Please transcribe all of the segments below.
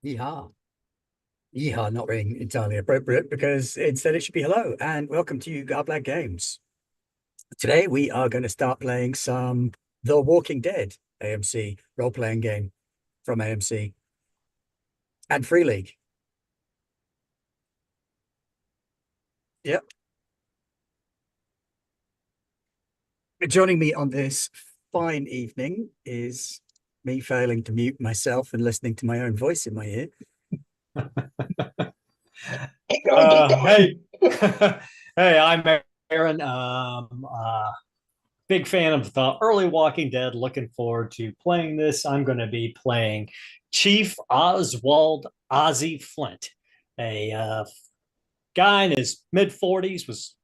Yeehaw. Yeehaw, not really entirely appropriate because instead it should be hello and welcome to Garblag Games. Today we are going to start playing some The Walking Dead AMC role-playing game from AMC and Free League. Yep. Joining me on this fine evening is me failing to mute myself and listening to my own voice in my ear. Hey, hey, I'm Aaron. Big fan of the early Walking Dead. Looking forward to playing this. I'm going to be playing Chief Oswald Ozzy Flint, a guy in his mid 40s, was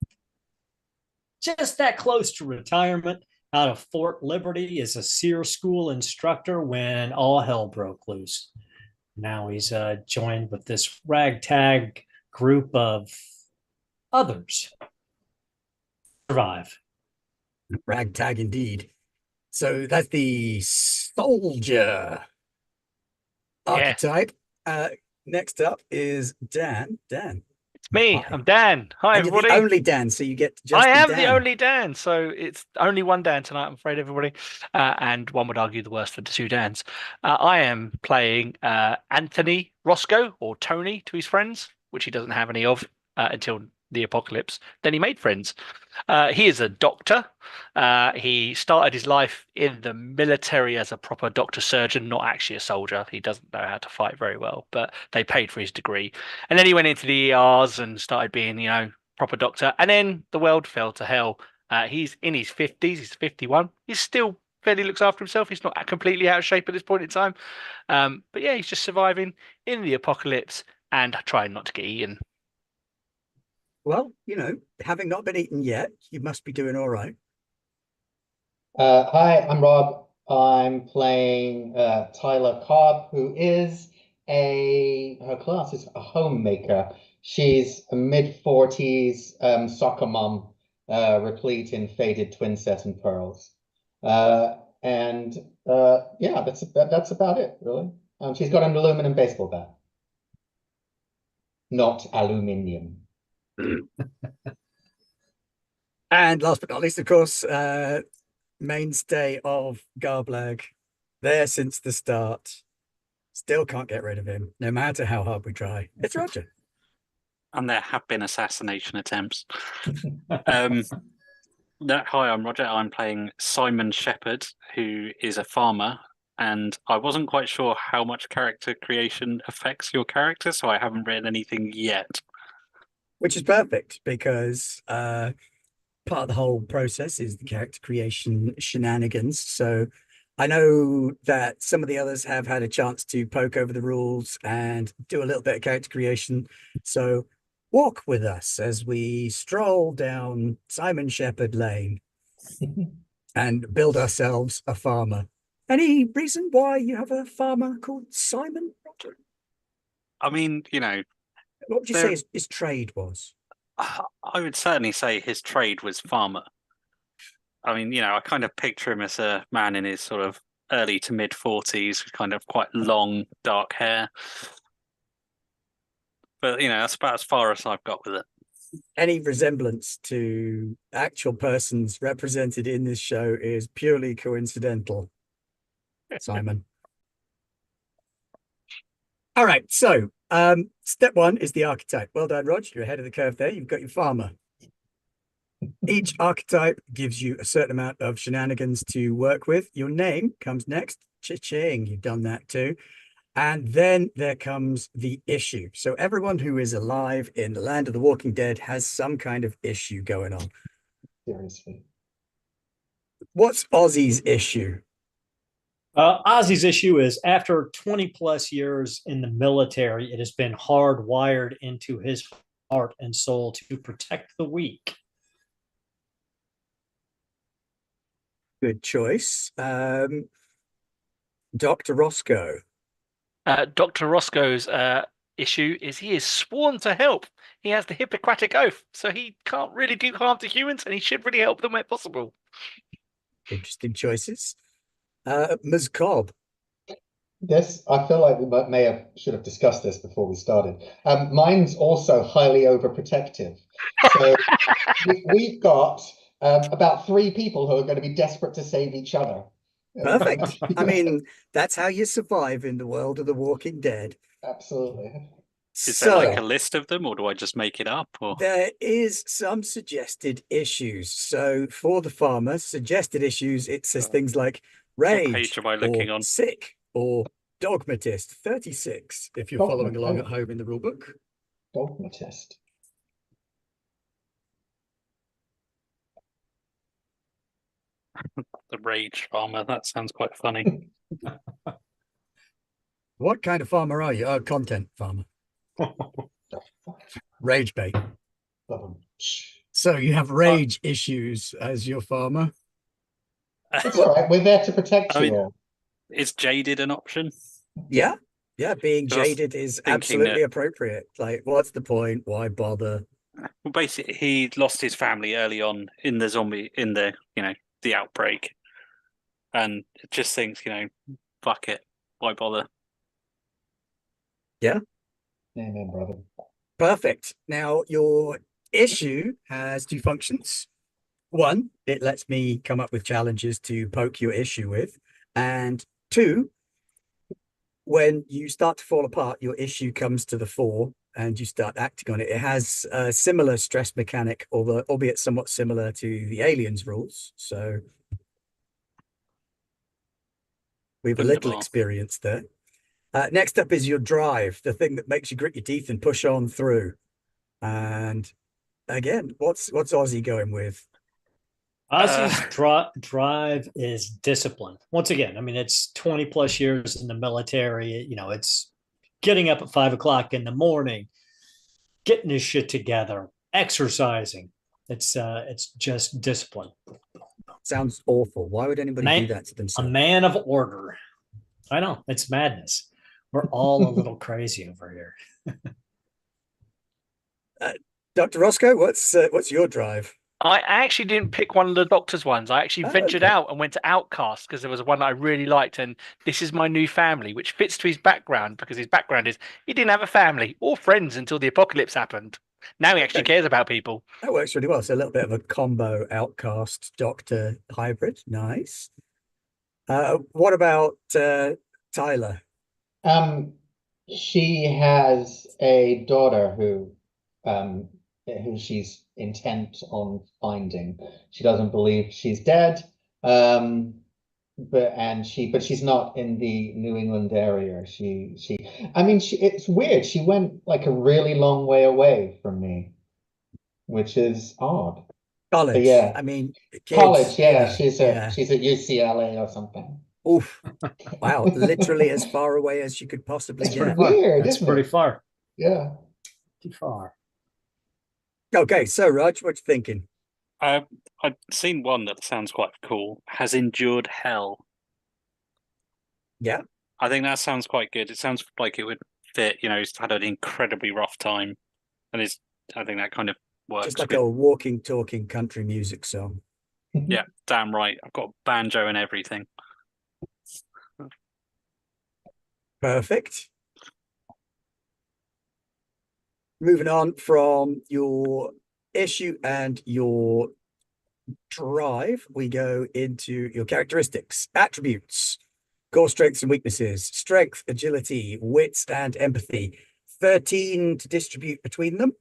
just that close to retirement out of Fort Liberty as a SEER school instructor when all hell broke loose. Now he's joined with this ragtag group of others survive. Ragtag indeed. So that's the soldier Yes, archetype. Uh, Next up is Dan. Dan, it's me. hi. I'm Dan. Hi, And you're the everybody. only Dan, so you get to I just be am the Dan. only Dan, so it's only one Dan tonight, I'm afraid, everybody. And one would argue the worst of the two Dans. I am playing Anthony Roscoe, or Tony to his friends, which he doesn't have any of until the apocalypse. Then he made friends. He is a doctor. He started his life in the military as a proper doctor surgeon, not actually a soldier. He doesn't know how to fight very well, but they paid for his degree. And then he went into the ERs and started being, proper doctor. And then the world fell to hell. He's in his 50s. He's 51. He's still fairly looks after himself. He's not completely out of shape at this point in time. But yeah, he's just surviving in the apocalypse and trying not to get eaten. Well, having not been eaten yet, you must be doing all right. Hi, I'm Rob. I'm playing Tyler Cobb, who is her class is a homemaker. She's a mid-40s soccer mom, replete in faded twin set and pearls. And yeah, that's about it, really. She's got an aluminum baseball bat, not aluminium. And last but not least, of course, mainstay of Garblag, there since the start. Still can't get rid of him, no matter how hard we try. It's Roger. And there have been assassination attempts. Hi, I'm Roger. I'm playing Simon Shepherd, who is a farmer, and I wasn't quite sure how much character creation affects your character, so I haven't written anything yet. Which is perfect because part of the whole process is the character creation shenanigans. So I know that some of the others have had a chance to poke over the rules and do a little bit of character creation. So walk with us as we stroll down Simon Shepherd Lane and build ourselves a farmer. Any reason why you have a farmer called Simon? I mean, What would you say his trade was? I would certainly say his trade was farmer. I mean, I kind of picture him as a man in his sort of early to mid 40s with kind of quite long, dark hair. But, that's about as far as I've got with it. Any resemblance to actual persons represented in this show is purely coincidental, Simon. All right, so step one is the archetype. Well done, Rog. You're ahead of the curve there. You've got your farmer. Each archetype gives you a certain amount of shenanigans to work with. Your name comes next. Cha-ching, you've done that too. And then there comes the issue. So everyone who is alive in the land of the Walking Dead has some kind of issue going on. Seriously. What's Ozzy's issue? Ozzy's issue is after 20 plus years in the military, it has been hardwired into his heart and soul to protect the weak. Good choice. Dr. Roscoe. Dr. Roscoe's issue is he is sworn to help. He has the Hippocratic Oath, so he can't really do harm to humans, and he should really help them where possible. Interesting choices. Ms. Cobb. This, I feel like we should have discussed this before we started. Mine's also highly overprotective. So we've got about 3 people who are going to be desperate to save each other. Perfect. I mean, that's how you survive in the world of The Walking Dead. Absolutely. Is there like a So list of them, or do I just make it up? Or there is some suggested issues. So for the farmer, suggested issues, it says things like what rage page am I or looking on? sick or dogmatist 36 if you're following along at home in the rulebook. Dogmatist. The rage farmer. That sounds quite funny. What kind of farmer are you? Oh, content farmer. Rage bait. So you have rage issues as your farmer. It's all right. We're there to protect I you mean, all. is jaded an option? Yeah. Yeah. Being 'Cause I was jaded is thinking absolutely that, appropriate. Like, what's the point? Why bother? well, basically, he lost his family early on in the the outbreak, and just thinks, fuck it, why bother? Yeah. Amen, brother. Perfect. Now, your issue has 2 functions. One, it lets me come up with challenges to poke your issue with. And two, when you start to fall apart, your issue comes to the fore and you start acting on it. It has a similar stress mechanic, although albeit somewhat similar to the aliens rules. So we have a little Wunderbar. experience there. Next up is your drive, the thing that makes you grit your teeth and push on through. And again, what's Aussie going with? Ozzy's drive is discipline. Once again, I mean, it's 20 plus years in the military. It's getting up at 5 o'clock in the morning, getting his shit together, exercising. It's just discipline. Sounds awful. Why would anybody do that to A themselves? man of order. I know, it's madness. We're all a little crazy over here. Dr. Roscoe, what's your drive? I actually didn't pick one of the Doctor's ones. I actually Oh, ventured okay. out and went to Outcast because there was one that I really liked, and this is my new family, which fits to his background because his background is he didn't have a family or friends until the apocalypse happened. Now he actually Okay. cares about people. That works really well. So a little bit of a combo outcast doctor hybrid. Nice. What about Tyler? Um, she has a daughter who she's intent on finding. She doesn't believe she's dead. But she's not in the New England area. I mean, it's weird. She went like a really long way away from me, which is odd. But College. yeah, I mean, college. kids, Yeah, yeah. she's at UCLA or something. Oof. Wow. Literally as far away as you could possibly It's get. weird, That's isn't pretty it? far. Yeah. Too far. Okay, so Raj, what you thinking? I've seen one that sounds quite cool. Has endured hell. Yeah, I think that sounds quite good. It sounds like it would fit. He's had an incredibly rough time, and I think that kind of just works like with. a walking, talking country music song. Yeah, damn right. I've got banjo and everything. Perfect. Moving on from your issue and your drive, we go into your characteristics, attributes, core strengths and weaknesses, strength, agility, wits, and empathy. 13 to distribute between them.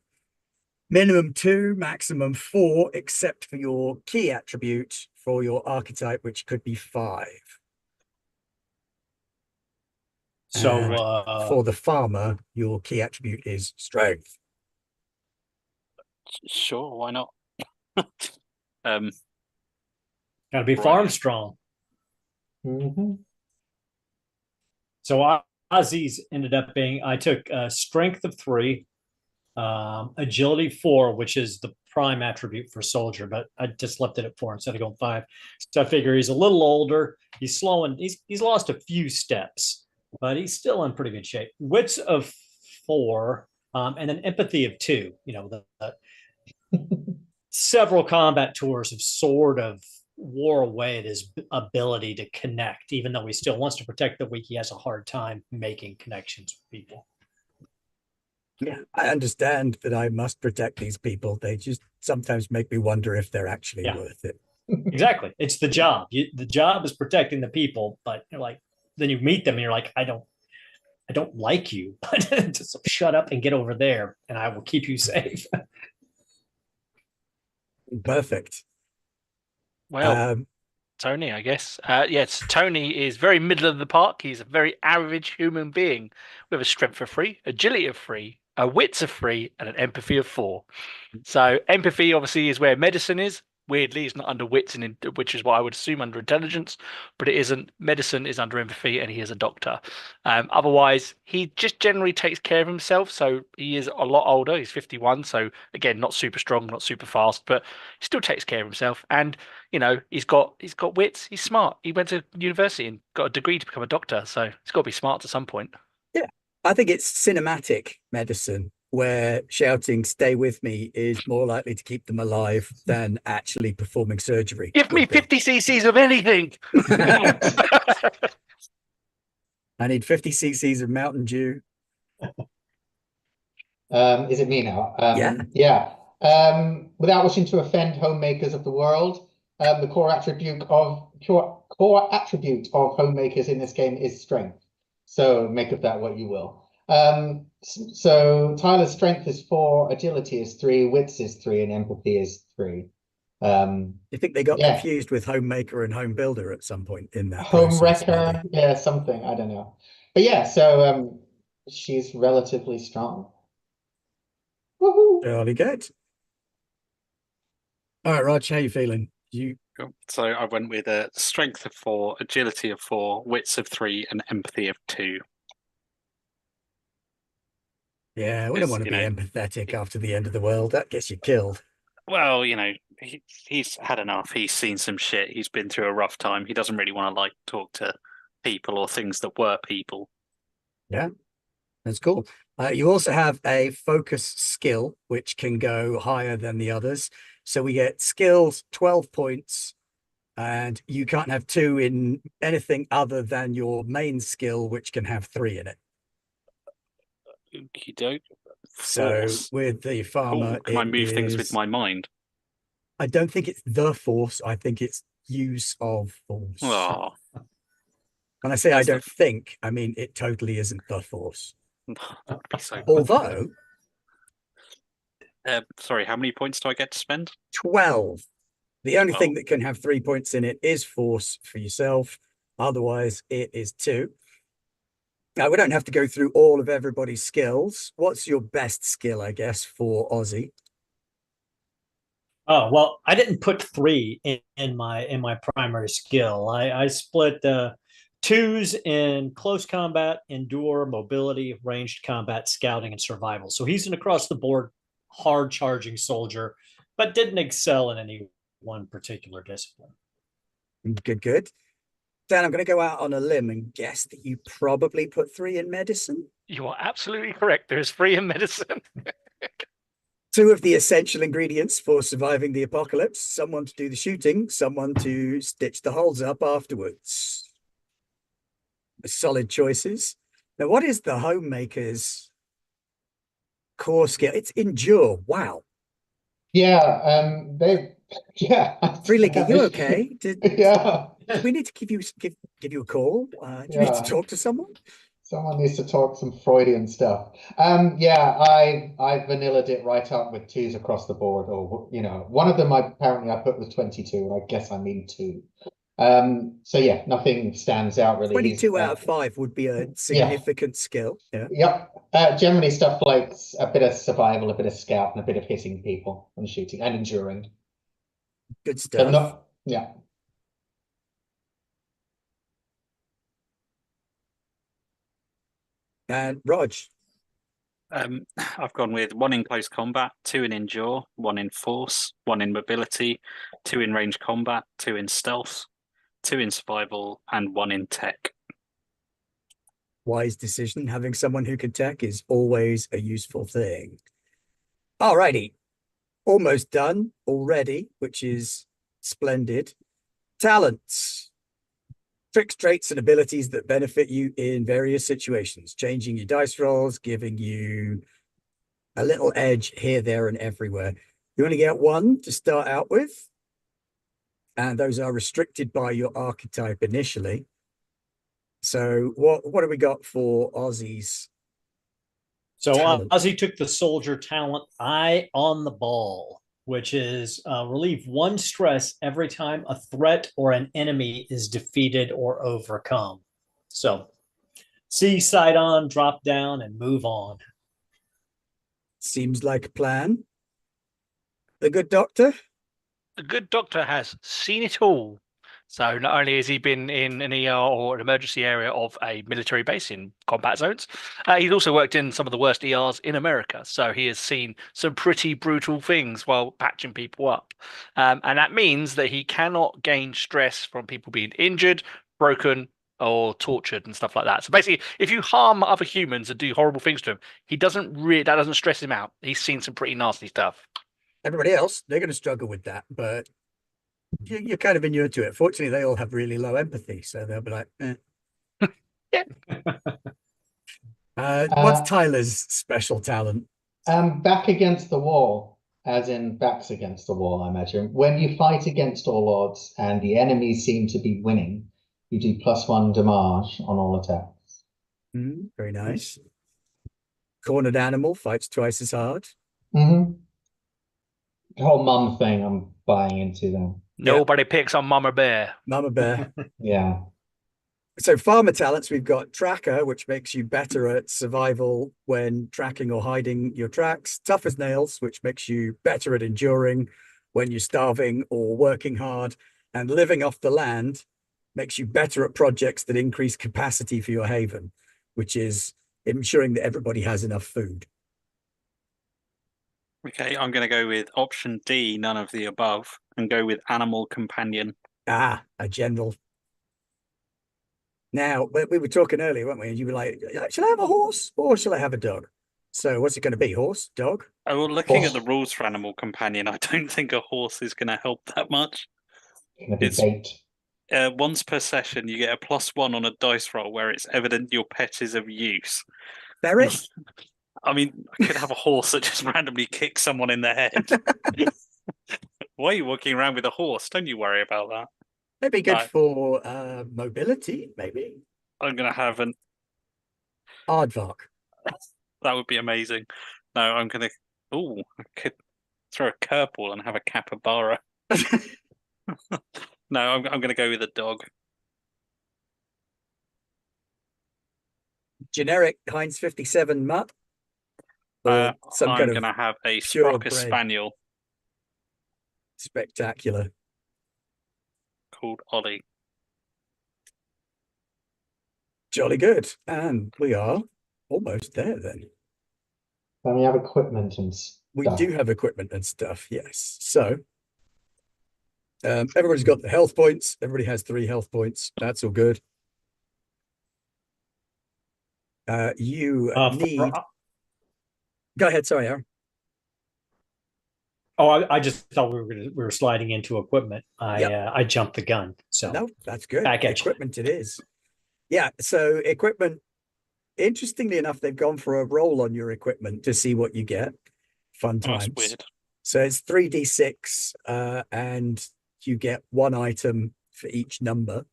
Minimum 2, maximum 4, except for your key attribute for your archetype, which could be 5. So For the farmer, your key attribute is strength. Sure, why not? gotta be Right. farm strong. Mm-hmm. So Ozzy's ended up being, I took strength of 3, agility 4, which is the prime attribute for soldier, but I just left it at 4 instead of going 5. So I figure he's a little older. He's slowing. He's lost a few steps, but he's still in pretty good shape. Wits of 4, and then empathy of 2. The several combat tours have sort of wore away at his ability to connect. Even though he still wants to protect the weak, he has a hard time making connections with people. Yeah, I understand that I must protect these people. They just sometimes make me wonder if they're actually worth it. Exactly. It's the job. The job is protecting the people, but you're like, then you meet them and you're like, I don't like you, but just shut up and get over there and I will keep you safe. Perfect. Well, Tony, I guess. Yes, Tony is very middle of the park. He's a very average human being with a strength of 3, agility of 3, a wits of 3, and an empathy of 4. So empathy obviously is where medicine is. Weirdly, it's not under wits, which is what I would assume under intelligence, but it isn't. Medicine is under empathy, and he is a doctor. Otherwise, he just generally takes care of himself. So he is a lot older. He's 51. So again, not super strong, not super fast, but he still takes care of himself. And he's got wits. He's smart. He went to university and got a degree to become a doctor. So he's got to be smart at some point. Yeah, I think it's cinematic medicine, where shouting "stay with me" is more likely to keep them alive than actually performing surgery. Give me 50 cc's of anything. I need 50 cc's of Mountain Dew. Is it me now? Yeah. Without wishing to offend homemakers of the world, the core attribute of homemakers in this game is strength. So make of that what you will. So Tyler's strength is 4, agility is 3, wits is 3, and empathy is 3. You think they got confused with homemaker and home builder at some point in that home process, wrecker? maybe? Yeah, something, I don't know. But yeah, so she's relatively strong. Woohoo! Jolly good. All right, Raj, how you feeling? Cool. So I went with a strength of 4, agility of 4, wits of 3, and empathy of 2. Yeah, we don't want to be empathetic after the end of the world. That gets you killed. Well, he's had enough. He's seen some shit. He's been through a rough time. He doesn't really want to talk to people or things that were people. Yeah, that's cool. You also have a focus skill, which can go higher than the others. So we get skills, 12 points, and you can't have 2 in anything other than your main skill, which can have 3 in it. Okie doke. So with the farmer, can I move things with my mind? I don't think it's the force. I think it's use of force. Oh. When I say I don't think, I mean it totally isn't the force. That'd be so Although, sorry, how many points do I get to spend? 12. The only thing that can have 3 points in it is force for yourself. Otherwise, it is 2. Now, we don't have to go through all of everybody's skills. What's your best skill, I guess, for Aussie? Oh, well, I didn't put 3 in my primary skill. I split 2s in close combat, endure, mobility, ranged combat, scouting, and survival. So he's an across the board hard charging soldier, but didn't excel in any one particular discipline. Good. Dan, I'm going to go out on a limb and guess that you probably put 3 in medicine. You are absolutely correct. There's 3 in medicine. 2 of the essential ingredients for surviving the apocalypse: someone to do the shooting, someone to stitch the holes up afterwards. Solid choices. Now, what is the homemaker's core skill? It's endure. Wow. Yeah, Freelick, are you okay? Do we need to give you a call? Do you need to talk to someone? Someone needs to talk some Freudian stuff. I vanillaed it right up with 2s across the board, or one of them I put with 22. I guess I mean 2. So yeah, nothing stands out really. 22 out of 5 would be a significant skill. Yeah. Yep. Generally stuff like a bit of survival, a bit of scout, and a bit of hitting people and shooting and enduring. Good stuff. Yeah. And Rog? I've gone with 1 in close combat, 2 in endure, 1 in force, 1 in mobility, 2 in range combat, 2 in stealth, 2 in survival, and 1 in tech. Wise decision. Having someone who can tech is always a useful thing. Alrighty. Almost done already, which is splendid. Talents. Tricks, traits, and abilities that benefit you in various situations, changing your dice rolls, giving you a little edge here, there, and everywhere. You only get one to start out with, and those are restricted by your archetype initially. So what have we got for Ozzy's? So Talent. Ozzy took the soldier talent, Eye on the Ball, which is relieve one stress every time a threat or an enemy is defeated or overcome. So see sight on, drop down, and move on. Seems like a plan. The good doctor? The good doctor has seen it all. So not only has he been in an ER or an emergency area of a military base in combat zones, he's also worked in some of the worst ERs in America. So he has seen some pretty brutal things while patching people up. And that means that he cannot gain stress from people being injured, broken, or tortured and stuff like that. So basically, if you harm other humans and do horrible things to him, that doesn't stress him out. He's seen some pretty nasty stuff. Everybody else, they're going to struggle with that, but you're kind of inured to it. Fortunately, they all have really low empathy, so they'll be like, eh. Yeah. What's Tyler's special talent? Back against the wall, as in backs against the wall, I imagine. When you fight against all odds and the enemies seem to be winning, you do +1 damage on all attacks. Very nice. Cornered animal fights twice as hard. Mm-hmm. The whole mum thing I'm buying into then. Nobody picks on Mama Bear. Mama bear. Yeah. So farmer talents, we've got tracker, which makes you better at survival when tracking or hiding your tracks. Tough as nails, which makes you better at enduring when you're starving or working hard. And living off the land makes you better at projects that increase capacity for your haven, which is ensuring that everybody has enough food. Okay, I'm going to go with option D, none of the above, and go with animal companion. A general. Now, we were talking earlier, weren't we? And you were like, shall I have a horse or shall I have a dog? So what's it going to be? Horse, dog? Oh, well, looking at the rules for animal companion, I don't think a horse is going to help that much. Gonna be It's bait. once per session, you get a +1 on a dice roll where it's evident your pet is of use. Ferret? I mean, I could have a horse that just randomly kicks someone in the head. Why are you walking around with a horse? Don't you worry about that. It'd be good Right. for mobility, maybe. I'm going to have an. Aardvark. That would be amazing. No, I'm going to. Oh, I could throw a curveball and have a capybara. No, I'm going to go with a dog. Generic Heinz 57 mutt. Or some I'm kind going to of have a purebred Sprocker Spaniel spectacular. called Ollie. Jolly good. And we are almost there then. Then we have equipment and We stuff. do have equipment and stuff, yes. So everybody's got the health points. Everybody has 3 health points. That's all good. You need. Go ahead. Sorry, Aaron. Oh, I just thought we were sliding into equipment. I jumped the gun. So No, that's good. Back at you. Equipment it is. Yeah. So equipment. Interestingly enough, they've gone for a roll on your equipment to see what you get. Fun Oh, times. that's weird. So it's 3d6, and you get 1 item for each number.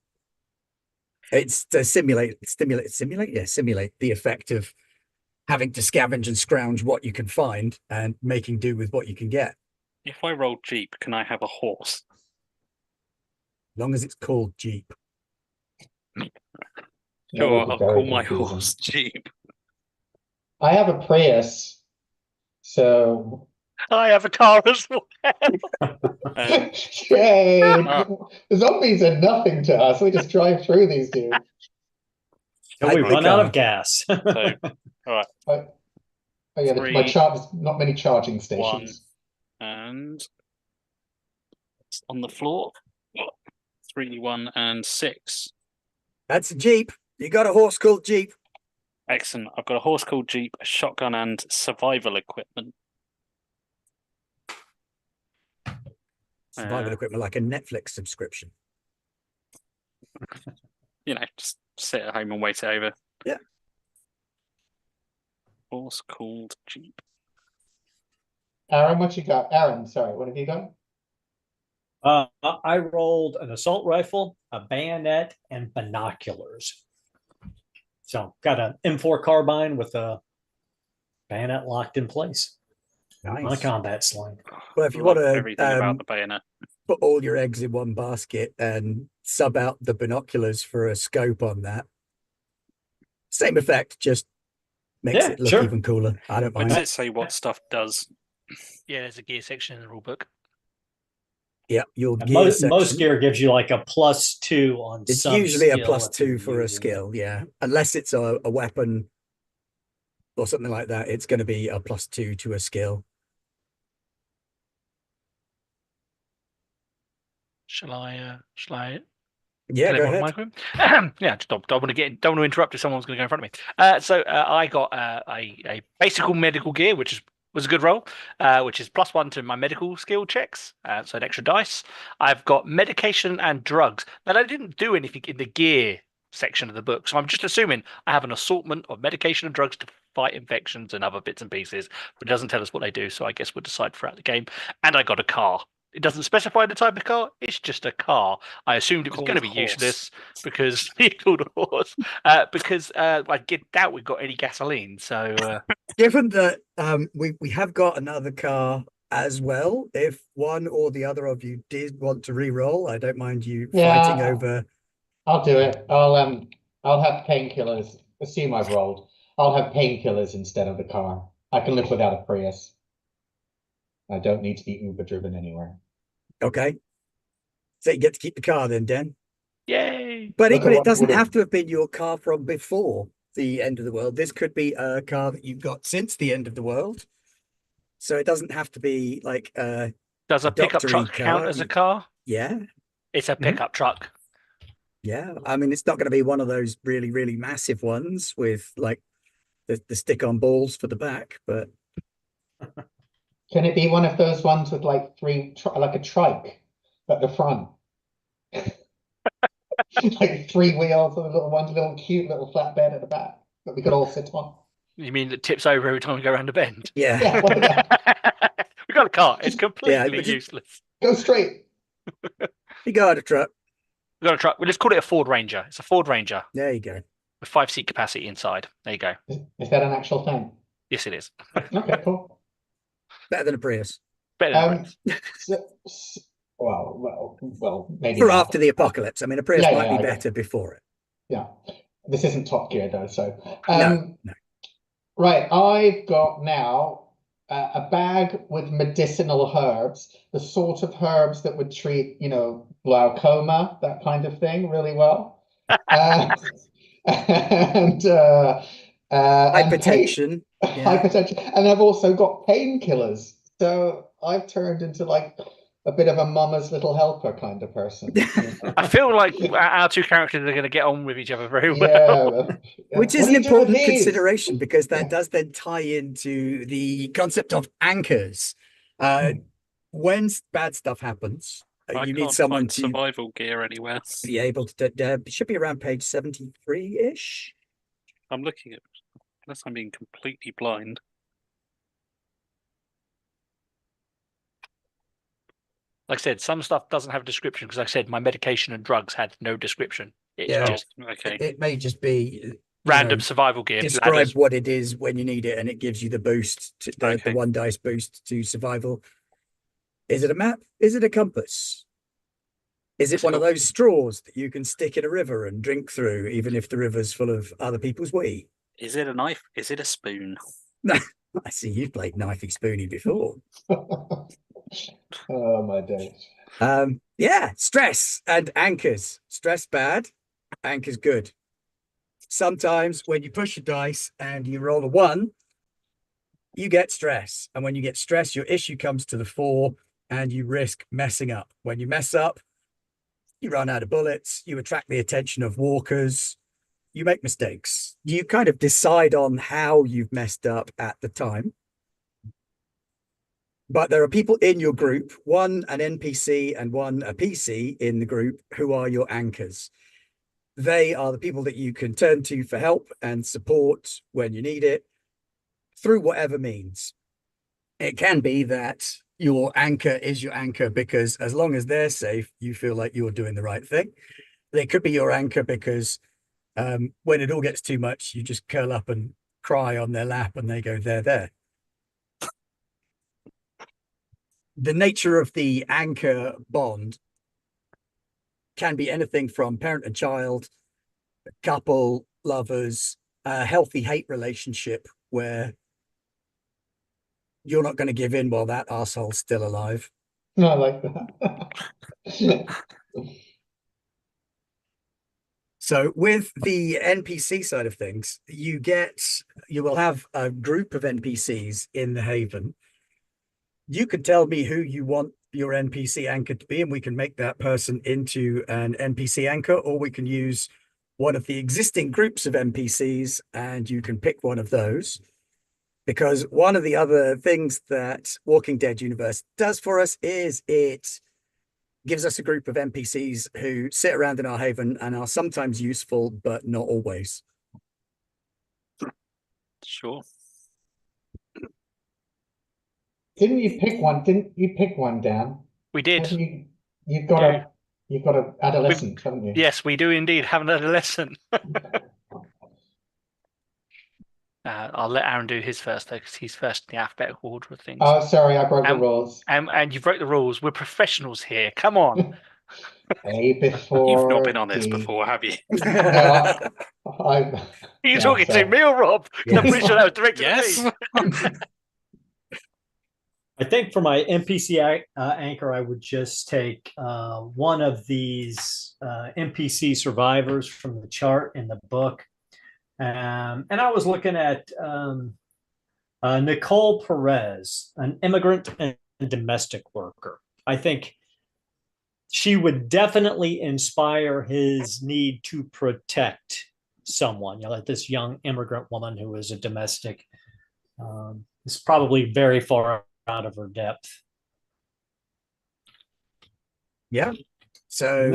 It's to simulate the effect of having to scavenge and scrounge what you can find and making do with what you can get. If I roll Jeep, can I have a horse? As long as it's called Jeep. That Sure, would be I'll very call my confusing. horse Jeep. I have a Prius, so I have a car as well. yay! Ah. The zombies are nothing to us. We just drive through these dudes. Till we I'd run pick out a- of gas. So, all right, Oh yeah, my 3, charge not many charging 1, stations. and it's on the floor. 3, 1, and 6. That's a Jeep. You got a horse called Jeep. Excellent. I've got a horse called Jeep, a shotgun, and survival equipment. Survival equipment like a Netflix subscription. Just sit at home and wait it over. Yeah. Horse called Jeep. Aaron, what you got? Aaron, sorry, what have you got? I rolled an assault rifle, a bayonet, and binoculars. So got an M4 carbine with a bayonet locked in place. My Nice. combat sling. Well, if you Love want to everything about the bayonet. put all your eggs in one basket and sub out the binoculars for a scope on that, same effect, just makes it look sure. even cooler. I don't Where mind. does it say what stuff does? Yeah, there's a gear section in the rule book. Yeah, your And gear most section. gear gives you like a +2 on It's some usually a skill if +2 you're for a using it. skill, yeah. Unless it's a weapon or something like that, it's going to be a +2 to a skill. Shall I Yeah, tell go everyone ahead. microphone? Yeah, just don't want to interrupt if someone's going to go in front of me. So I got a basic medical gear, which was a good roll, which is +1 to my medical skill checks, so an extra dice. I've got medication and drugs. Now I didn't do anything in the gear section of the book, so I'm just assuming I have an assortment of medication and drugs to fight infections and other bits and pieces, but it doesn't tell us what they do, so I guess we'll decide throughout the game. And I got a car. It doesn't specify the type of car. It's just a car. I assumed it was going to be Called horse. useless because he called a horse. Because I doubt we've got any gasoline. So Given that we have got another car as well, if one or the other of you did want to re-roll, I don't mind you fighting over. I'll do it. I'll have painkillers. Assume I've rolled. I'll have painkillers instead of the car. I can live without a Prius. I don't need to be Uber driven anywhere. Okay. So you get to keep the car then, Dan. yay! But Look at equally, it what doesn't would've- have to have been your car from before the end of the world. This could be a car that you've got since the end of the world. So it doesn't have to be like Does a pickup doctory truck count car. as a car? Yeah, It's a pickup truck. yeah. I mean, it's not going to be one of those really, really massive ones with like the stick-on balls for the back, but Can it be one of those ones with like like a trike at the front? Like 3 wheels and a little cute little flatbed at the back that we could all sit on. You mean that tips over every time we go around a bend? yeah, Yeah, well, yeah. We got a car. It's completely but just- useless. Go straight. you got a truck. We got a truck. We'll just call it a Ford Ranger. It's a Ford Ranger There you go. with 5-seat capacity inside. There you go. Is that an actual thing? Yes, it is. Okay, cool. Better than a Prius. Better than Prius. Well, maybe For not. after the apocalypse. I mean, a Prius Yeah, might yeah, be I better before it. Yeah, this isn't Top Gear though, so No. right. I've got now a bag with medicinal herbs, the sort of herbs that would treat, glaucoma, that kind of thing, really well. And Hypertension. Yeah. hypertension, and I've also got painkillers. So I've turned into like a bit of a mama's little helper kind of person. I feel like our two characters are going to get on with each other very well. Yeah. Which is What an do you do with important these? consideration because that Yeah. does then tie into the concept of anchors. When bad stuff happens, I you can't need someone find to survival gear anywhere. be able to. It should be around page 73-ish. I'm looking at, unless I'm being completely blind. Like I said, some stuff doesn't have a description because, like I said, my medication and drugs had no description. It's Yeah. just Okay. It may just be random survival gear. describe ladders. what it is when you need it, and it gives you the boost, the Okay. 1 dice boost to survival. Is it a map? Is it a compass? Is it one of those straws that you can stick in a river and drink through, even if the river's full of other people's wee? Is it a knife? Is it a spoon? I see you've played Knifey Spoony before. Oh my days. Yeah, stress and anchors. Stress bad, anchors good. Sometimes when you push a dice and you roll a 1, you get stress. And when you get stress, your issue comes to the fore and you risk messing up. When you mess up, you run out of bullets, you attract the attention of walkers, you make mistakes. You kind of decide on how you've messed up at the time. But there are people in your group, one an NPC and one a PC in the group, who are your anchors. they are the people that you can turn to for help and support when you need it through whatever means. It can be that your anchor is your anchor because as long as they're safe, you feel like you're doing the right thing. They could be your anchor because when it all gets too much, you just curl up and cry on their lap and they go, there. The nature of the anchor bond can be anything from parent and child, couple, lovers, a healthy hate relationship where you're not going to give in while that arsehole's still alive. I like that. So with the NPC side of things, you will have a group of NPCs in the Haven. You can tell me who you want your NPC anchor to be, and we can make that person into an NPC anchor, or we can use one of the existing groups of NPCs and you can pick one of those. Because one of the other things that Walking Dead universe does for us is it gives us a group of NPCs who sit around in our haven and are sometimes useful, but not always. Sure. Didn't you pick one? Didn't you pick one, Dan? We did. Haven't you, you've got a adolescent, haven't you? Yes, we do indeed have another lesson. I'll let Aaron do his first, though, because he's first in the alphabetical order of things. Oh, sorry, I broke the rules. And you broke the rules. We're professionals here. Come on. A before You've not been on this D. before, have you? No, Are you talking to me or Rob? Yes. I'm pretty sure that was directed Yes. at me. I think for my NPC anchor, I would just take one of these NPC survivors from the chart in the book. And I was looking at Nicole Perez, an immigrant and domestic worker. I think she would definitely inspire his need to protect someone. Like this young immigrant woman who is a domestic is probably very far out of her depth. Yeah. So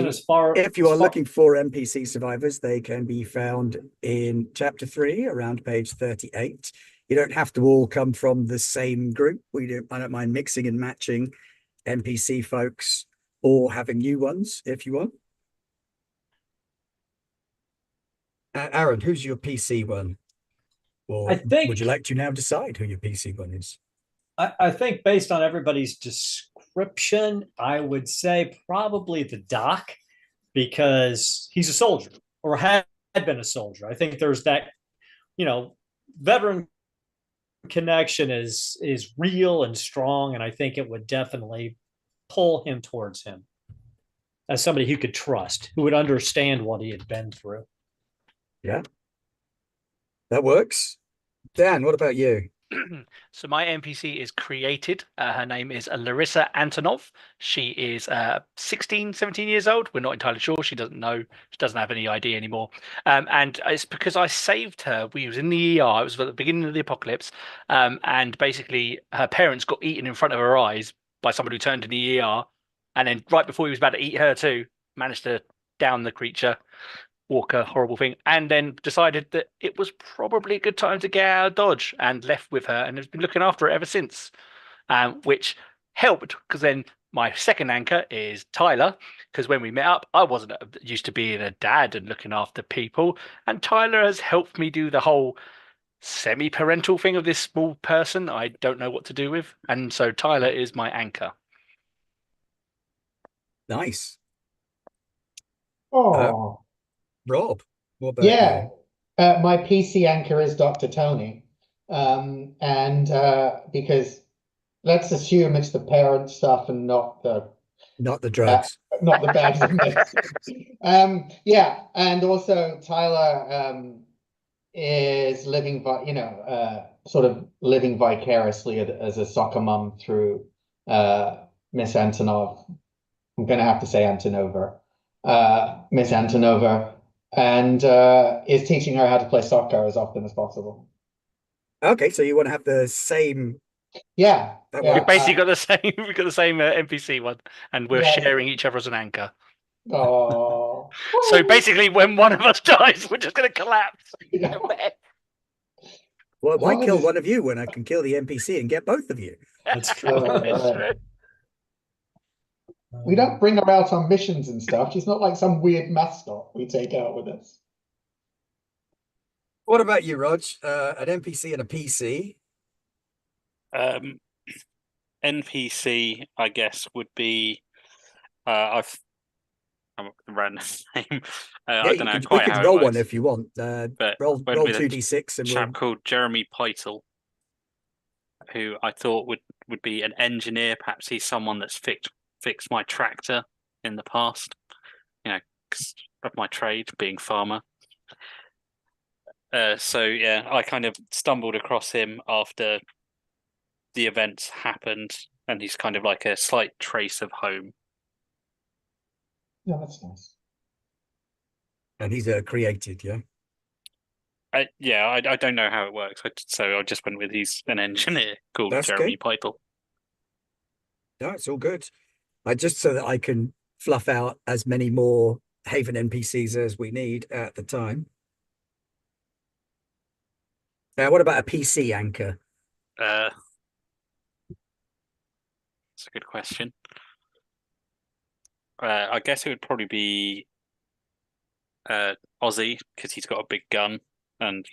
if you are looking for NPC survivors, they can be found in chapter 3 around page 38. You don't have to all come from the same group. I don't mind mixing and matching NPC folks or having new ones if you want. Aaron, who's your PC one? Or would you like to now decide who your PC one is? I think based on everybody's description, I would say probably the doc, because he's a soldier or had been a soldier. I think there's that, veteran connection is real and strong, and I think it would definitely pull him towards him as somebody who could trust, who would understand what he had been through. Yeah, that works. Dan, what about you? So my NPC is created. Her name is Larissa Antonov. She is 16, 17 years old. We're not entirely sure. She doesn't know. She doesn't have any ID anymore. And it's because I saved her. We was in the ER. It was at the beginning of the apocalypse. And basically her parents got eaten in front of her eyes by somebody who turned in the ER. And then right before he was about to eat her too, managed to down the creature. Walker, horrible thing, and then decided that it was probably a good time to get out of Dodge and left with her and has been looking after it ever since, which helped because then my second anchor is Tyler, because when we met up, I wasn't used to being a dad and looking after people, and Tyler has helped me do the whole semi-parental thing of this small person I don't know what to do with, and so Tyler is my anchor. Nice. Oh. Rob, what about you? My PC anchor is Dr. Tony. Because let's assume it's the parent stuff and not the drugs. Not the bags of mix. And also Tyler is living sort of living vicariously as a soccer mom through Miss Antonov. I'm gonna have to say Antonova. Miss Antonova. And is teaching her how to play soccer as often as possible. Okay, so you want to have the same. Yeah. We've basically got the same. We've got the same NPC one, and we're sharing each other as an anchor. Oh. Oh. So basically, when one of us dies, we're just going to collapse. Yeah. Well, why Oh, kill this- one of you when I can kill the NPC and get both of you? That's true. That's right. true. We don't bring her out on missions and stuff. She's not like some weird mascot we take out with us. What about you, Rog? An NPC and a PC? NPC, I guess, would be I'm a random name. Yeah, I don't know we quite could how roll it one works, if you want. but Roll went with a 2d6 and chap we'll... called Jeremy Peitel, who I thought would be an engineer. Perhaps he's someone that's fixed my tractor in the past, 'cause of my trade being farmer. So yeah, I kind of stumbled across him after the events happened, and he's kind of like a slight trace of home. Yeah, that's nice. And he's created, yeah? I don't know how it works, so I just went with he's an engineer called That's Jeremy okay. Peitel. No, it's all good. Just so that I can fluff out as many more Haven NPCs as we need at the time. What about a PC anchor? That's a good question. I guess it would probably be Ozzy, because he's got a big gun, and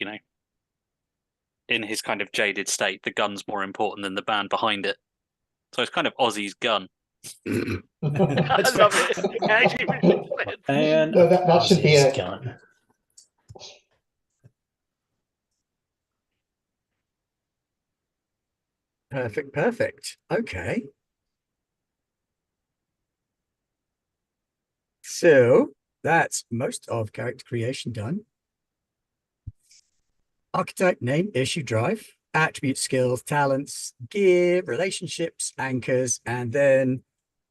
in his kind of jaded state, the gun's more important than the band behind it. So it's kind of Ozzy's gun. I love it. It actually really fits. And No, that should be Ozzy's a gun. Perfect. Okay. So that's most of character creation done. Archetype, name, issue, drive, attribute, skills, talents, gear, relationships, anchors, and then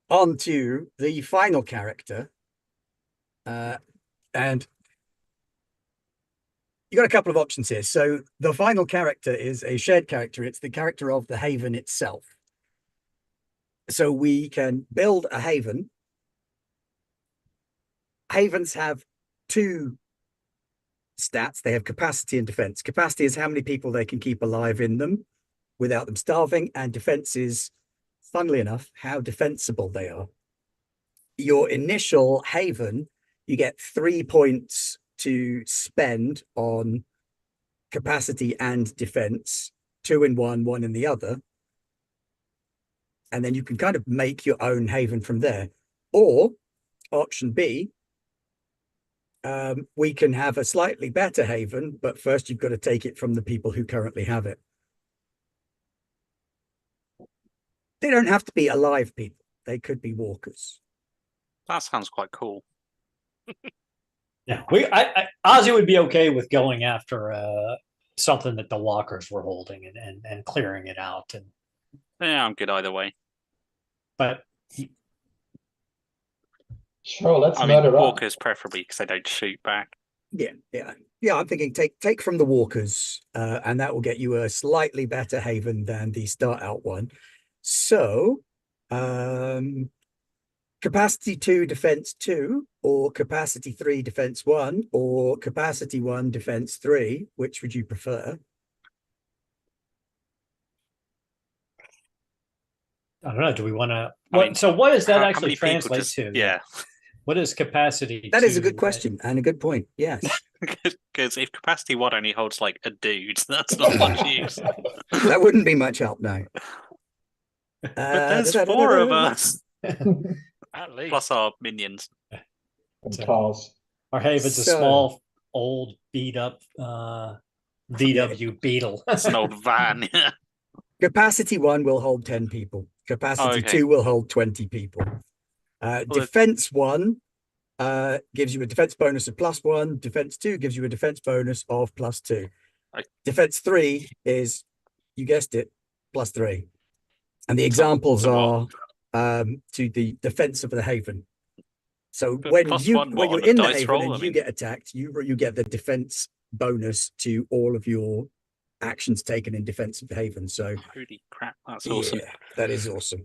on to the final character. And you got a couple of options here. So the final character is a shared character. It's the character of the Haven itself. So we can build a Haven. Havens have two stats. They have capacity and defense. Capacity is how many people they can keep alive in them without them starving, and defense is, funnily enough, how defensible they are. Your initial Haven, you get 3 points to spend on capacity and defense, 2 in one, 1 in the other. And then you can kind of make your own Haven from there. Or option B, we can have a slightly better Haven, but first you've got to take it from the people who currently have it. They don't have to be alive people. They could be walkers. That sounds quite cool. Yeah, Ozzy would be okay with going after something that the walkers were holding and clearing it out. And Yeah, I'm good either way. but sure. Let's I mean, murder up. walkers preferably because they don't shoot back. Yeah. I'm thinking take from the walkers, and that will get you a slightly better Haven than the start out one. So, capacity 2, defense 2, or capacity 3, defense 1, or capacity 1, defense 3. Which would you prefer? I don't know. Do we want to? I mean, So what does that how actually many people translate just- to? Yeah, What is capacity? That is a to- good question and a good point. Yes, because if capacity 1 only holds like a dude, that's not much use. that wouldn't be much help now. But there's 4 of us, At least. plus our minions. And cars. Our Haven's a So- small, old, beat up VW Beetle. It's an old van. Yeah. Capacity 1 will hold 10 people. Capacity Okay. 2 will hold 20 people. Defense 1 gives you a defense bonus of +1. Defense 2 gives you a defense bonus of +2. Defense 3 is, you guessed it, +3. And the examples to are to the defense of the Haven. So But when +1 when what, you're on a in the dice Haven roll? and I you mean- get attacked, you get the defense bonus to all of your actions taken in defense of the Haven. So Holy crap, that's awesome. yeah, that is awesome.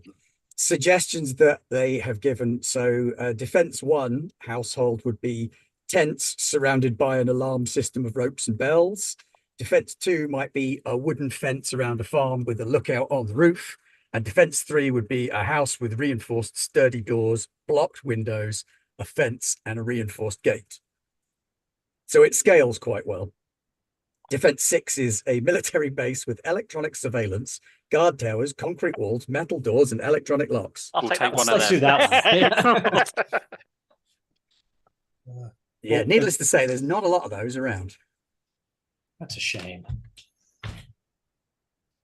suggestions that they have given. So, defense one household would be tents surrounded by an alarm system of ropes and bells. Defense two might be a wooden fence around a farm with a lookout on the roof. And defense three would be a house with reinforced sturdy doors, blocked windows, a fence, and a reinforced gate. So it scales quite well. Defense six is a military base with electronic surveillance, guard towers, concrete walls, metal doors, and electronic locks. I'll We'll take take that one one. of Let's them. do that one. Yeah, needless to say, there's not a lot of those around. That's a shame. What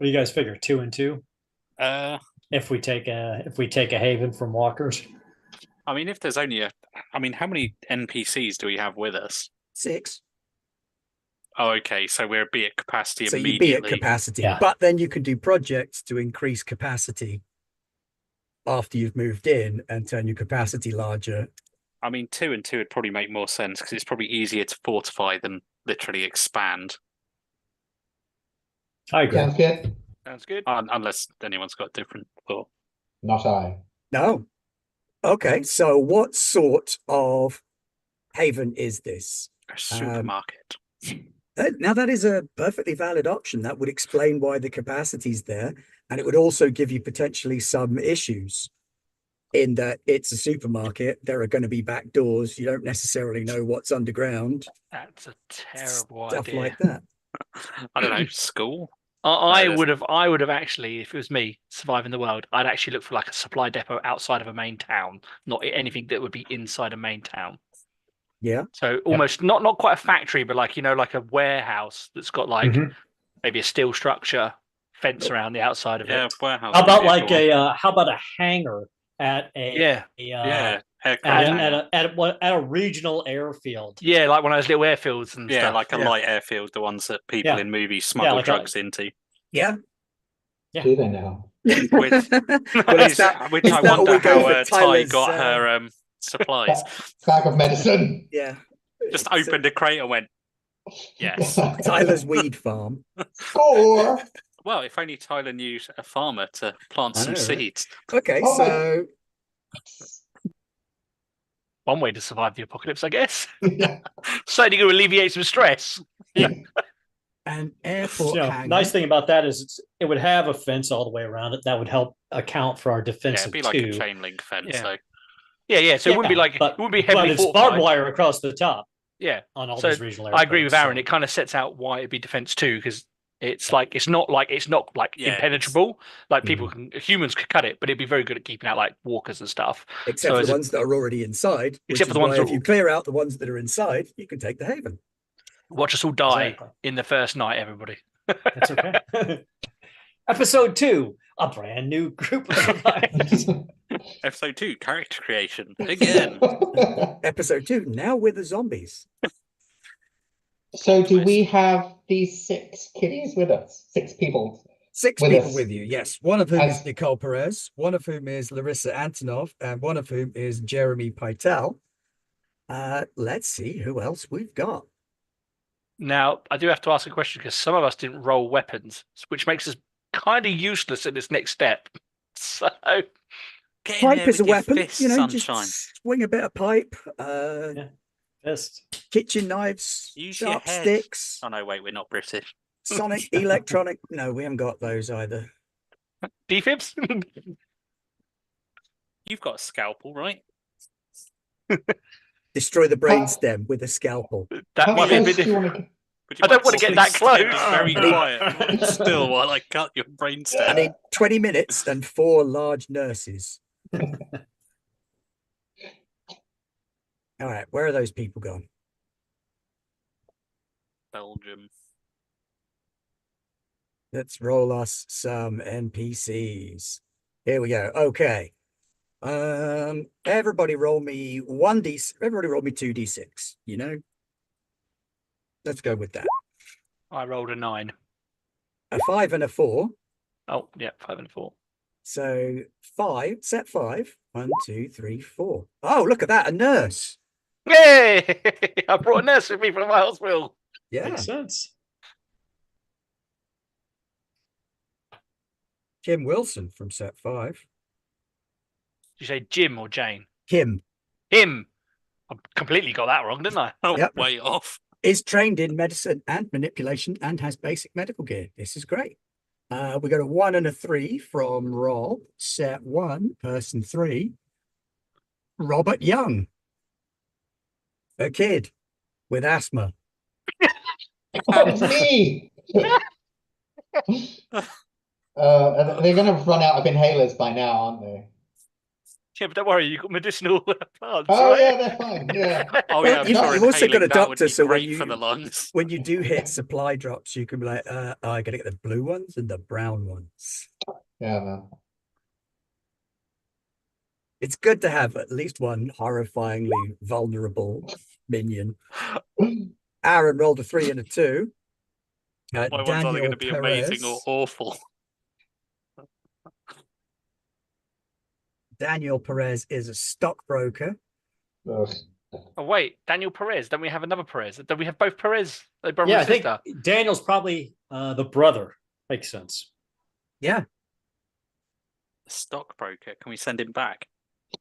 do you guys figure? 2 and 2? If we take a haven from walkers. I mean, if there's only how many NPCs do we have with us? 6. Oh, okay. So we're be at capacity So immediately. you be at capacity, Yeah. but then you can do projects to increase capacity after you've moved in and turn your capacity larger. I mean, 2 and 2 would probably make more sense because it's probably easier to fortify than literally expand. I agree. Sounds good. Sounds good. Unless anyone's got a different thought. Not I. No. Okay, so what sort of haven is this? A supermarket. Now, that is a perfectly valid option. That would explain why the capacity's there. And it would also give you potentially some issues in that it's a supermarket. There are going to be back doors. You don't necessarily know what's underground. That's a terrible Stuff idea. like that. I don't know, school? I No, would have actually, if it was me surviving the world, I'd actually look for like a supply depot outside of a main town, not anything that would be inside a main town. Yeah. So almost not quite a factory, but like like a warehouse that's got like maybe a steel structure, fence around the outside of Yeah, it. warehouse. How about would be a like good one. how about a hangar at a Yeah, aircraft and hangar. at a regional airfield? Yeah, like one of those little airfields and Yeah, stuff. like a light airfield, the ones that people Yeah. in movies smuggle like a- drugs into. Yeah. Yeah. Do they now? With- Well, is that, Which is I that wonder what we go how for Ty Tyler's, got her supplies. Bag of medicine. Yeah. Just opened a crate and went, yes. Tyler's weed farm. Score. Well, if only Tyler knew a farmer to plant I some know, right? seeds. Okay, Oh my- so One way to survive the apocalypse, I guess. Yeah. Certainly going to alleviate some stress. an airport hangar. Nice thing about that is it would have a fence all the way around it that would help account for our Yeah, defensive it'd be like two. a chain link fence. Yeah. So Yeah. So it wouldn't be like but, it wouldn't be but heavily it's fortified. barbed wire across the top Yeah. on all So these regional I agree with airports, Aaron. so- It kind of sets out why it'd be defense too, because it's not Yeah, impenetrable. Like humans could cut it, but it'd be very good at keeping out like walkers and stuff. Except So for as the a- ones that are already inside. Which Except for is the ones why that if you are- clear out the ones that are inside, you can take the haven. Watch us all die Exactly. in the first night, everybody. That's okay. Episode 2, a brand new group of survivors. episode 2, character creation again. Episode 2, now with the zombies. So do we have these 6 kiddies with us? 6 people. 6 With people us. with you, yes. One of whom is As- Nicole Perez, one of whom is Larissa Antonov, and one of whom is Jeremy Pytel. Let's see who else we've got. Now, I do have to ask a question because some of us didn't roll weapons, which makes us kind of useless in this next step. So, Get in Pipe there is a with your weapon, fists, you know, sunshine. just swing a bit of pipe, Fist. kitchen knives, Use your sharp head. sticks, Oh no, wait, we're not British. sonic, electronic. No, we haven't got those either. defibs? You've got a scalpel, right? Destroy the brainstem with a scalpel. That How might be a close bit do you different. want to Would you I don't mind wanna get holding that standing close. Very I need- quiet. Still, while I cut your brainstem. I need 20 minutes and 4 large nurses. All right, where are those people gone? Belgium. Let's roll us some NPCs. Here we go. Okay. Everybody roll me 1d. Everybody roll me 2d6. You know. Let's go with that. I rolled a 9. A 5 and a 4. Oh, yeah, 5 and 4. So 5. Set 5. 1, 2, 3, 4. Oh, look at that! A nurse. Yay! I brought a nurse with me from my hospital. Yeah. Makes sense. Kim Wilson from set 5. you say Jim or Jane? Kim Him. I completely got that wrong, didn't I? Oh, Yep. way off. is trained in medicine and manipulation and has basic medical gear. This is great. We got a 1 and a 3 from Rob. Set 1, person 3. Robert Young, a kid with asthma. Oh, it's me. They're going to run out of inhalers by now, aren't they? Yeah, but don't worry, you've got medicinal plants, Oh, right? yeah, they're fine. Yeah. Oh, Well, yeah, I'm you've sure also got a inhaling that would doctor, be so when great for the lungs. when you do hit supply drops, you can be like, I gotta get the blue ones and the brown ones. Yeah, man. It's good to have at least one horrifyingly vulnerable minion. Aaron rolled a 3 and a 2. My one's either Daniel going to be amazing or Perez. awful. Daniel Perez is a stockbroker. Ugh. Oh wait, Daniel Perez. Don't we have another Perez? Don't we have both Perez? They brother Yeah, I and think sister. Daniel's probably the brother. Makes sense. Yeah, Stockbroker. Can we send him back?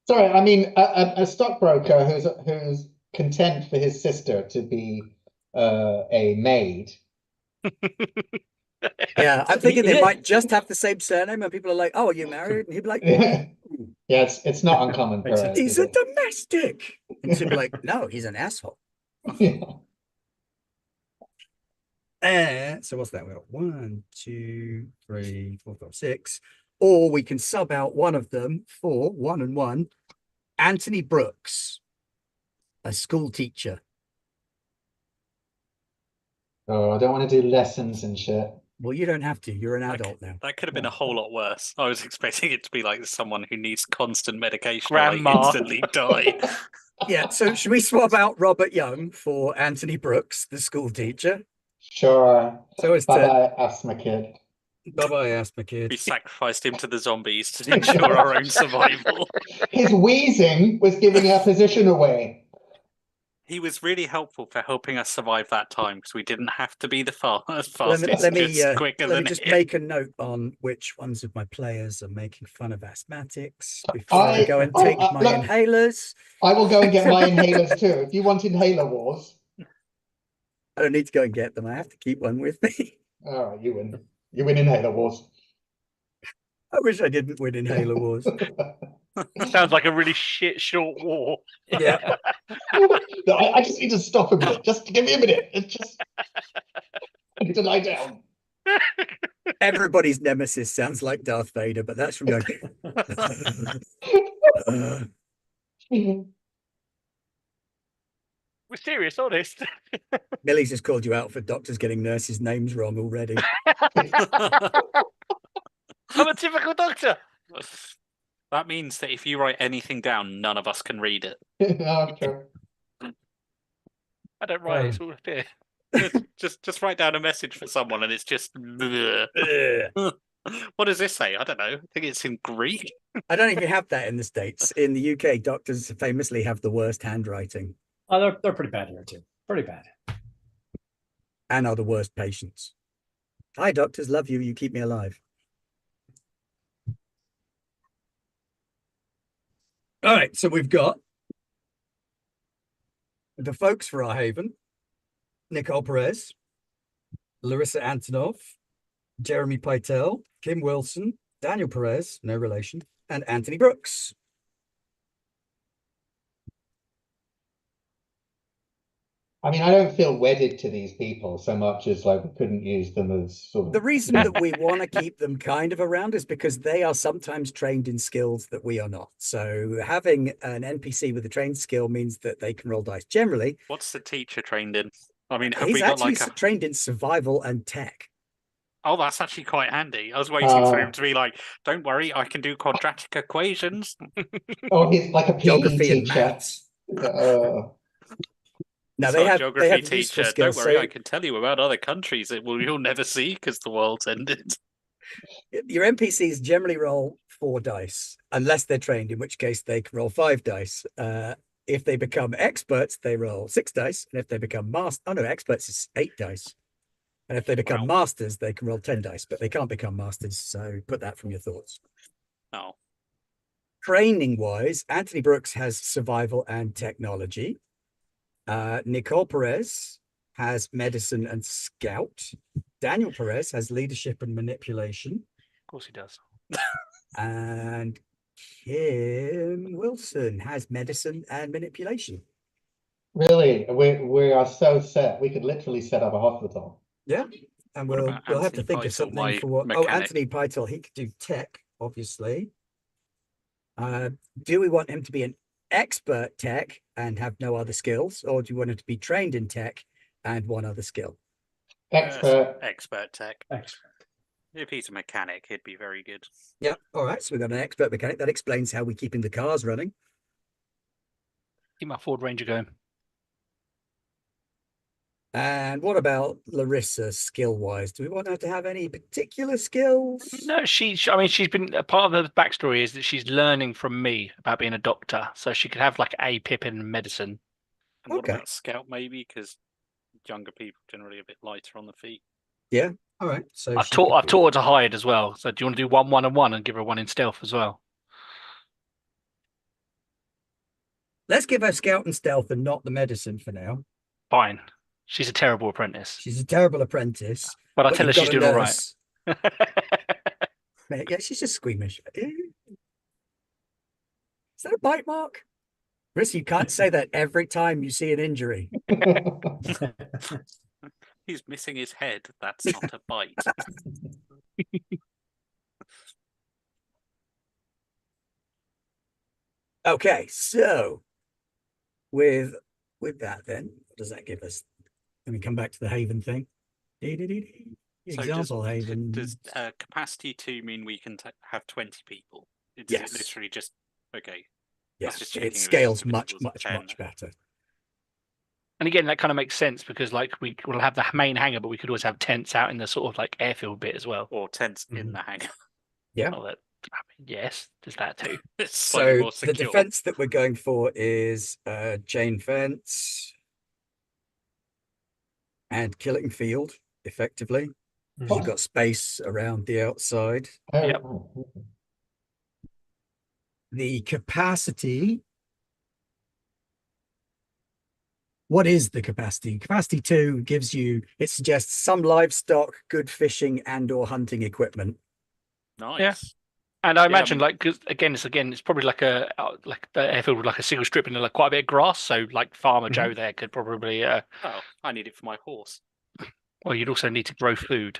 Sorry, I mean a stockbroker who's content for his sister to be a maid. yeah. I'm thinking they Yeah. might just have the same surname, and people are like, "Oh, are you married?" And he'd be like, Yeah, it's not uncommon Makes for sense. us. "He's Is a it? domestic," and she'd be like, "No, he's an asshole." Yeah. So what's that? We got 1, 2, 3, 4, 5, 6. Or we can sub out one of them for 1 and 1. Anthony Brooks, a school teacher. Oh, I don't want to do lessons and shit. Well, you don't have to. You're an Okay. adult now. That could have been a whole lot worse. I was expecting it to be like someone who needs constant medication Grandma. or they instantly die. Yeah. So should we swap out Robert Young for Anthony Brooks, the school teacher? Sure. So it's Bye bye, asthma kid. bye asthma kid. We sacrificed him to the zombies to ensure our own survival. His wheezing was giving our position away. He was really helpful for helping us survive that time because we didn't have to be the fastest, Let me just quicker let me than just him. make a note on which ones of my players are making fun of asthmatics before I go and take my look, inhalers. I will go and get my inhalers too. If you want inhaler wars, I don't need to go and get them. I have to keep one with me. all right, you win. You win inhaler wars. I wish I didn't win Inhaler Wars. Sounds like a really shit short war. Yeah. No, I just need to stop a minute. Just give me a minute. It's just I need to lie down. Everybody's nemesis sounds like Darth Vader, but that's from going. We're serious, honest. Millie's just called you out for doctors getting nurses' names wrong already. I'm a typical doctor. That means that if you write anything down, none of us can read it. Oh, sure. I don't write. It's all here. Just write down a message for someone, and it's just. What does this say? I don't know. I think it's in Greek. I don't even have that in the States. In the UK, doctors famously have the worst handwriting Oh, they're pretty bad here too. Pretty bad. and are the worst patients. Hi, doctors. Love you. You keep me alive. All right. So we've got the folks for our haven: Nicole Perez, Larissa Antonov, Jeremy Pytel, Kim Wilson, Daniel Perez, no relation, and Anthony Brooks. I mean, I don't feel wedded to these people so much as like we couldn't use them as sort of. The reason that we want to keep them kind of around is because they are sometimes trained in skills that we are not. So having an NPC with a trained skill means that they can roll dice. Generally, What's the teacher trained in? I mean, have he's we got actually like a? trained in survival and tech. Oh, that's actually quite handy. I was waiting for him to be like, "Don't worry, I can do quadratic equations." Oh, he's like a PE Geography and teacher. maths. Now So they have geography useful teacher. skills. Don't worry, So I can tell you about other countries that you'll never see because the world's ended. your NPCs generally roll 4 dice, unless they're trained, in which case they can roll 5 dice. If they become experts, they roll 6 dice, and if they become experts is 8 dice. And if they become masters, they can roll 10 dice, but they can't become masters. So put that from your thoughts. Oh, Training wise, Anthony Brooks has survival and technology. Nicole Perez has medicine and scout. Daniel Perez has leadership and manipulation. Of course he does. And Kim Wilson has medicine and manipulation. Really, we are so set. We could literally set up a hospital. Yeah. And What we'll about have to Anthony think of Pytel, something my for what. Oh, mechanic? Anthony Pytel, he could do tech, obviously. Do we want him to be an expert tech and have no other skills, or do you want him to be trained in tech and one other skill? Expert. Expert tech. Expert. If he's a mechanic, he'd be very good. Yeah. All right. So we've got an expert mechanic. That explains how we're keeping the cars running. Keep my Ford Ranger going. And what about Larissa skill-wise? Do we want her to have any particular skills? No, I mean, she's been a part of the backstory is that she's learning from me about being a doctor, so she could have like a Pippin in medicine. And what Okay. about scout, maybe? Because younger people generally a bit lighter on the feet. Yeah. All right. So I've taught her to hide as well. So do you want to do 1, 1, and 1 and give her 1 in stealth as well? Let's give her scout and stealth and not the medicine for now. Fine. She's a terrible apprentice. She's a terrible apprentice. But I tell her you've she's got a doing all right. nurse. Yeah, she's just squeamish. Is that a bite mark? Chris, you can't say that every time you see an injury. He's missing his head. That's not a bite. Okay, so with that then, what does that give us? Let me come back to the Haven thing. So Example Haven. Does capacity 2 mean we can have 20 people? It's Yes. literally just okay. Yes, just checking it if scales it's much, visible as much, 10. much better. And again, that kind of makes sense because like we will have the main hangar, but we could always have tents out in the sort of like airfield bit as well. Or tents in the hangar. Yeah. Oh, yes, there's that too. It's slightly So more the secure. defense that we're going for is chain fence and killing field, effectively. You've got space around the outside. Yep. The capacity. What is the capacity? Capacity 2 gives you, it suggests some livestock, good fishing and or hunting equipment. Nice. Yeah. And I imagine, mean- like, 'cause it's probably like like the airfield with like a single strip and like quite a bit of grass. So, like, Farmer Joe there could probably, Oh, I need it for my horse. well, you'd also need to grow food.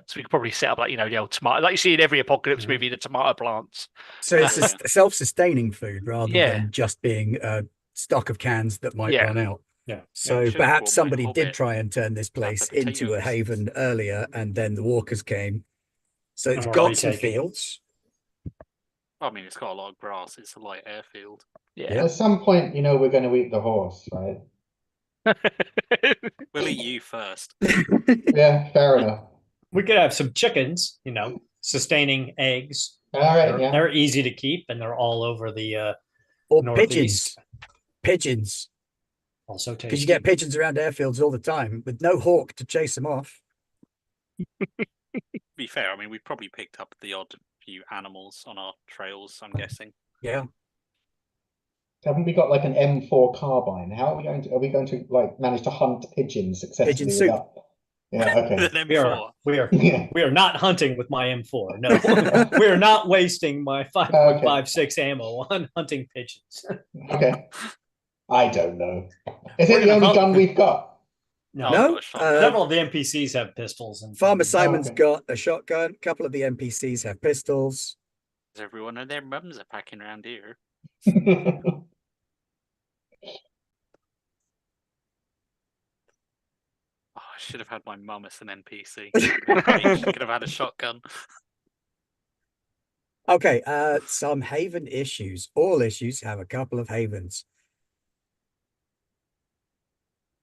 So we could probably set up like the old tomato, like you see in every apocalypse movie, the tomato plants. So it's Yeah. self-sustaining food rather Yeah. than just being a stock of cans that might Yeah. run out. Yeah. So should've brought perhaps my somebody did Hobbit try and turn this place wrapper into a potatoes. haven earlier, and then the walkers came. So it's And we're got some retaking. fields. I mean, it's got a lot of grass. It's a light airfield. Yeah. At some point, we're going to eat the horse, right? We'll eat you first. Yeah, fair enough. We could have some chickens, sustaining eggs. All right, They're, yeah. they're easy to keep, and they're all over the Or northeast. pigeons. Also tasty. Because you get pigeons around airfields all the time with no hawk to chase them off. To be fair, I mean, we've probably picked up the odd few animals on our trails, I'm guessing. Yeah. Haven't we got like an M4 carbine? How are we going to like manage to hunt pigeons successfully Pigeon soup. without? Yeah, okay. An We are, M4. we are Yeah. we are not hunting with my M4. No, we are not wasting my 5.56 ammo on hunting pigeons. Okay. I don't know. Is We're it the gonna only hunt- gun we've got? No, No? got a shotgun. several of the NPCs have pistols. And Farmer Simon's okay. got a shotgun. A couple of the NPCs have pistols. Everyone and their mums are packing around here. Oh, I should have had my mum as an NPC. Great, she could have had a shotgun. Okay, some haven issues. All issues have a couple of havens.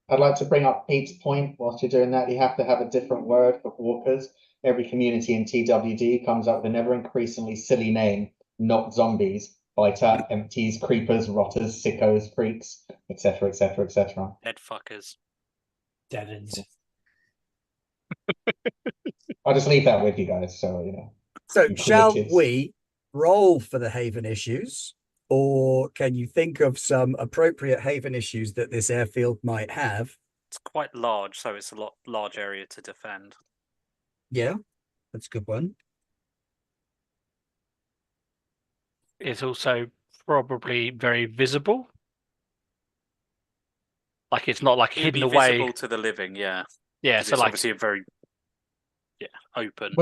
I'd like to bring up Pete's point whilst you're doing that. You have to have a different word for walkers. Every community in TWD comes up with an ever increasingly silly name, not zombies. Biter, empties, creepers, rotters, sickos, freaks, etc., etc., etc. Dead fuckers. deadens. I'll just leave that with you guys, so So You shall glitches. we roll for the haven issues, or can you think of some appropriate haven issues that this airfield might have? It's quite large, so it's a large area to defend. Yeah, that's a good one. It's also probably very visible. Like it's not like It would hidden be away. visible to the living, yeah. Yeah, Because so it's like obviously a very open.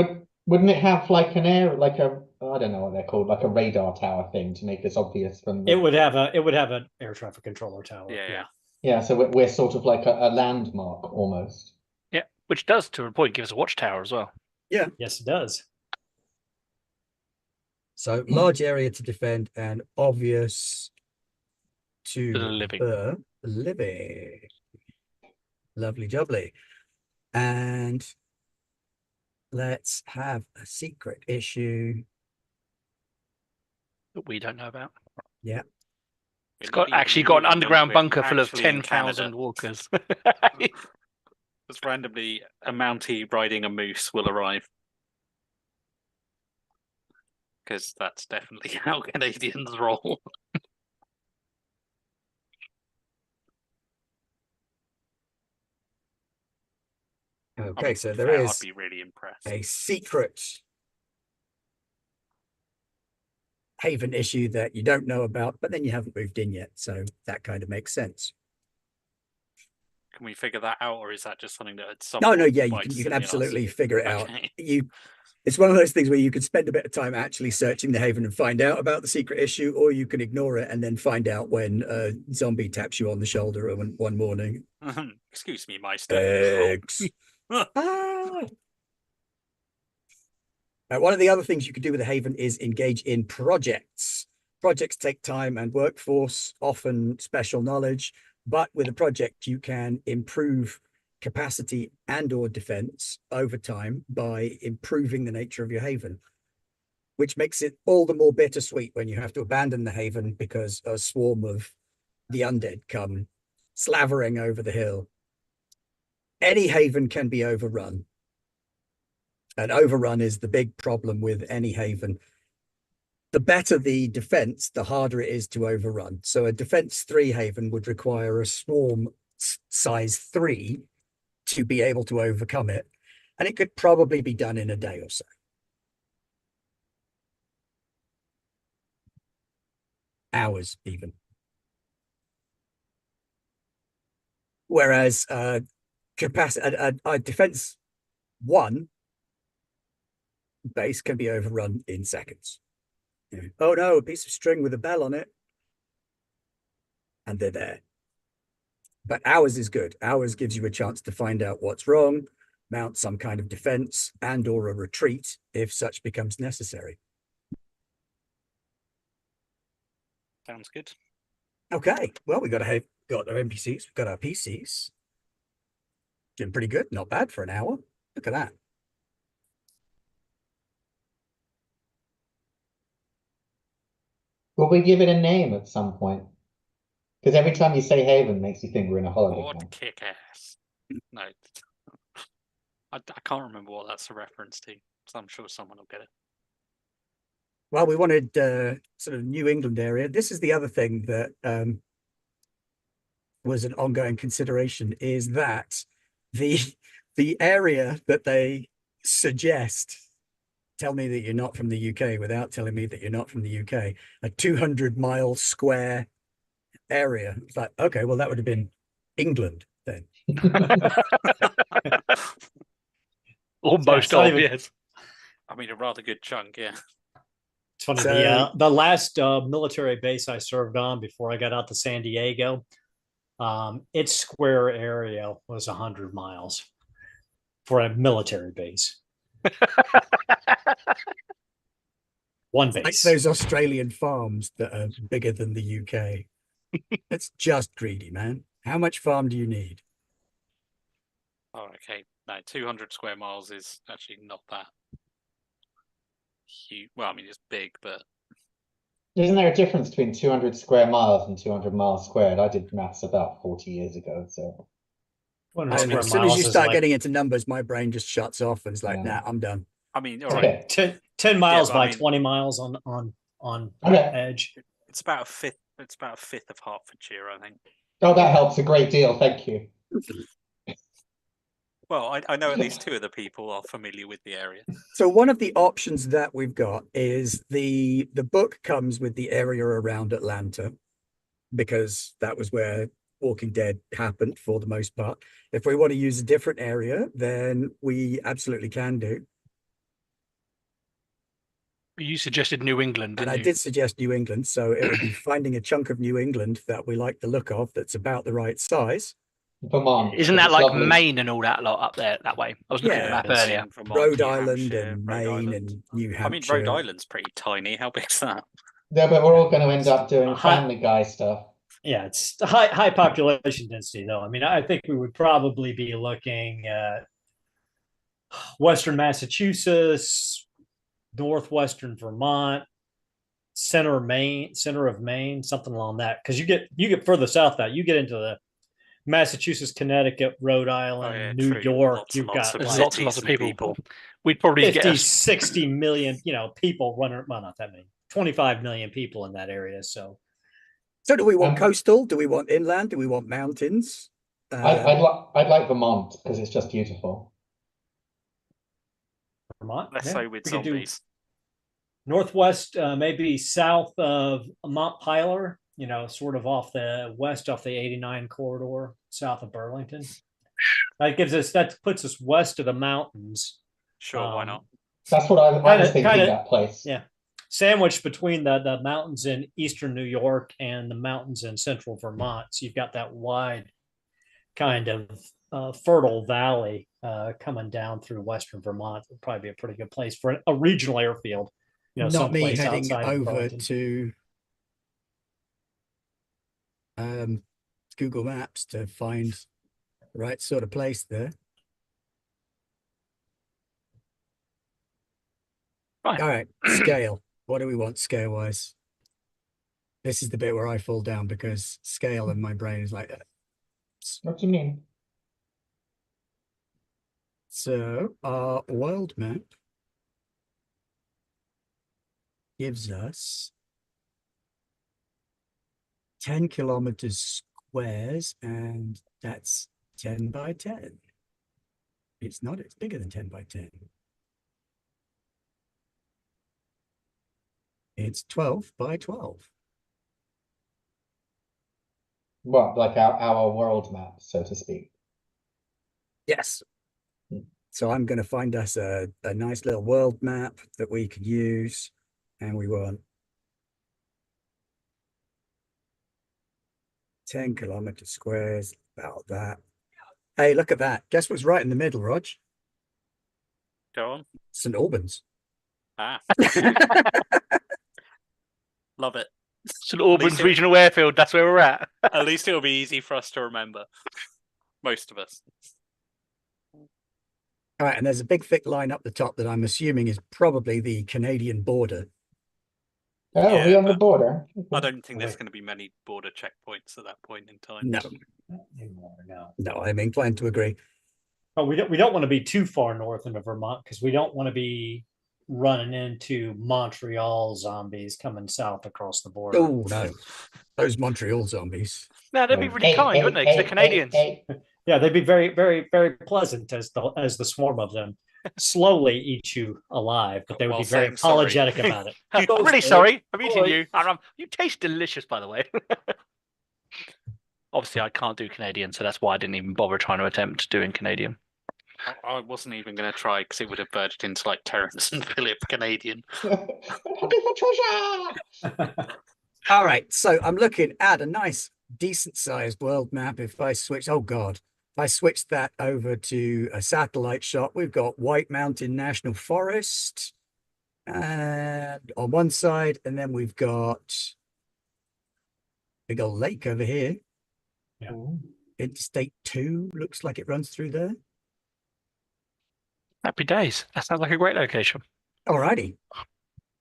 Wouldn't it have like an air, like a, I don't know what they're called, like a radar tower thing to make this obvious from the... It would have an air traffic controller tower. Yeah. Yeah, so we're sort of like a landmark almost. yeah, which does to a point give us a watchtower as well. Yes, it does. So large area to defend and obvious to To the living. the living. Lovely jubbly. And let's have a secret issue. That we don't know about. Yeah. It's In got New actually got an England, underground we're bunker full of actually in 10,000 Canada. walkers. Just randomly, a Mountie riding a moose will arrive. Because that's definitely how Canadians roll. Okay, I mean, so to be there fair, I'd is be really impressed. a secret haven issue that you don't know about, but then you haven't moved in yet. So that kind of makes sense. Can we figure that out, or is that just something that at some No, point yeah, you bites can in the arse? absolutely figure it out. Okay. It's one of those things where you could spend a bit of time actually searching the haven and find out about the secret issue, or you can ignore it and then find out when a zombie taps you on the shoulder one morning. Excuse me, Meister. Eggs. Ah. One of the other things you could do with a haven is engage in projects. Projects take time and workforce, often special knowledge, but with a project you can improve capacity and or defense over time by improving the nature of your haven, which makes it all the more bittersweet when you have to abandon the haven because a swarm of the undead come slavering over the hill. Any haven can be overrun. And overrun is the big problem with any haven. The better the defense, the harder it is to overrun. So a defense 3 haven would require a swarm size 3 to be able to overcome it. And it could probably be done in a day or so. Hours, even. Whereas capacity, a defense 1 base can be overrun in seconds. Oh no, a piece of string with a bell on it. And they're there. But hours is good. Hours gives you a chance to find out what's wrong, mount some kind of defense and or a retreat if such becomes necessary. Sounds good. Okay, well, we got our NPCs, we've got our PCs. Doing pretty good, not bad for an hour. Look at that. Will we give it a name at some point? Because every time you say Haven makes you think we're in a holiday What camp. kick ass. No. I can't remember what that's a reference to, so I'm sure someone will get it. Well, we wanted sort of New England area. This is the other thing that was an ongoing consideration, is that the area that they suggest, tell me that you're not from the UK without telling me that you're not from the UK, a 200-mile square area. It's like, okay, well, that would have been England then. Almost obvious. I mean, a rather good chunk, yeah. It's funny. So- The last military base I served on before I got out to San Diego, its square area was 100 miles for a military base. One Like base. those Australian farms that are bigger than the UK. It's just greedy, man. How much farm do you need? Oh, okay. No, 200 square miles is actually not that huge. Well, I mean, it's big, but Isn't there a difference between 200 square miles and 200 miles squared? I did maths about 40 years ago, so... 200 And square as soon as miles you is start like getting into numbers, my brain just shuts off and it's like, Yeah. nah, I'm done. I mean, all right. Okay. 10 miles but I by mean- 20 miles on Okay. edge. It's about a fifth. It's about a fifth of Hertfordshire, I think. Oh, that helps a great deal. Thank you. Well, I know at least two of the people are familiar with the area. So one of the options that we've got is the book comes with the area around Atlanta, because that was where Walking Dead happened for the most part. If we want to use a different area, then we absolutely can do. You suggested New England, And didn't I you? did suggest New England, so it would be finding a chunk of New England that we like the look of, that's about the right size. Vermont. Isn't 'cause that it's like lovely. Maine and all that lot up there that way? I was looking at the Yeah, map there's earlier. Vermont, Rhode New Island Hampshire, and Rhode Maine Island. and New I mean, Hampshire. Rhode Island's pretty tiny. How big's that? Yeah, but we're all going to end up doing Hi- Family Guy stuff. Yeah, it's high population density though. I mean, I think we would probably be looking at Western Massachusetts, northwestern Vermont, center of Maine, something along that. Because you get further south now, you get into the Massachusetts, Connecticut, Rhode Island, yeah, New true. York. Lots and You've lots got of There's like lots and lots of cities and people. people. We'd probably 50, get 60 million, people running. Well, not that many. 25 million people in that area. So So do we want Um, coastal? Do we want inland? Do we want mountains? I'd like Vermont because it's just beautiful. Vermont. Let's yeah, say with we could do zombies. northwest, maybe south of Montpelier, sort of off the 89 corridor, south of Burlington. That puts us west of the mountains. Sure, why not? That's what I was thinking, kinda- that place. Yeah. Sandwiched between the mountains in eastern New York and the mountains in central Vermont. So you've got that wide kind of fertile valley coming down through western Vermont. Would probably be a pretty good place for a regional airfield. Not me someplace heading outside of over Burlington. to Google Maps to find the right sort of place there. Right. All right, scale. What do we want scale wise? This is the bit where I fall down because scale in my brain is like that. What do you mean? So our world map gives us 10 kilometers squares, and that's 10 by 10. It's not, it's bigger than 10 by 10. It's 12 by 12. What, like our world map, so to speak? Yes. So I'm going to find us a nice little world map that we can use, and we want 10 kilometer squares, about that. Hey, look at that. Guess what's right in the middle, Rog? Go on. St. Albans. Ah, love it. St. Albans least it- Regional Airfield. That's where we're at. At least it'll be easy for us to remember. Most of us. All right, and there's a big thick line up the top that I'm assuming is probably the Canadian border. Oh, Yeah, we're on the but border. I don't think there's going to be many border checkpoints at that point in time. No, No. no, I'm inclined to agree. But we don't want to be too far north into Vermont because we don't want to be running into Montreal zombies coming south across the border. Oh, no. Those Montreal zombies. No, they'd be Hey, really kind, wouldn't they? Because they're Canadians. Yeah, they'd be very, very, very pleasant as the swarm of them slowly eat you alive, but they would While be very saying sorry. apologetic about it. I'm really sorry. I'm eating you. You taste delicious, by the way. Obviously, I can't do Canadian, so that's why I didn't even bother trying to attempt doing Canadian. I wasn't even going to try because it would have verged into like Terrence and Philip Canadian. Hunting for treasure! All right, so I'm looking at a nice, decent-sized world map. If I switch, oh God, if I switch that over to a satellite shot, we've got White Mountain National Forest and on one side, and then we've got big old lake over here. Yeah. Interstate 2 looks like it runs through there. Happy days. That sounds like a great location. All righty.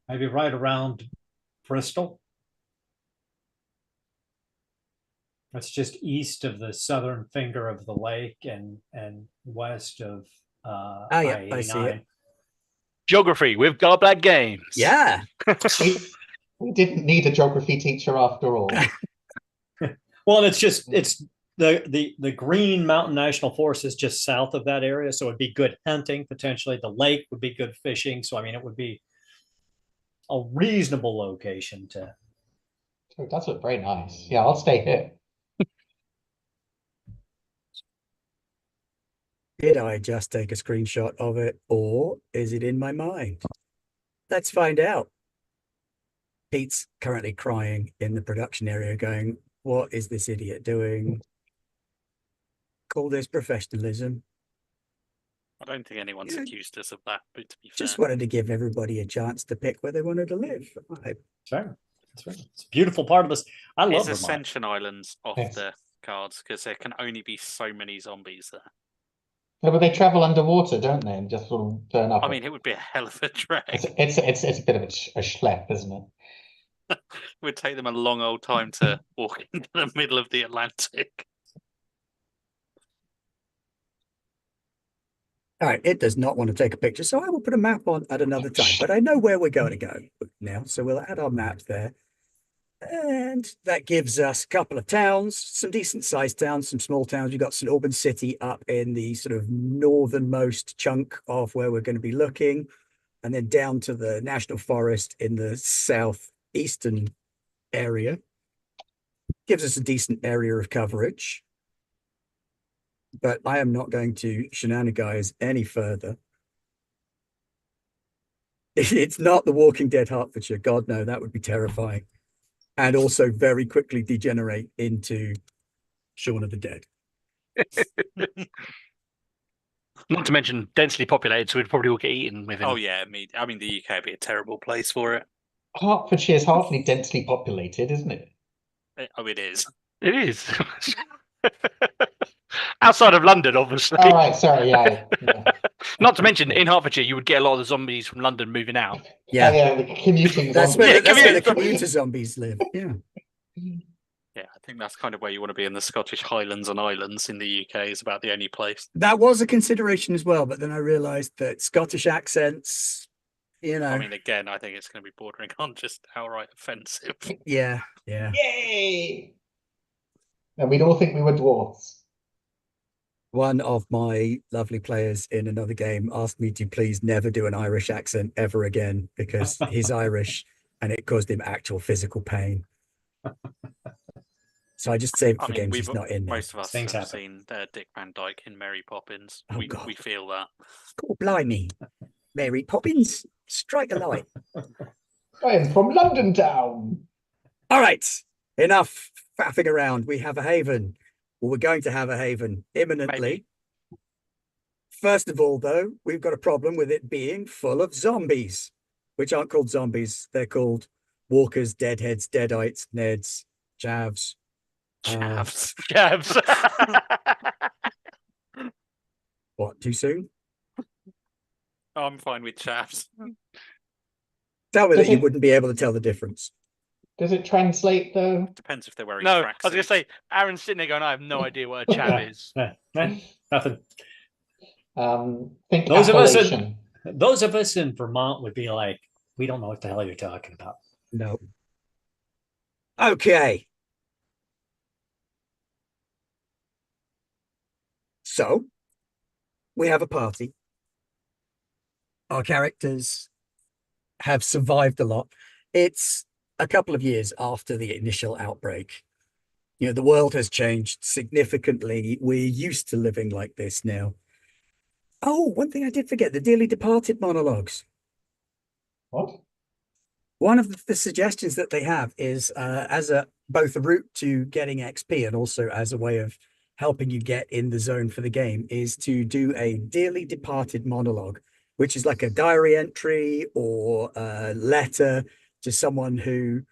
Maybe right around Bristol. That's just east of the southern finger of the lake and west of yeah, I see it. I-89. Geography with Garblag Games. Yeah. We didn't need a geography teacher after all. Well, it's the Green Mountain National Forest is just south of that area, so it'd be good hunting potentially. The lake would be good fishing, so I mean, it would be a reasonable location to. It does look very nice. Yeah, I'll stay here. Did I just take a screenshot of it, or is it in my mind? Let's find out. Pete's currently crying in the production area, going, "What is this idiot doing? Call this professionalism." I don't think anyone's accused us of that, but to be fair. Just wanted to give everybody a chance to pick where they wanted to live. That's right. That's right. It's a beautiful part of this. I love Is Vermont. Ascension Islands off Yes. the cards because there can only be so many zombies there. No, but they travel underwater, don't they? And just sort of turn up. I mean, it would be a hell of a trek. It's a bit of a schlep, isn't it? It would take them a long old time to walk into the middle of the Atlantic. All right, it does not want to take a picture, so I will put a map on at another time. But I know where we're going to go now, so we'll add our map there. And that gives us a couple of towns, some decent-sized towns, some small towns. We've got St. Albans City up in the sort of northernmost chunk of where we're going to be looking, and then down to the National Forest in the southeastern area. Gives us a decent area of coverage. But I am not going to shenanigans any further. It's not The Walking Dead Hertfordshire. God, no, that would be terrifying. And also very quickly degenerate into Shaun of the Dead. Not to mention densely populated, so we'd probably all get eaten within. Oh yeah, I mean the UK would be a terrible place for it. Hertfordshire is hardly densely populated, isn't it? Oh, it is. It is. Outside of London, obviously. All right, sorry, yeah. Not to mention, in Hertfordshire, you would get a lot of the zombies from London moving out. Yeah, yeah, the commuting that's zombies. where the commuter zombies live. Yeah. Yeah, I think that's kind of where you want to be in the Scottish Highlands and Islands in the UK is about the only place. That was a consideration as well, but then I realized that Scottish accents, I mean, again, I think it's going to be bordering on just outright offensive. Yeah. Yay! And we'd all think we were dwarfs. One of my lovely players in another game asked me to please never do an Irish accent ever again because he's Irish and it caused him actual physical pain. So I just saved it for games he's not in there. Most of us have seen Dick Van Dyke in Mary Poppins. Oh, we feel that. Oh, blimey. Mary Poppins, strike a light. I am from London town. All right, enough faffing around. We have a haven. Well, we're going to have a haven imminently. Maybe. First of all, though, we've got a problem with it being full of zombies, which aren't called zombies. They're called walkers, deadheads, deadites, neds, chavs. Chavs. Chavs. What, too soon? I'm fine with chavs. Tell me that you wouldn't be able to tell the difference. Does it translate, though? Depends if they're wearing No, I tracksuits. was going to say, Aaron's sitting there going, I have no idea what a chav is. Nothing. Think Those Appalachian. of us in Vermont would be like, we don't know what the hell you're talking about. No. Okay. So, we have a party. Our characters have survived a lot. It's a couple of years after the initial outbreak. The world has changed significantly. We're used to living like this now. Oh, one thing I did forget, the dearly departed monologues. What? One of the suggestions that they have is as both a route to getting XP and also as a way of helping you get in the zone for the game is to do a dearly departed monologue, which is like a diary entry or a letter to someone who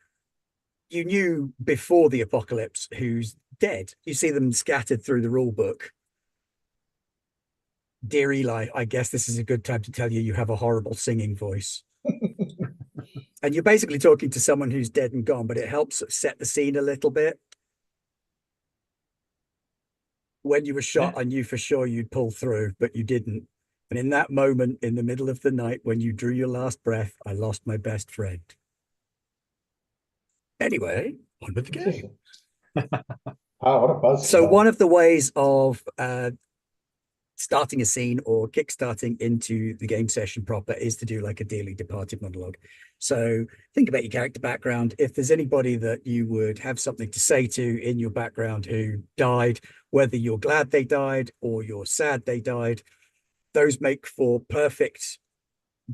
you knew before the apocalypse who's dead. You see them scattered through the rule book. Dear Eli, I guess this is a good time to tell you have a horrible singing voice. And you're basically talking to someone who's dead and gone, but it helps set the scene a little bit. When you were shot, I knew for sure you'd pull through, but you didn't. And in that moment, in the middle of the night, when you drew your last breath, I lost my best friend. Anyway, on with the game. Oh, what a buzz! So one of the ways of starting a scene or kickstarting into the game session proper is to do like a dearly departed monologue. So think about your character background. If there's anybody that you would have something to say to in your background who died, whether you're glad they died or you're sad they died, those make for perfect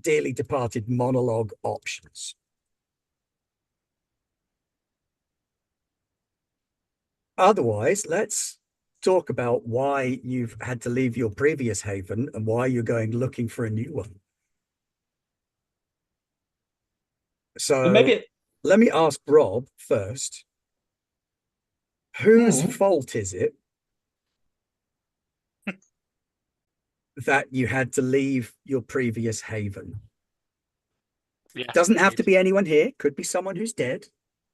dearly departed monologue options. Otherwise, let's talk about why you've had to leave your previous haven and why you're going looking for a new one. So maybe let me ask Rob first. Whose fault is it that you had to leave your previous haven? Yes, Doesn't have to indeed. be anyone here. Could be someone who's dead.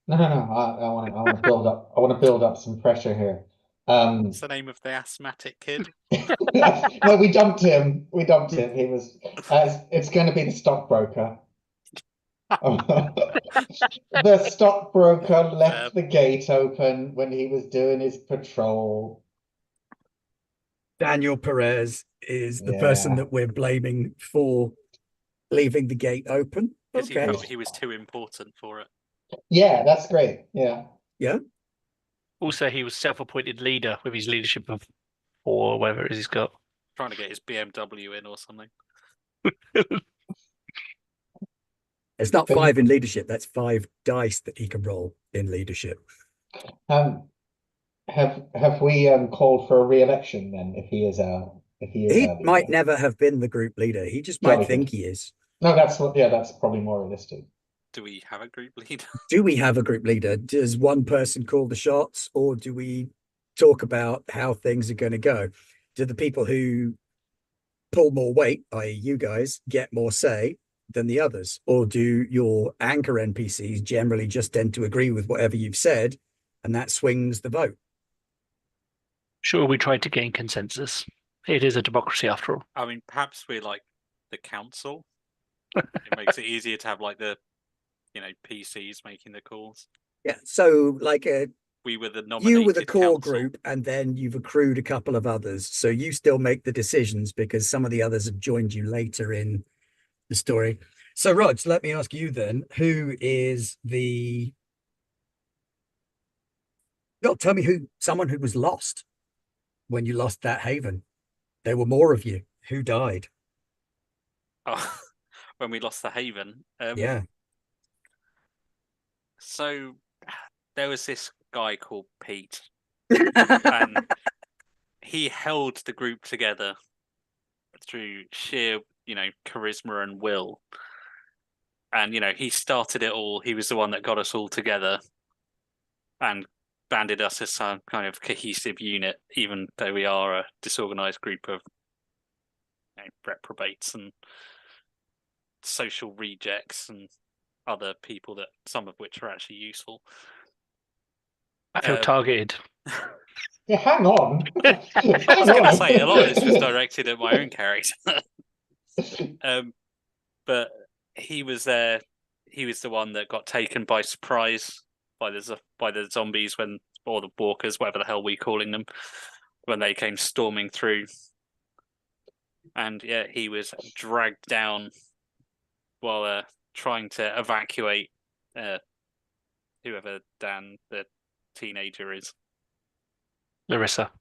No. I want to build up. I want to build up some pressure here. What's the name of the asthmatic kid? No, we dumped him. We dumped him. He was. It's going to be the stockbroker. The stockbroker left the gate open when he was doing his patrol. Daniel Perez is the person that we're blaming for leaving the gate open. Because Okay. he felt he was too important for it. Yeah, that's great. Yeah. Yeah. Also, he was self-appointed leader with his leadership of 4 or whatever it is he's got. Trying to get his BMW in or something. It's not 5 in leadership. That's 5 dice that he can roll in leadership. Have we called for a re-election then? If he is our He might never have been the group leader. He just might think he is. No, that's probably more realistic. Do we have a group leader? Do we have a group leader? Does one person call the shots, or do we talk about how things are going to go? Do the people who pull more weight, i.e. you guys, get more say than the others? Or do your anchor NPCs generally just tend to agree with whatever you've said, and that swings the vote? Sure, we tried to gain consensus. It is a democracy after all. I mean, perhaps we're like the council. It makes it easier to have like the, PCs making the calls. Yeah, so like we were the nominated you were the core council. group, and then you've accrued a couple of others. So you still make the decisions because some of the others have joined you later in the story. So Rog, let me ask you then, who is the... tell me someone who was lost when you lost that haven. There were more of you. Who died? Oh, when we lost the haven. Yeah. So there was this guy called Pete, and he held the group together through sheer, charisma and will. And, he started it all. He was the one that got us all together and banded us as some kind of cohesive unit, even though we are a disorganized group of reprobates and social rejects and other people, that some of which are actually useful. I feel targeted. Yeah, hang on. I was going to say, a lot of this was directed at my own character. But he was there. He was the one that got taken by surprise by the zombies or the walkers, whatever the hell we're calling them, when they came storming through. And yeah, he was dragged down while trying to evacuate whoever Dan, the teenager, is. Larissa.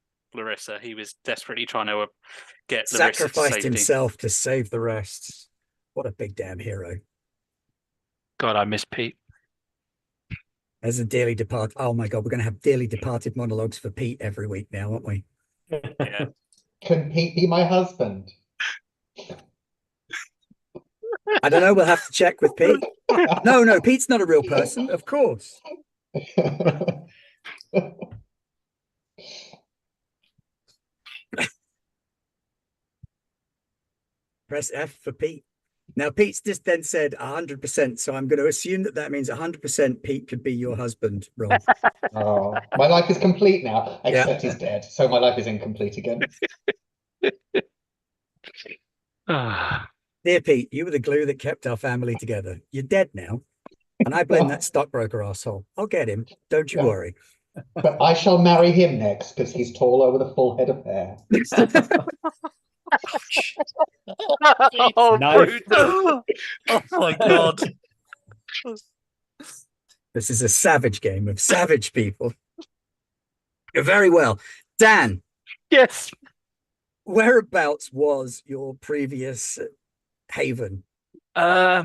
He was desperately trying to get Larissa to sacrificed safety. himself to save the rest. What a big damn hero. God, I miss Pete. As a dearly departed... Oh my God, we're going to have dearly departed monologues for Pete every week now, aren't we? Yeah. Can Pete be my husband? I don't know. We'll have to check with Pete. No, Pete's not a real person, of course. Press F for Pete. Now, Pete's just then said 100%, so I'm going to assume that means 100% Pete could be your husband, Rob. Oh, my life is complete now, except Yeah. he's dead, so my life is incomplete again. Ah, Dear Pete, you were the glue that kept our family together. You're dead now. And I blame that stockbroker asshole. I'll get him. Don't you Yeah. worry. But I shall marry him next because he's taller with a full head of hair. Ouch. oh, Knife. brutal. Oh my god. This is a savage game of savage people. Very well. Dan, Yes. whereabouts was your previous haven? A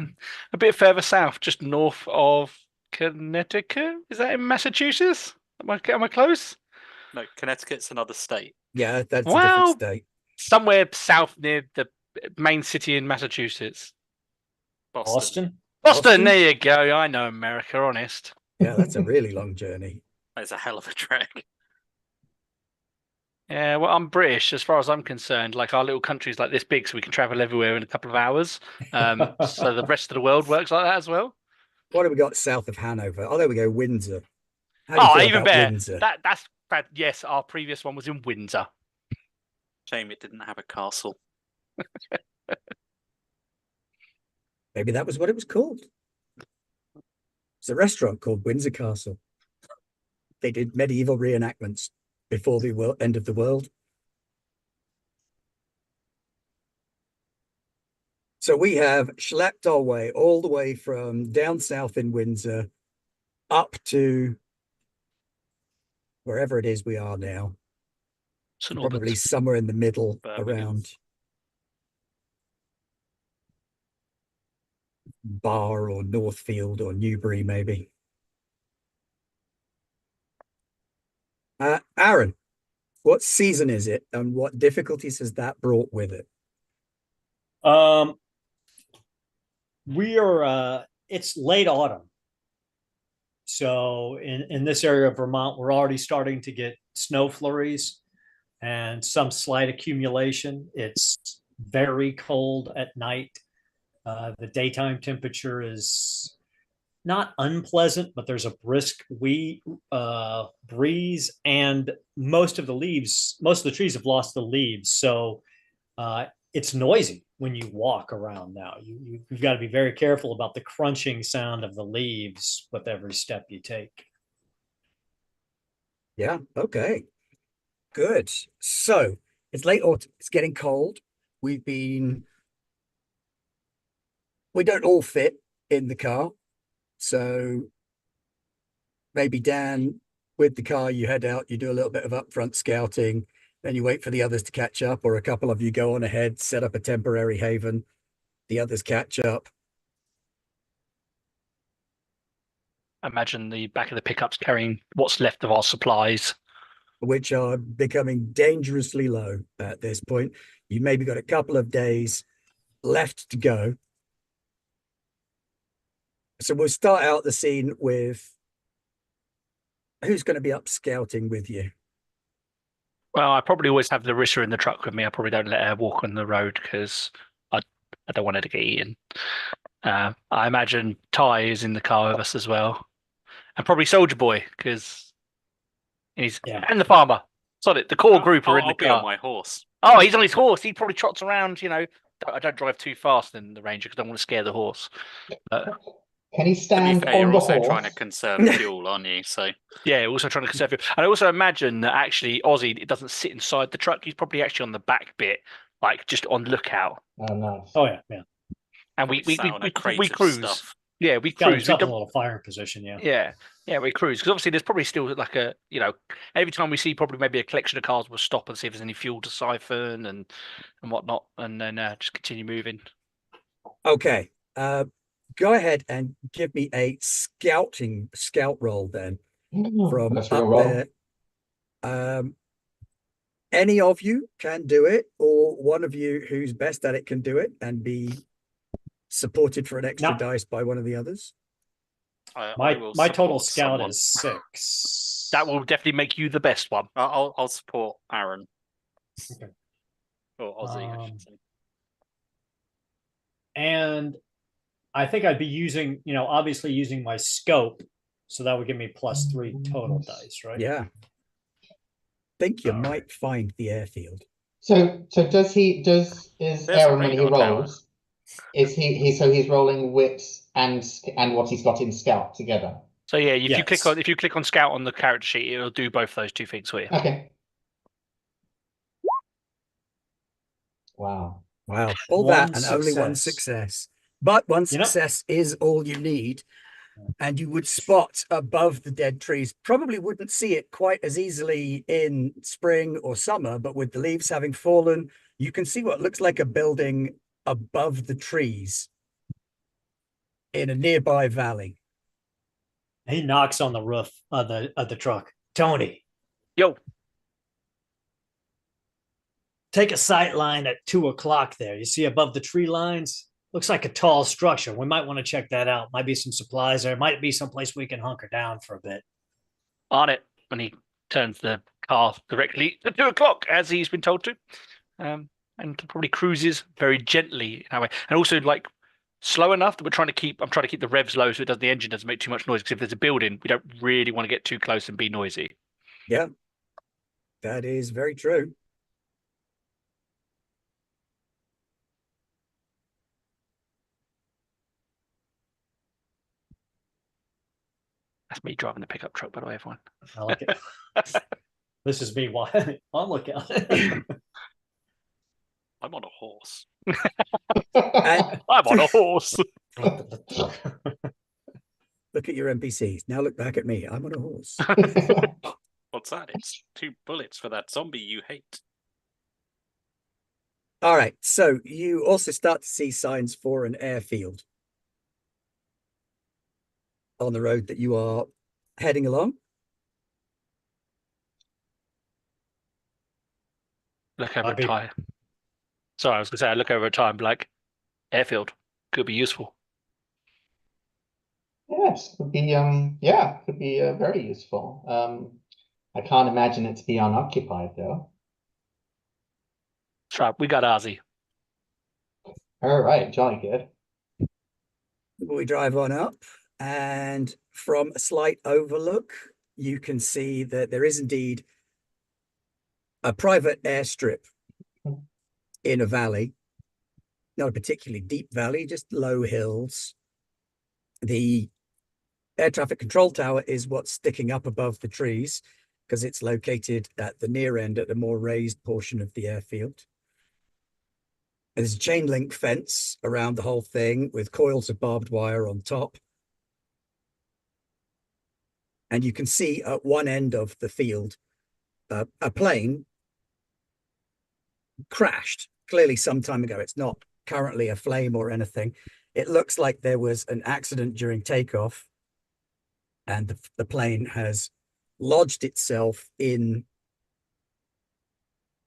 bit further south, just north of Connecticut. Is that in Massachusetts? Am I close? No, Connecticut's another state. Yeah, that's a different Well, state. somewhere south near the main city in Massachusetts. Boston. Boston, there you go. I know America, honest. Yeah, that's a really long journey. That's a hell of a trek. Yeah, well, I'm British as far as I'm concerned. Like our little country's like this big, so we can travel everywhere in a couple of hours. So the rest of the world works like that as well. What have we got south of Hanover? Oh, there we go, Windsor. How do you Oh, feel even about better. Windsor? That's bad. Yes, our previous one was in Windsor. Shame it didn't have a castle. Maybe that was what it was called. It's a restaurant called Windsor Castle. They did medieval reenactments before the end of the world. So we have schlepped our way all the way from down south in Windsor up to wherever it is we are now. St. Probably Albans. somewhere in the middle Birmingham. around Bar or Northfield or Newbury, maybe. Aaron, what season is it and what difficulties has that brought with it? We are it's late autumn. So in this area of Vermont, we're already starting to get snow flurries and some slight accumulation. It's very cold at night. The daytime temperature is not unpleasant, but there's a brisk breeze, and most of the trees have lost the leaves. So it's noisy when you walk around now. You've got to be very careful about the crunching sound of the leaves with every step you take. Yeah, okay. Good. So it's late autumn, it's getting cold. We don't all fit in the car. So maybe Dan, with the car, you head out, you do a little bit of upfront scouting, then you wait for the others to catch up, or a couple of you go on ahead, set up a temporary haven, the others catch up. Imagine the back of the pickups carrying what's left of our supplies. Which are becoming dangerously low at this point. You've maybe got a couple of days left to go. So we'll start out the scene with who's going to be up scouting with you? Well, I probably always have Larissa in the truck with me. I probably don't let her walk on the road because I don't want her to get eaten. I imagine Ty is in the car with us as well, and probably Soldier Boy because and the farmer. Solid. The core group are in the I'll be car. on my horse. Oh, he's on his horse. He probably trots around. I don't drive too fast in the Ranger because I don't want to scare the horse. Can he To be stand fair, on you're the also horse? trying to conserve fuel, aren't you? So Yeah, also trying to conserve fuel. And I also imagine that actually Ozzy it doesn't sit inside the truck. He's probably actually on the back bit, like just on lookout. Oh, nice. Oh yeah. And we sat on a crate we of cruise. stuff. Yeah, we Got cruise. We himself in a don't, little fire position, yeah. yeah, we cruise because obviously there's probably still like every time we see probably maybe a collection of cars, we'll stop and see if there's any fuel to siphon and whatnot, and then just continue moving. Okay. Go ahead and give me a scout roll then from Let's up roll. there. Any of you can do it, or one of you who's best at it can do it and be supported for an extra dice by one of the others. My total scout is 6. That will definitely make you the best one. I'll support Aaron. Okay. Or Ozzy, I should say. And I think I'd be obviously using my scope, so that would give me +3 total dice, right? Yeah. Think you might find the airfield. So is There's a Aaron when he radar tower. rolls, is he's rolling wits and what he's got in scout together? So yeah, if Yes. you click on Scout on the character sheet, it'll do both those two things for you. Okay. Wow. Wow. All One that and only one success. success. But one You know- success is all you need. And you would spot above the dead trees. Probably wouldn't see it quite as easily in spring or summer, but with the leaves having fallen, you can see what looks like a building above the trees in a nearby valley. He knocks on the roof of the truck. Tony, Yo, take a sight line at 2 o'clock there. You see above the tree lines? Looks like a tall structure. We might want to check that out. Might be some supplies there. Might be someplace we can hunker down for a bit. on it. And he turns the car directly to 2 o'clock, as he's been told to. And probably cruises very gently in that way. And also like slow enough that I'm trying to keep the revs low so the engine doesn't make too much noise. Because if there's a building, we don't really want to get too close and be noisy. Yeah, that is very true. That's me driving the pickup truck, by the way, everyone. I like it. This is me on lookout. I'm on a horse. And I'm on a horse. look at your NPCs. Now look back at me. I'm on a horse. What's that? It's 2 bullets for that zombie you hate. All right. So you also start to see signs for an airfield on the road that you are heading along. Look over I'd at be- Ty. Sorry, I was going to say, I look over at Ty and be like, airfield could be useful. Yes, could be very useful. I can't imagine it to be unoccupied though. That's right, we got Ozzy. All right, jolly good. We drive on up, and from a slight overlook, you can see that there is indeed a private airstrip in a valley, not a particularly deep valley, just low hills. The air traffic control tower is what's sticking up above the trees because it's located at the near end at a more raised portion of the airfield. There's a chain link fence around the whole thing with coils of barbed wire on top. And you can see at one end of the field, a plane crashed clearly some time ago. It's not currently aflame or anything. It looks like there was an accident during takeoff and the plane has lodged itself in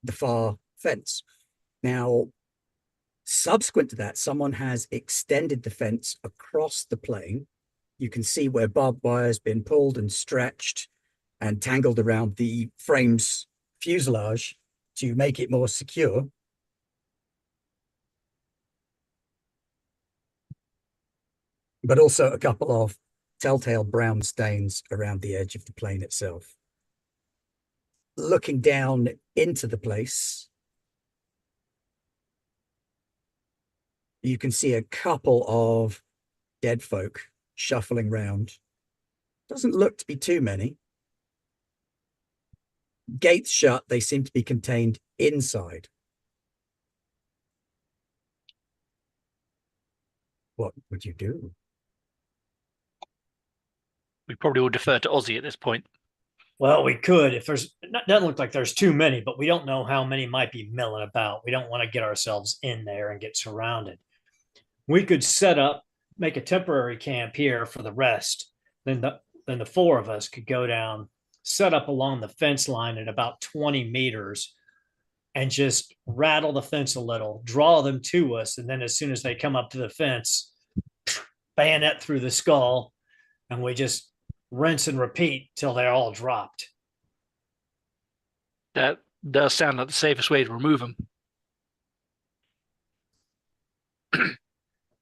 the far fence. Now, subsequent to that, someone has extended the fence across the plane. You can see where barbed wire has been pulled and stretched and tangled around the frame's fuselage to make it more secure. But also a couple of telltale brown stains around the edge of the plane itself. Looking down into the place, you can see a couple of dead folk shuffling round. Doesn't look to be too many. Gates shut, they seem to be contained inside. What would you do? We probably will defer to Ozzy at this point. Well, we could if there's doesn't look like there's too many, but we don't know how many might be milling about. We don't want to get ourselves in there and get surrounded. We could set up, make a temporary camp here for the rest. Then the 4 of us could go down, set up along the fence line at about 20 meters, and just rattle the fence a little, draw them to us, and then as soon as they come up to the fence, bayonet through the skull, and we just rinse and repeat till they're all dropped. That does sound like the safest way to remove them.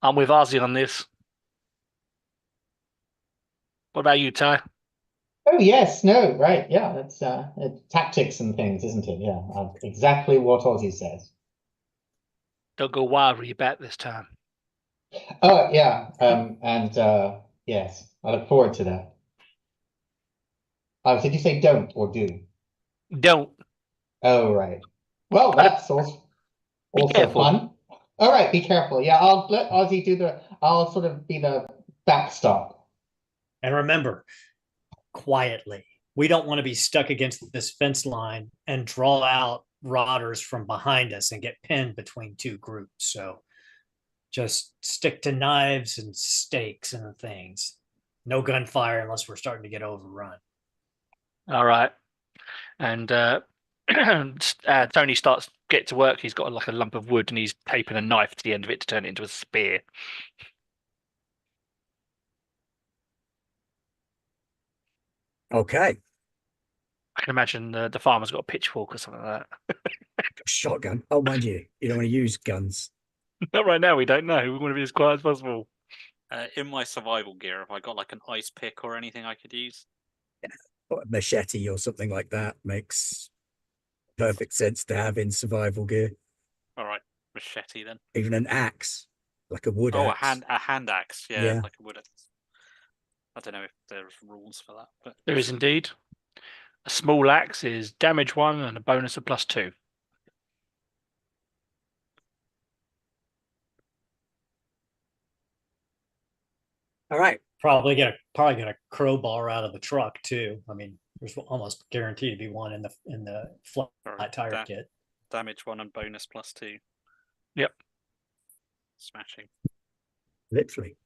I'm with Ozzy on this. What about you, Ty? Oh yes, no, right, yeah, that's tactics and things, isn't it? Yeah, exactly what Ozzy says. Don't go wild with your bet this time. Oh yeah, and yes, I look forward to that. Oh, did you say don't or do? Don't. Oh right. Well, But that's be also careful. fun. All right, be careful. Yeah, I'll let Ozzy do the. I'll sort of be the backstop. And remember, quietly. We don't want to be stuck against this fence line and draw out rotters from behind us and get pinned between two groups. So just stick to knives and stakes and things. No gunfire unless we're starting to get overrun. All right. And Tony starts get to work. He's got like a lump of wood and he's taping a knife to the end of it to turn it into a spear. Okay. I can imagine the farmer's got a pitchfork or something like that. Shotgun. Oh, mind you, you don't want to use guns. Not right now. We don't know. We want to be as quiet as possible. In my survival gear, have I got like an ice pick or anything I could use? Or a machete or something like that makes perfect sense to have in survival gear. All right, machete then. Even an axe, like a wood Oh, axe. a hand axe, yeah, Yeah. like a wood axe. I don't know if there's rules for that, but There is indeed. A small axe is damage 1 and a bonus of +2. All right. Probably get a crowbar out of the truck too. I mean, there's almost guaranteed to be one in the flat tire kit. damage 1 and bonus +2. Yep. Smashing. Literally.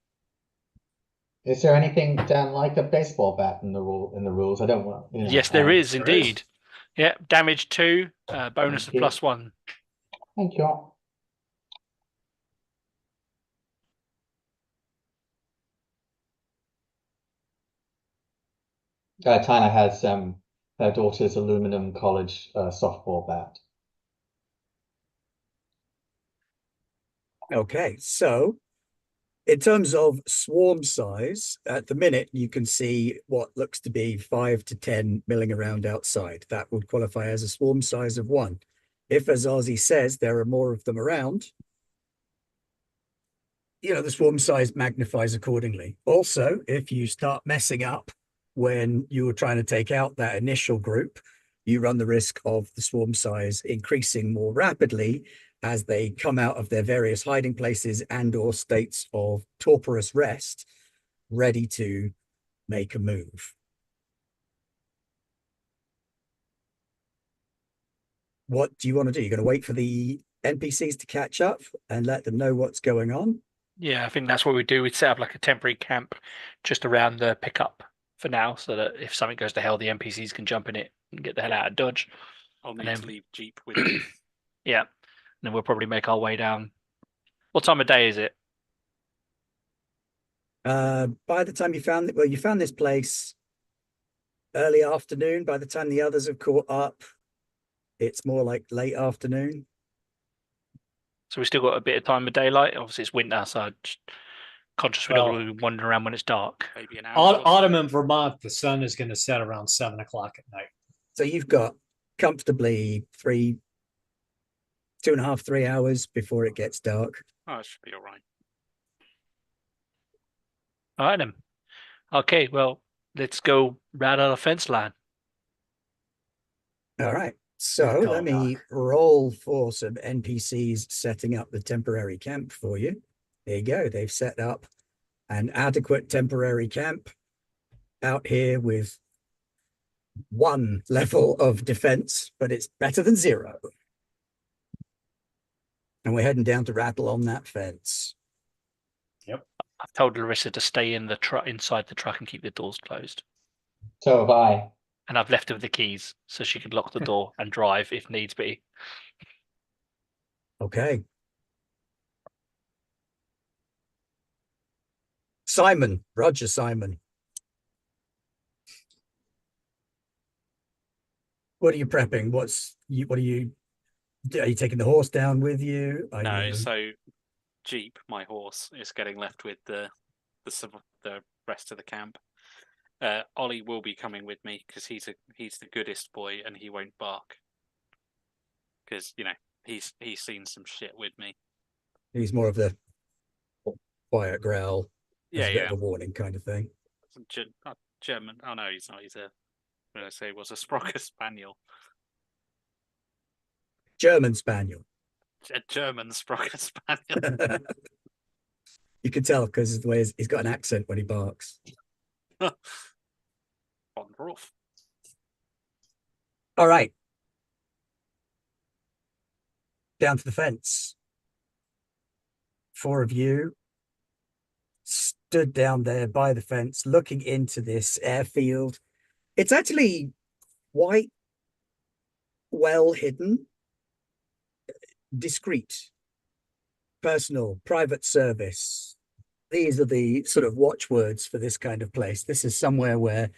Is there anything Dan like a baseball bat in the rules? I don't want. Yes, there is indeed. Yeah, damage 2, bonus of you. +1. Thank you. Tina has her daughter's aluminum college softball bat. Okay, so in terms of swarm size, at the minute you can see what looks to be 5 to 10 milling around outside. That would qualify as a swarm size of 1. If, as Ozzy says, there are more of them around, the swarm size magnifies accordingly. Also, if you start messing up when you were trying to take out that initial group, you run the risk of the swarm size increasing more rapidly as they come out of their various hiding places and or states of torporous rest, ready to make a move. What do you want to do? You're going to wait for the NPCs to catch up and let them know what's going on? Yeah, I think that's what we do. We'd set up like a temporary camp just around the pickup for now, so that if something goes to hell, the NPCs can jump in it and get the hell out of Dodge. I'll need then, to leave Jeep with you. Yeah, and then we'll probably make our way down. What time of day is it? By the time you found this place early afternoon. By the time the others have caught up, it's more like late afternoon. So we still got a bit of time of daylight. Obviously, it's winter, so I'm just conscious we don't want to be wandering around when it's dark. Maybe an hour. Autumn in Vermont, the sun is going to set around 7 o'clock at night. So you've got comfortably 2.5, 3 hours before it gets dark. Oh, it should be all right. All right, then. Okay, well, let's go right on the fence line. All right. So let me roll for some NPCs setting up the temporary camp for you. There you go. They've set up an adequate temporary camp out here with 1 level of defense, but it's better than 0. And we're heading down to rattle on that fence. Yep. I've told Larissa to stay in the truck, inside the truck, and keep the doors closed. So have I. And I've left her with the keys so she can lock the door and drive if needs be. Okay. Simon, Roger Simon. What are you prepping? Are you taking the horse down with you? No, so Jeep, my horse, is getting left with the rest of the camp. Ollie will be coming with me because he's the goodest boy and he won't bark. Because he's seen some shit with me. He's more of the quiet growl, as Yeah, a bit of a warning kind of thing. German. Oh no, he's not. He's a. I'm gonna say it was a Sprocker Spaniel. German Spaniel. A German Sprocker Spaniel. You can tell because the way he's got an accent when he barks. On rough. All right. Down to the fence. 4 of you stood down there by the fence looking into this airfield. It's actually quite well hidden, discreet, personal, private service. These are the sort of watchwords for this kind of place. This is somewhere where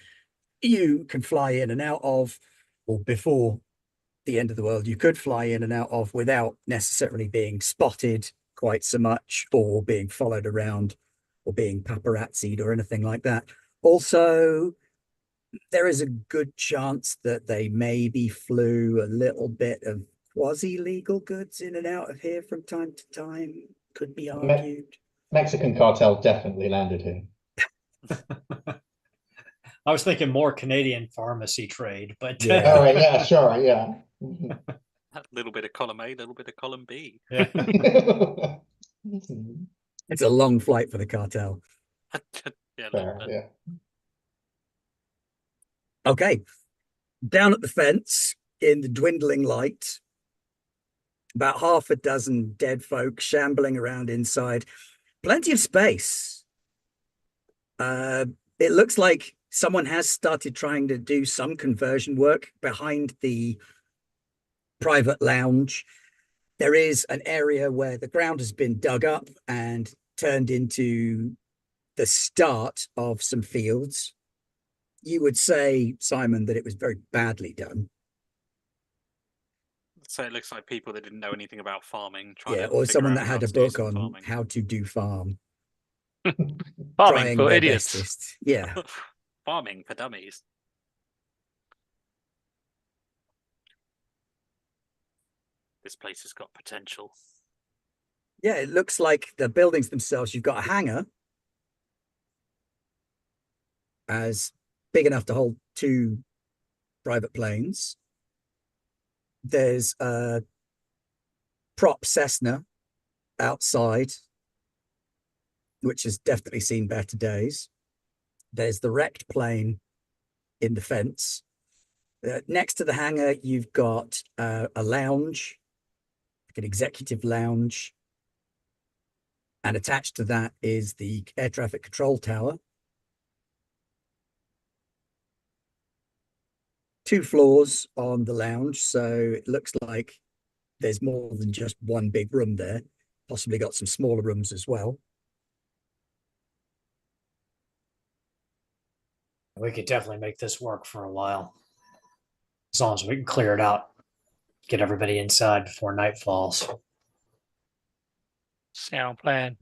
you can fly in and out of, or before the end of the world, you could fly in and out of without necessarily being spotted quite so much, or being followed around, or being paparazzied, or anything like that. Also, there is a good chance that they maybe flew a little bit of quasi-legal goods in and out of here from time to time. Could be argued. Mexican cartel definitely landed here. I was thinking more Canadian pharmacy trade, but Yeah. Oh, yeah, sure, yeah. A little bit of column A, a little bit of column B. yeah. It's a long flight for the cartel. Yeah, a little Fair, bit. yeah. Okay. Down at the fence in the dwindling light, about half a dozen dead folk shambling around inside. Plenty of space. It looks like someone has started trying to do some conversion work behind the private lounge. There is an area where the ground has been dug up and turned into the start of some fields. You would say, Simon, that it was very badly done. So it looks like people that didn't know anything about farming. Yeah, To or figure someone out that how had a to do book some on farming. how to do farm. Farming Trying for their idiots. bestest. Yeah. Farming for dummies. This place has got potential. Yeah, it looks like the buildings themselves, you've got a hangar as big enough to hold 2 private planes. There's a prop Cessna outside, which has definitely seen better days. There's the wrecked plane in the fence. Next to the hangar, you've got a lounge, like an executive lounge. And attached to that is the air traffic control tower. 2 floors on the lounge, so it looks like there's more than just one big room there. Possibly got some smaller rooms as well. We could definitely make this work for a while. As long as we can clear it out, get everybody inside before night falls. Sound plan.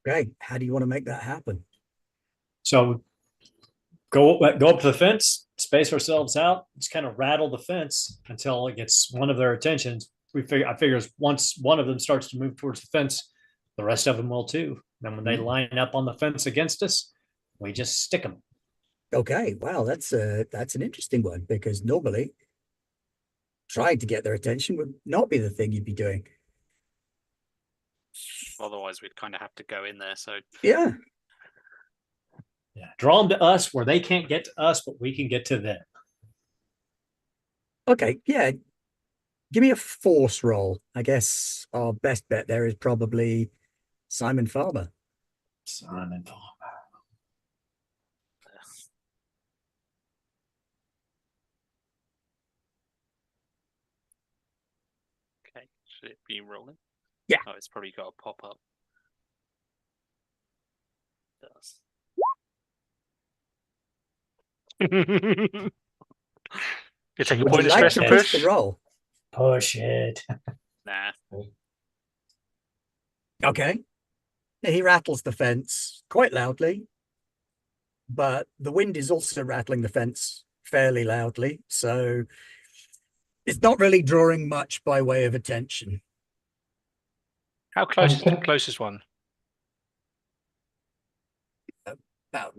Okay, how do you want to make that happen? So go up to the fence, space ourselves out, just kind of rattle the fence until it gets one of their attentions. I figure once one of them starts to move towards the fence, the rest of them will too. Then when they line up on the fence against us, we just stick them. Okay, wow, that's an interesting one, because normally trying to get their attention would not be the thing you'd be doing. Otherwise, we'd kind of have to go in there. So Yeah. Yeah, draw them to us where they can't get to us, but we can get to them. Okay, yeah. Give me a force roll. I guess our best bet there is probably Simon Farmer. Simon Farmer. okay, should it be rolling? Yeah. Oh, it's probably got a pop up. It does. You take a Would point you of like stress to and push push. the roll? Push it. Nah. Okay. He rattles the fence quite loudly. but the wind is also rattling the fence fairly loudly. So it's not really drawing much by way of attention. How close is the can- closest one? About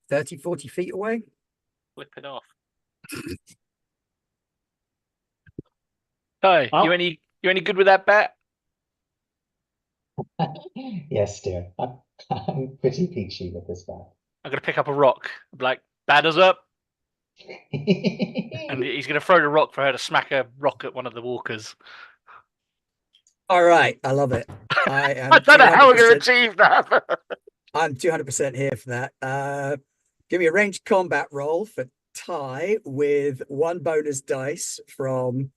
30, 40 feet away. Flip it off. Hi, Oh. you any good with that bat? Yes, dear. I'm pretty peachy with this bat. I'm gonna pick up a rock. I'm like, batters up, and he's gonna throw the rock for her to smack a rock at one of the walkers. All right, I love it. I am I don't know how we're gonna 200%. achieve that. I'm 200% here for that. Give me a ranged combat roll for Ty with 1 bonus dice from.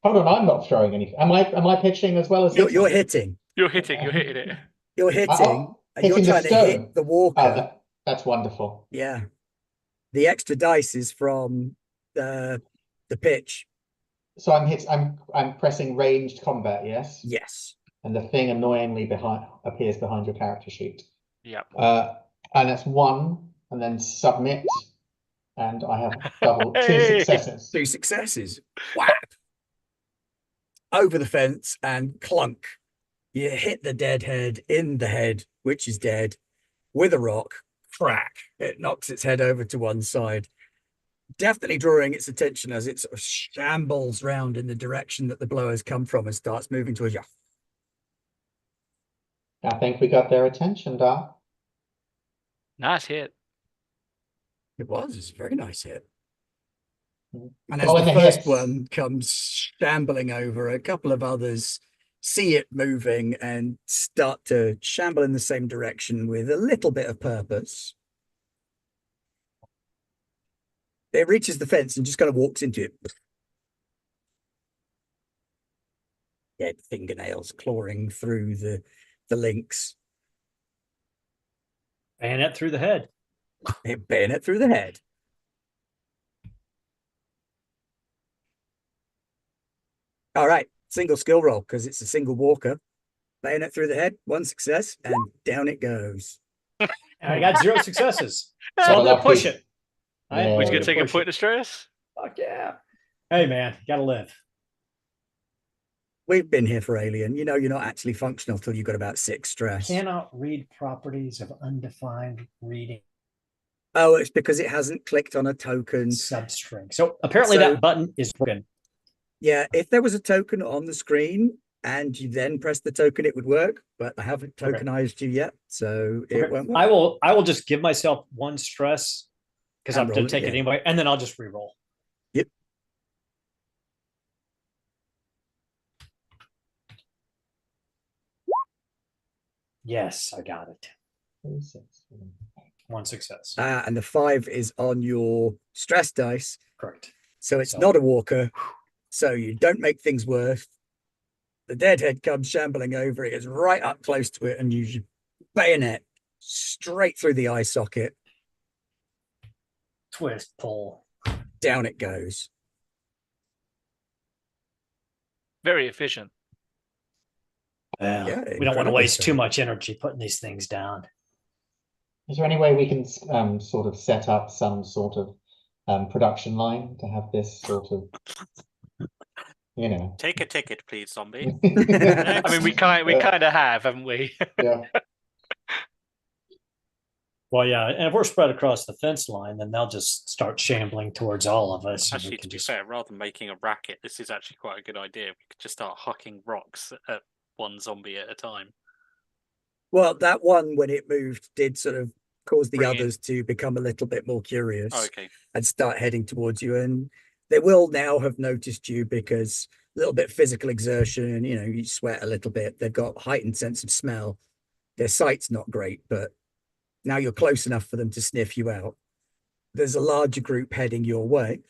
Hold on, I'm not throwing anything. Am I pitching as well as You're hitting. You're hitting it. You're hitting, and you're hitting the trying to stone. hit the walker. That's wonderful. Yeah. The extra dice is from the pitch. So I'm pressing ranged combat, yes? Yes. And the thing annoyingly appears behind your character sheet. Yep. And that's 1, and then submit. And I have double 2 Hey! successes. 2 successes. Whap. Over the fence and clunk. You hit the deadhead in the head, which is dead, with a rock. Crack. It knocks its head over to one side. Definitely drawing its attention as it sort of shambles round in the direction that the blow has come from and starts moving towards you. I think we got their attention, Doc. Nice hit. It's a very nice hit. Mhm. And as Oh, and the the first hits. one comes shambling over, a couple of others see it moving and start to shamble in the same direction with a little bit of purpose. It reaches the fence and just kind of walks into it. Dead fingernails clawing through the links. Bayonet through the head. It bayonet through the head. All right, single skill roll because it's a single walker. Bayonet through the head, 1 success, and down it goes. And I got 0 successes. So Gotta I'm gonna love push these. it. I'm Yeah. Would going you to take a push point it. of stress? Fuck yeah. Hey man, gotta live. We've been here for Alien. You know, you're not actually functional till you've got about 6 stress. Cannot read properties of undefined reading Oh, it's because it hasn't clicked on a token. substring. So apparently So- that button is broken. Yeah, if there was a token on the screen and you then press the token, it would work. But I haven't Okay. tokenized you yet, so it Okay. won't work. I will just give myself 1 stress because And I'm roll gonna it take it again. anyway, and then I'll just re-roll. Yep. Yes, I got it. 1 success. And the 5 is on your stress dice. Correct. So it's So- not a walker. So you don't make things worse. The deadhead comes shambling over. It is right up close to it, and you bayonet straight through the eye socket. Twist, pull. Down it goes. Very efficient. Yeah, We don't want to incredibly waste so. too much energy putting these things down. Is there any way we can sort of set up some sort of production line to have this sort of, you know? Take a ticket, please, zombie. I mean, we kind of have, haven't we? Yeah. Well, yeah, and if we're spread across the fence line, then they'll just start shambling towards all of us. and we Actually, can to be just- fair, rather than making a racket, this is actually quite a good idea. We could just start hucking rocks at one zombie at a time. Well, that one, when it moved, did sort of cause the Bring in- others to become a little bit more curious Oh, okay. and start heading towards you. And they will now have noticed you because a little bit of physical exertion, you know, you sweat a little bit. They've got heightened sense of smell. Their sight's not great, but now you're close enough for them to sniff you out. There's a larger group heading your way.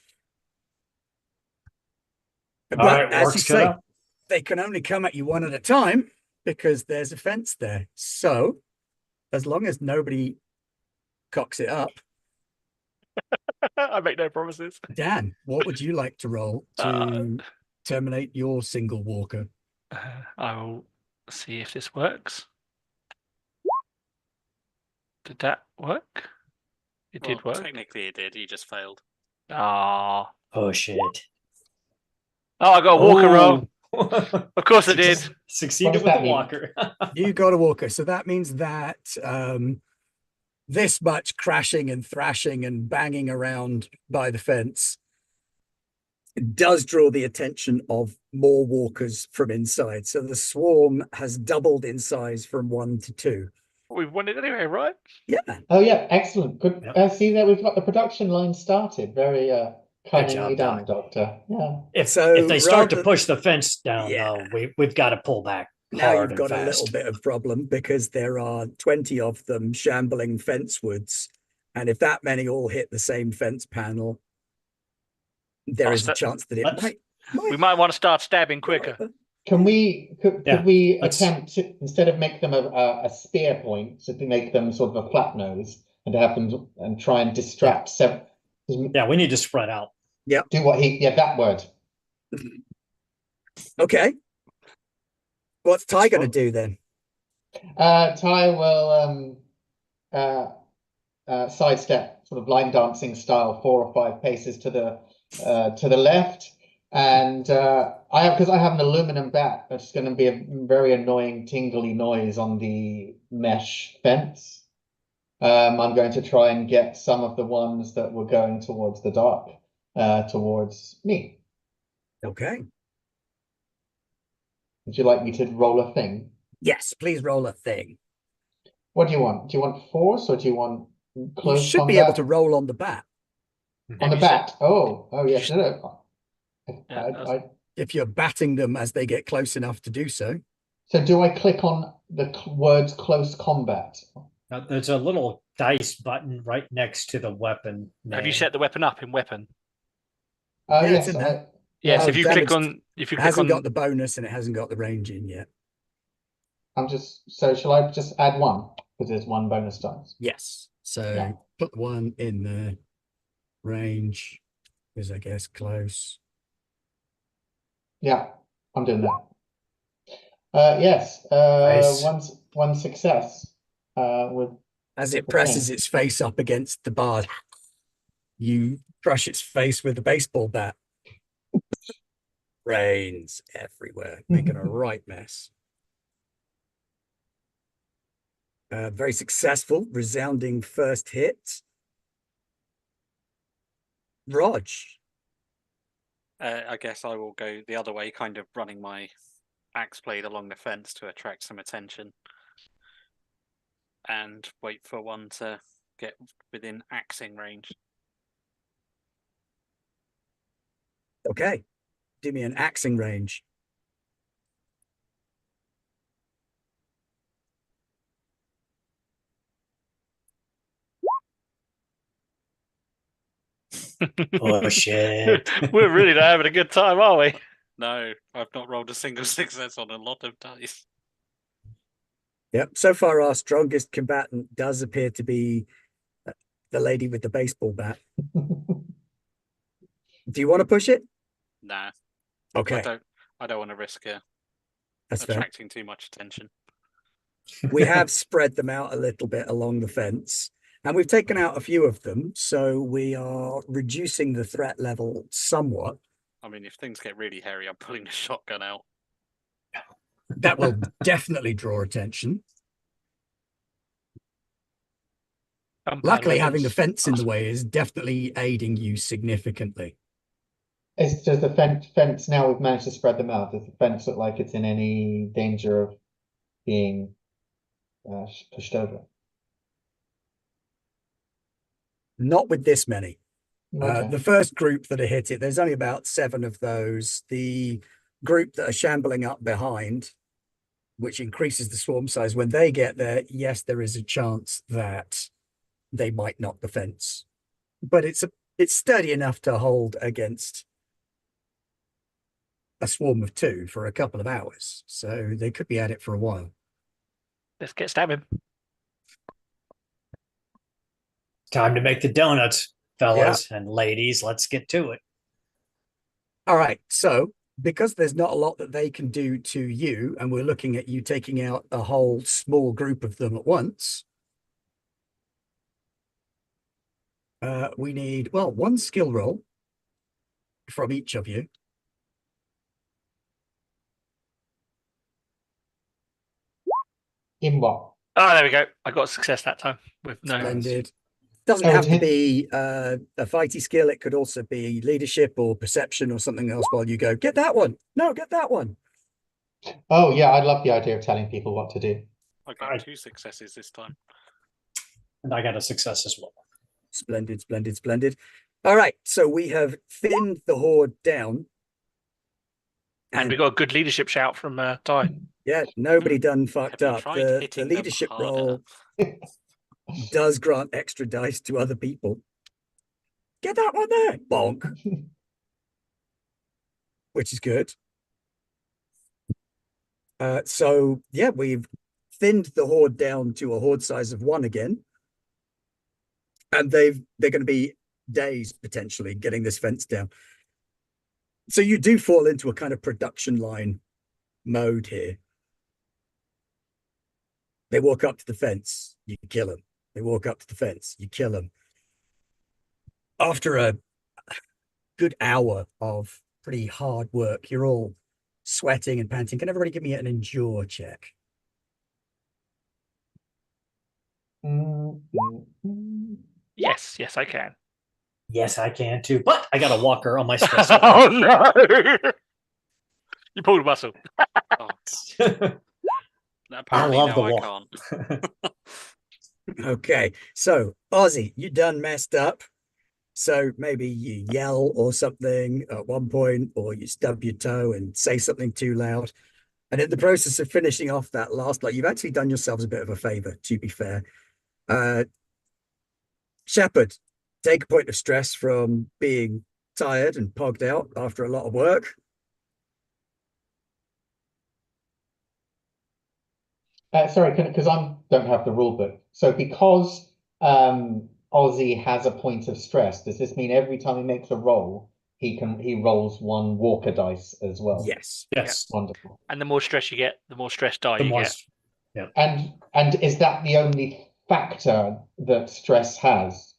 But All right, as you work's say, cut out. they can only come at you one at a time because there's a fence there. So as long as nobody cocks it up, I make no promises. Dan, what would you like to roll to terminate your single walker? I will see if this works. Did that work? It Well, did work. technically it did. You just failed. Ah. Oh shit. Oh, I got a walker roll. Of course I did. What Succeeded does with that the mean? walker. You got a walker. So that means that this much crashing and thrashing and banging around by the fence does draw the attention of more walkers from inside. So the swarm has doubled in size from 1 to 2. We've won it anyway, right? Yeah. Oh yeah, excellent. Good. Yep. See there, we've got the production line started. Very cunningly job, done, Doc. Doctor. Yeah. If they start to rather- push the fence down, Yeah. though, we've got to pull back Now hard you've got and a little fast. bit of problem because there are 20 of them shambling fencewards. And if that many all hit the same fence panel, there is a chance that it might. We might want to start stabbing quicker. Can we could Yeah, we let's- attempt to, instead of make them a spear point, to make them sort of a flat nose and to have them and try and distract several. Yeah, we need to spread out. Do what he that word. Okay. What's Ty going to do then? Ty will sidestep, sort of line dancing style, 4 or 5 paces to the left, and because I have an aluminum bat, that's going to be a very annoying tingly noise on the mesh fence. I'm going to try and get some of the ones that were going towards the dark towards me. Okay. Would you like me to roll a thing? Yes, please roll a thing. What do you want? Do you want force or do you want close You should combat? be able to roll on the bat. On the bat. Oh yes. No. Yeah, If you're batting them as they get close enough to do so. So do I click on the words close combat? Now, there's a little dice button right next to the weapon name. Have you set the weapon up in weapon? Yeah, it's Yes. in there. Yes. Oh, If you click damaged. on, It hasn't got the bonus and it hasn't got the range in yet. So shall I just add 1? Because there's 1 bonus dice. Yes. So Yeah. put the 1 in the range is, I guess, close. Yeah, I'm doing that. Yes. Nice. One success. With As it Okay. presses its face up against the bar, you crush its face with a baseball bat. Brains everywhere, making a right mess. Very successful, resounding first hit. Rog. I guess I will go the other way, kind of running my axe blade along the fence to attract some attention. And wait for one to get within axing range. Okay. Do me an axing range. Oh shit. We're really not having a good time, are we? No, I've not rolled a single success on a lot of dice. Yep. So far, our strongest combatant does appear to be the lady with the baseball bat. Do you want to push it? Nah, Okay, I don't want to risk that's fair. attracting too much attention. We have spread them out a little bit along the fence, and we've taken out a few of them, so we are reducing the threat level somewhat. I mean, if things get really hairy, I'm pulling the shotgun out. That will definitely draw attention. Luckily, having the fence in the way is definitely aiding you significantly. Does the fence now we've managed to spread them out? Does the fence look like it's in any danger of being pushed over? Not with this many. Okay. The first group that are hit it, there's only about 7 of those. The group that are shambling up behind, which increases the swarm size, when they get there, yes, there is a chance that they might knock the fence. But it's sturdy enough to hold against a swarm of 2 for a couple of hours. So they could be at it for a while. Let's get stabbing. Time to make the donuts, fellas and ladies. Let's get to it. All right. So because there's not a lot that they can do to you, and we're looking at you taking out a whole small group of them at once, We need, well, one skill roll from each of you. In what? Oh, there we go. I got a success that time with no. Splendid. Doesn't Oh, have it to is. be a fighty skill. It could also be leadership or perception or something else while you go, get that one. No, get that one. Oh, yeah, I love the idea of telling people what to do. I got 2 successes this time. And I got a success as well. Splendid, splendid, splendid. All right. So we have thinned the horde down. And we got a good leadership shout from Ty. Yeah, nobody done fucked Have you up. tried The hitting them leadership harder? roll does grant extra dice to other people. Get that one there. Bonk. Which is good. So yeah, we've thinned the horde down to a horde size of 1 again. And they're going to be days potentially getting this fence down. So you do fall into a kind of production line mode here. They walk up to the fence, you kill them. They walk up to the fence, you kill them. After a good hour of pretty hard work, you're all sweating and panting. Can everybody give me an endure check? Yes, I can. Yes, I can too. But I got a walker on my stress score. Oh no! You pulled a muscle. Oh, I apparently love now the I wall. can't. Okay, so Ozzy, you done messed up. So maybe you yell or something at one point, or you stub your toe and say something too loud. And in the process of finishing off that last, like, you've actually done yourselves a bit of a favor, to be fair. Shepard, take a point of stress from being tired and pogged out after a lot of work. Sorry, because I don't have the rule book. So because Ozzy has a point of stress, does this mean every time he makes a roll, he rolls 1 walker dice as well? Yes. Yes. Wonderful. And the more stress you get, the more stress die you get. Yeah. And is that the only factor that stress has?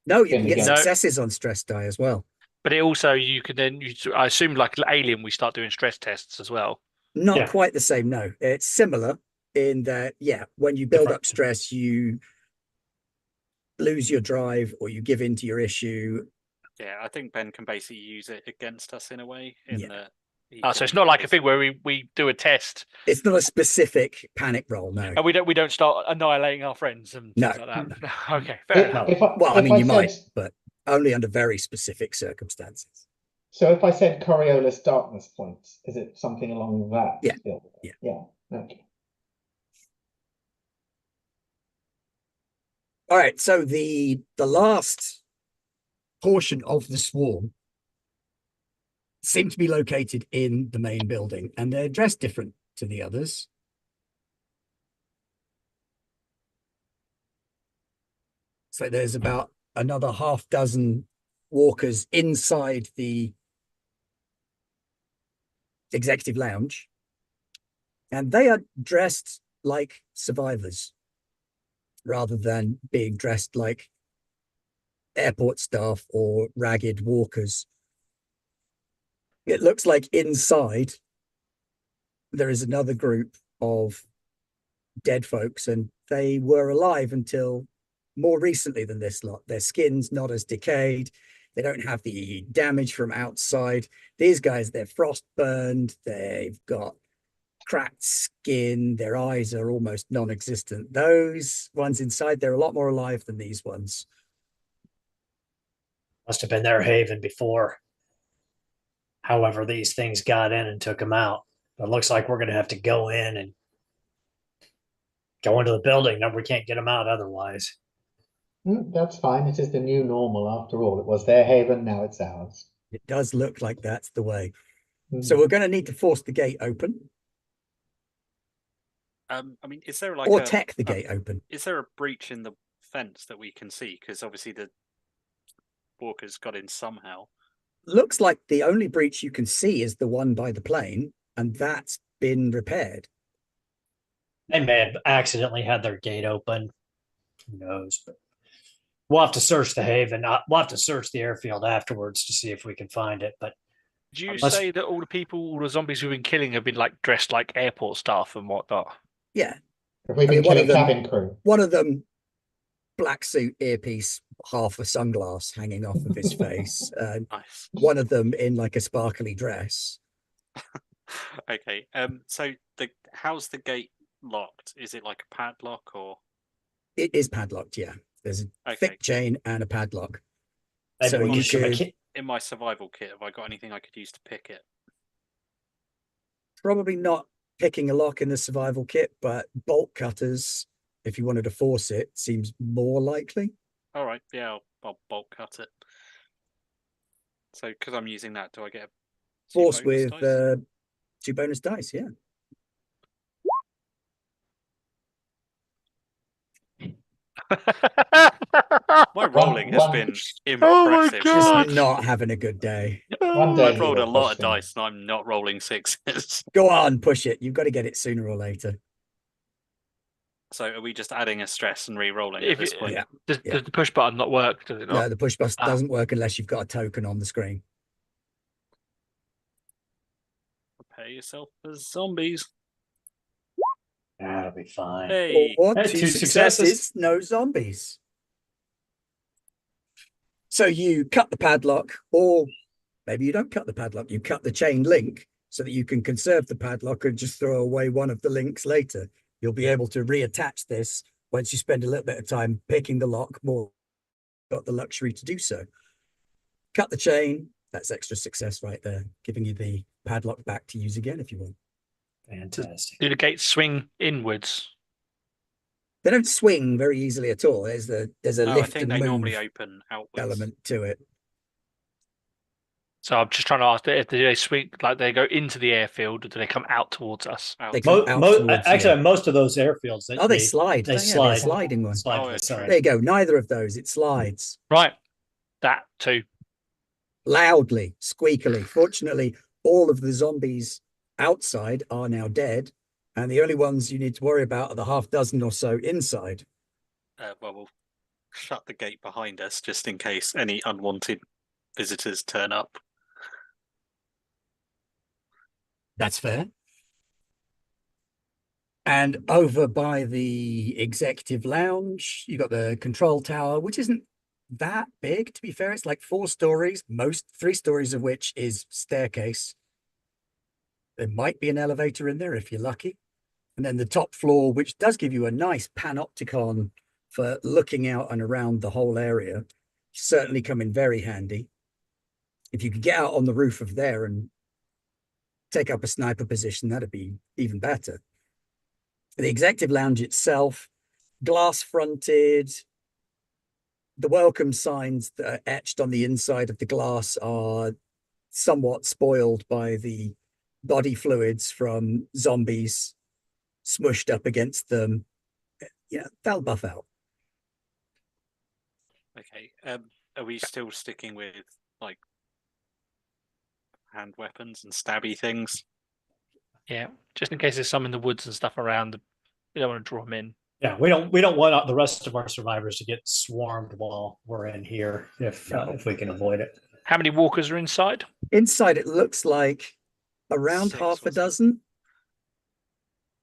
No, you In can the get game? successes on stress die as well. But it also, you can then, I assume like Alien, we start doing stress tests as well. Not Yeah. quite the same, no. It's similar in that, yeah, when you build up stress, you lose your drive or you give in to your issue. Yeah, I think Ben can basically use it against us in a way. Yeah. So it's not like a thing where we do a test. It's not a specific panic roll, no. And we don't start annihilating our friends and things like that. Okay, fair enough. Well, I mean, you might, but only under very specific circumstances. So if I said Coriolis darkness points, is it something along that? Yeah. Yeah. Yeah. Okay. All right, so the last portion of the swarm seem to be located in the main building, and they're dressed different to the others. So there's about another half dozen walkers inside the executive lounge, and they are dressed like survivors rather than being dressed like airport staff or ragged walkers. It looks like inside there is another group of dead folks, and they were alive until more recently than this lot. Their skin's not as decayed. They don't have the damage from outside. These guys, they're frost burned. They've got cracked skin. Their eyes are almost non-existent. Those ones inside, they're a lot more alive than these ones. Must have been their haven before. However, these things got in and took them out. It looks like we're going to have to go in and go into the building. No, we can't get them out otherwise. That's fine. It is the new normal after all. It was their haven, now it's ours. It does look like that's the way. So we're going to need to force the gate open. I mean, is there like or tech the gate open? Is there a breach in the fence that we can see? Because obviously the walkers got in somehow. Looks like the only breach you can see is the one by the plane, and that's been repaired. They may have accidentally had their gate open. Who knows? But We'll have to search the haven. We'll have to search the airfield afterwards to see if we can find it. But Do you Let's- say that all the zombies we've been killing have been like dressed like airport staff and whatnot? Yeah. We've been killing cabin crew. One of them, black suit, earpiece, half a sunglass hanging off of his face. Nice. One of them in like a sparkly dress. Okay. So how's the gate locked? Is it like a padlock or? It is padlocked, yeah. There's a thick chain and a padlock. maybe So we you can shove a could key. In my survival kit, have I got anything I could use to pick it? probably not picking a lock in the survival kit, but bolt cutters, if you wanted to force it, seems more likely. All right. Yeah, I'll bolt cut it. So because I'm using that, do I get a Force bonus with dice? 2 bonus dice, yeah. My rolling has been Oh my impressive. God. Just not having a good day. One day I've rolled he a will lot push of them. dice and I'm not rolling sixes. Go on, push it. You've got to get it sooner or later. So are we just adding a stress and re-rolling If at this it- point? Yeah. Does Yeah. the push button not work? Does it not? No, the push button Ah. doesn't work unless you've got a token on the screen. Prepare yourself for zombies. That'll be fine. Hey, Or Hey, 2 2 successes, no zombies. So you cut the padlock, or maybe you don't cut the padlock, you cut the chain link so that you can conserve the padlock and just throw away one of the links later. You'll be able to reattach this once you spend a little bit of time picking the lock more. Got the luxury to do so. Cut the chain, that's extra success right there, giving you the padlock back to use again if you want. Fantastic. Do the gates swing inwards? They don't swing very easily at all. There's a I lift think and they move normally open outwards. element to it. So I'm just trying to ask if they swing, like they go into the airfield, or do they come out towards us? Out. They come out towards Actually, you. most of those airfields, They slide. They Yeah, slide. they're sliding one. Slide Oh, to the it's side. There you go. Neither of those. It slides Right, that too. loudly, squeakily. Fortunately, all of the zombies outside are now dead, and the only ones you need to worry about are the half dozen or so inside. Well, we'll shut the gate behind us just in case any unwanted visitors turn up. That's fair. And over by the executive lounge, you got the control tower, which isn't that big, to be fair. It's like 4 stories, 3 stories of which is staircase. There might be an elevator in there if you're lucky. And then the top floor, which does give you a nice panopticon for looking out and around the whole area, certainly come in very handy. If you could get out on the roof of there and take up a sniper position, that'd be even better. The executive lounge itself, glass fronted. The welcome signs that are etched on the inside of the glass are somewhat spoiled by the body fluids from zombies smushed up against them. Yeah, they'll buff out. Okay. Are we still sticking with like hand weapons and stabby things? Yeah, just in case there's some in the woods and stuff around. We don't want to draw them in. Yeah, we don't want the rest of our survivors to get swarmed while we're in here if we can avoid it. How many walkers are inside? Inside, it looks like around 6, half a wasn't it? dozen.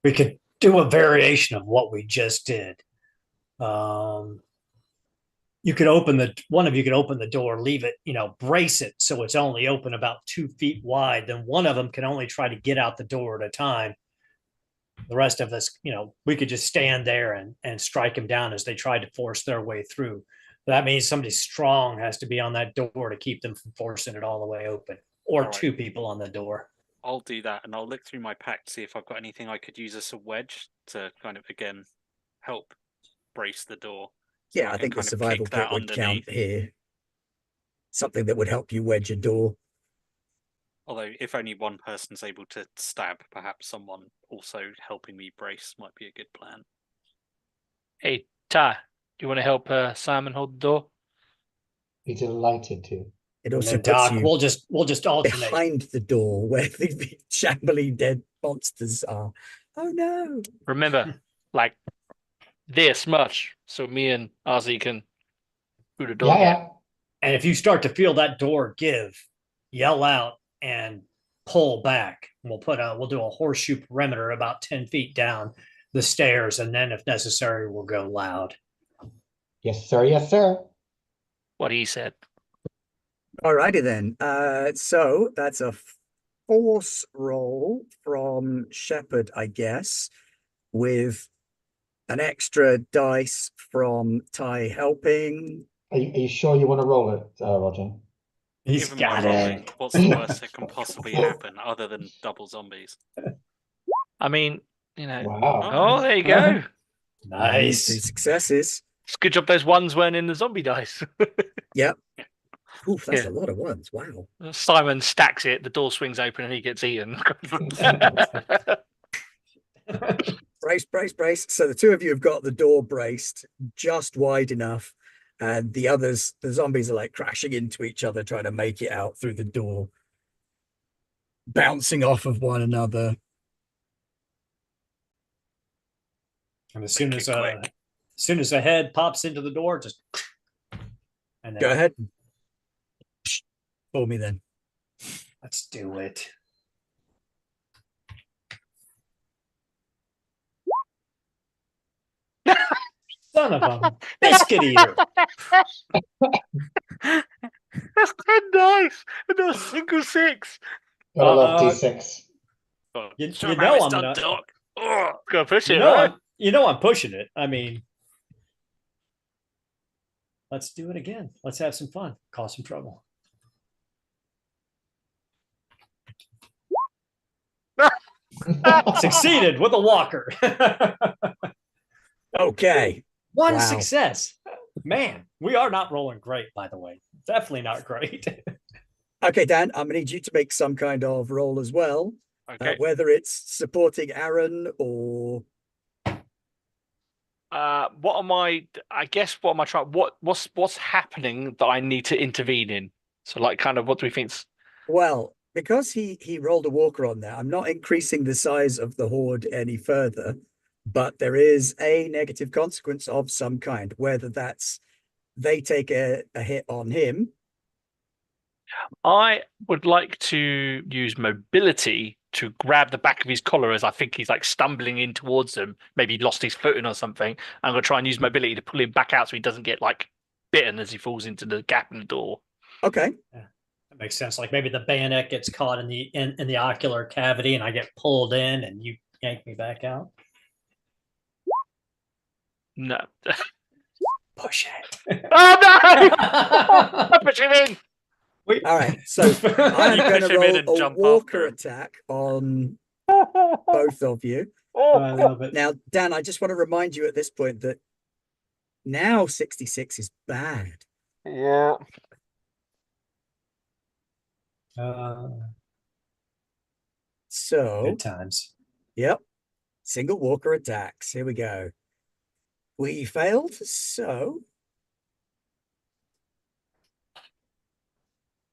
We could do a variation of what we just did. You could one of you could open the door, leave it, brace it so it's only open about 2 feet wide. Then one of them can only try to get out the door at a time. The rest of us, we could just stand there and strike them down as they try to force their way through. But that means somebody strong has to be on that door to keep them from forcing it all the way open, or All right. 2 people on the door. I'll do that, and I'll look through my pack to see if I've got anything I could use as a wedge to kind of again help brace the door. So Yeah, I think the kind of survival kick that kit would underneath. count here. Something that would help you wedge a door. Although, if only one person's able to stab, perhaps someone also helping me brace might be a good plan. Hey, Ty, do you want to help Simon hold the door? Be delighted to. It And also then puts Doc, you we'll just alternate. behind the door where the shambly dead monsters are. Oh no! Remember, like this much, so me and Ozzy can Who the door Yeah, get? yeah. And if you start to feel that door give, yell out and pull back. We'll do a horseshoe perimeter about 10 feet down the stairs, and then if necessary, we'll go loud. Yes, sir. Yes, sir. What he said. Alrighty then. So that's a force roll from Shepherd, I guess, with an extra dice from Ty helping. Are you sure you want to roll it, Roger? He's Given my got rolling, it. what's the worst that can possibly happen other than double zombies? I mean, you know. Wow. Oh, there you go. Two Nice. successes. It's a good job those ones weren't in the zombie dice. Yep. Oof, that's Yeah. a lot of ones. Wow. Simon stacks it, the door swings open, and he gets eaten. Brace, brace, brace. So the two of you have got the door braced just wide enough, and the others, the zombies, are like crashing into each other, trying to make it out through the door, bouncing off of one another. And Quick. as soon as a head pops into the door, just and then Go ahead. For me then. let's do it. Son of a biscuit eater. That's 10 dice and a single 6. Gotta love Uh, D6. Oh, You show know him how it's I'm done, gonna- Doc. Oh, Go push it, right? I'm pushing it. I mean, let's do it again. Let's have some fun. Cause some trouble. Succeeded with a walker. Okay. One Wow. success. Man, we are not rolling great, by the way. Definitely not great. Okay, Dan, I'm gonna need you to make some kind of roll as well. Okay. Whether it's supporting Aaron or What am I? I guess what am I trying? What's happening that I need to intervene in? So, like, kind of, what do we think's? well, because he rolled a walker on there, I'm not increasing the size of the horde any further, but there is a negative consequence of some kind, whether that's they take a hit on him. I would like to use mobility to grab the back of his collar as I think he's like stumbling in towards them. Maybe he lost his footing or something. I'm going to try and use mobility to pull him back out so he doesn't get like bitten as he falls into the gap in the door. Okay. That makes sense. Like maybe the bayonet gets caught in the ocular cavity and I get pulled in and you yank me back out. No. Push it. Oh no! I push him in. All right. So I'm You going to push him in roll and a jump walker after him. attack on both of you. I love it. Now, Dan, I just want to remind you at this point that now 66 is bad. Yeah. So, Good times. yep. Single walker attacks. Here we go. We failed. So,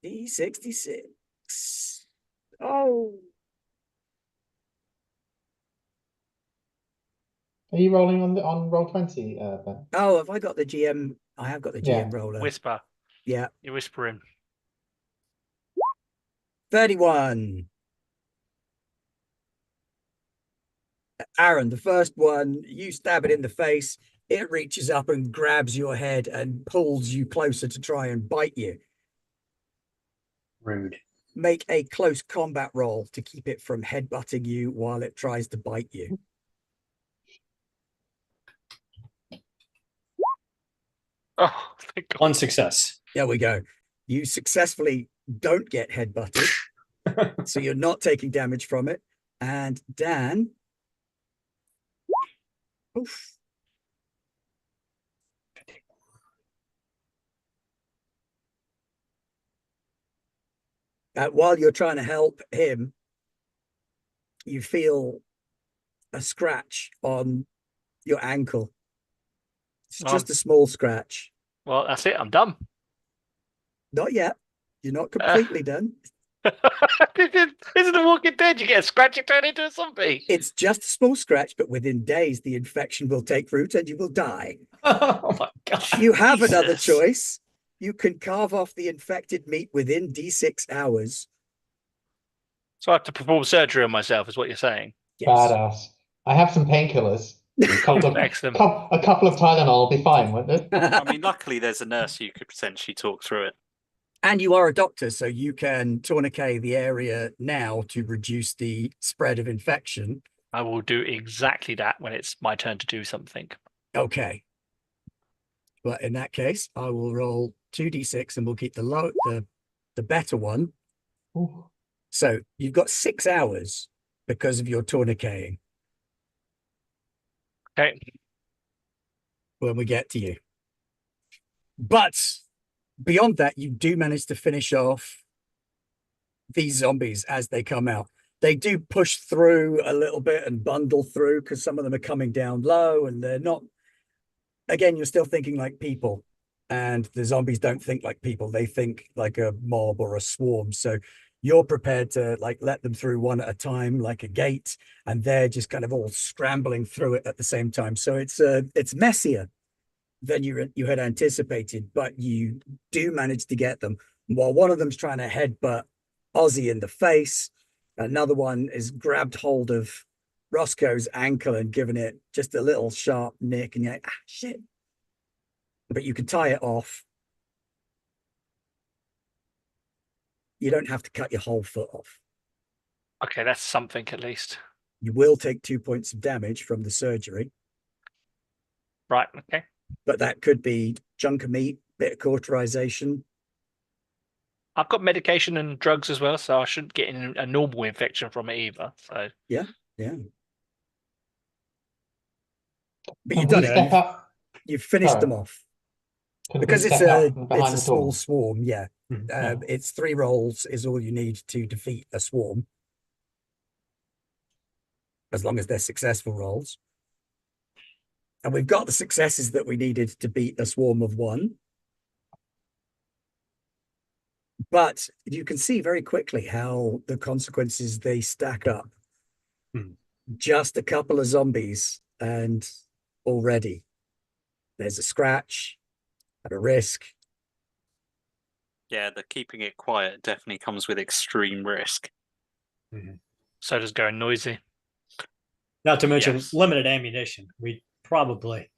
D66. Oh, Are you rolling on roll 20, Ben? oh, have I got the GM? I have got the Yeah. GM roller. Whisper. Yeah. You whisper him. 31. Aaron, the first one, you stab it in the face. It reaches up and grabs your head and pulls you closer to try and bite you. Rude. Make a close combat roll to keep it from headbutting you while it tries to bite you. Oh, thank God. One success. There we go. You successfully don't get headbutted, so you're not taking damage from it. And Dan, oof. While you're trying to help him, you feel a scratch on your ankle. It's just a small scratch. Well, that's it. I'm done. Not yet. You're not completely done. Isn't The Walking Dead? You get a scratch, you turn into a zombie. It's just a small scratch, but within days, the infection will take root and you will die. Oh my god. You have another Jesus. choice. You can carve off the infected meat within D6 hours. So I have to perform surgery on myself, is what you're saying. Yes. Badass. I have some painkillers. Excellent. A couple of Tylenol will be fine, won't it? I mean, luckily there's a nurse who could potentially talk through it. And you are a doctor, so you can tourniquet the area now to reduce the spread of infection. I will do exactly that when it's my turn to do something. Okay. But in that case, I will roll 2d6 and we'll keep the better one. Ooh. So you've got 6 hours because of your tourniqueting Okay. when we get to you. But beyond that, you do manage to finish off these zombies as they come out. They do push through a little bit and bundle through because some of them are coming down low and they're not. Again, you're still thinking like people, and the zombies don't think like people. They think like a mob or a swarm. So you're prepared to like let them through one at a time, like a gate, and they're just kind of all scrambling through it at the same time. So it's messier than you had anticipated, but you do manage to get them. While one of them's trying to headbutt Ozzy in the face, another one is grabbed hold of Roscoe's ankle and given it just a little sharp nick, and you're like, ah, shit. But you can tie it off. You don't have to cut your whole foot off. Okay, that's something at least. You will take 2 points of damage from the surgery, Right, okay. but that could be chunk of meat, bit of cauterization. I've got medication and drugs as well, so I shouldn't get a normal infection from it either. So Yeah. But Can you've we done step it. up? You've finished Sorry. them off. Can Because we it's step a up behind the small door? swarm, yeah. Yeah. It's 3 rolls is all you need to defeat a swarm, as long as they're successful rolls. And we've got the successes that we needed to beat a swarm of 1. But you can see very quickly how the consequences they stack up. Just a couple of zombies, and already there's a scratch and a risk. Yeah, the keeping it quiet definitely comes with extreme risk. so does going noisy. Not to mention Yes. limited ammunition. We probably,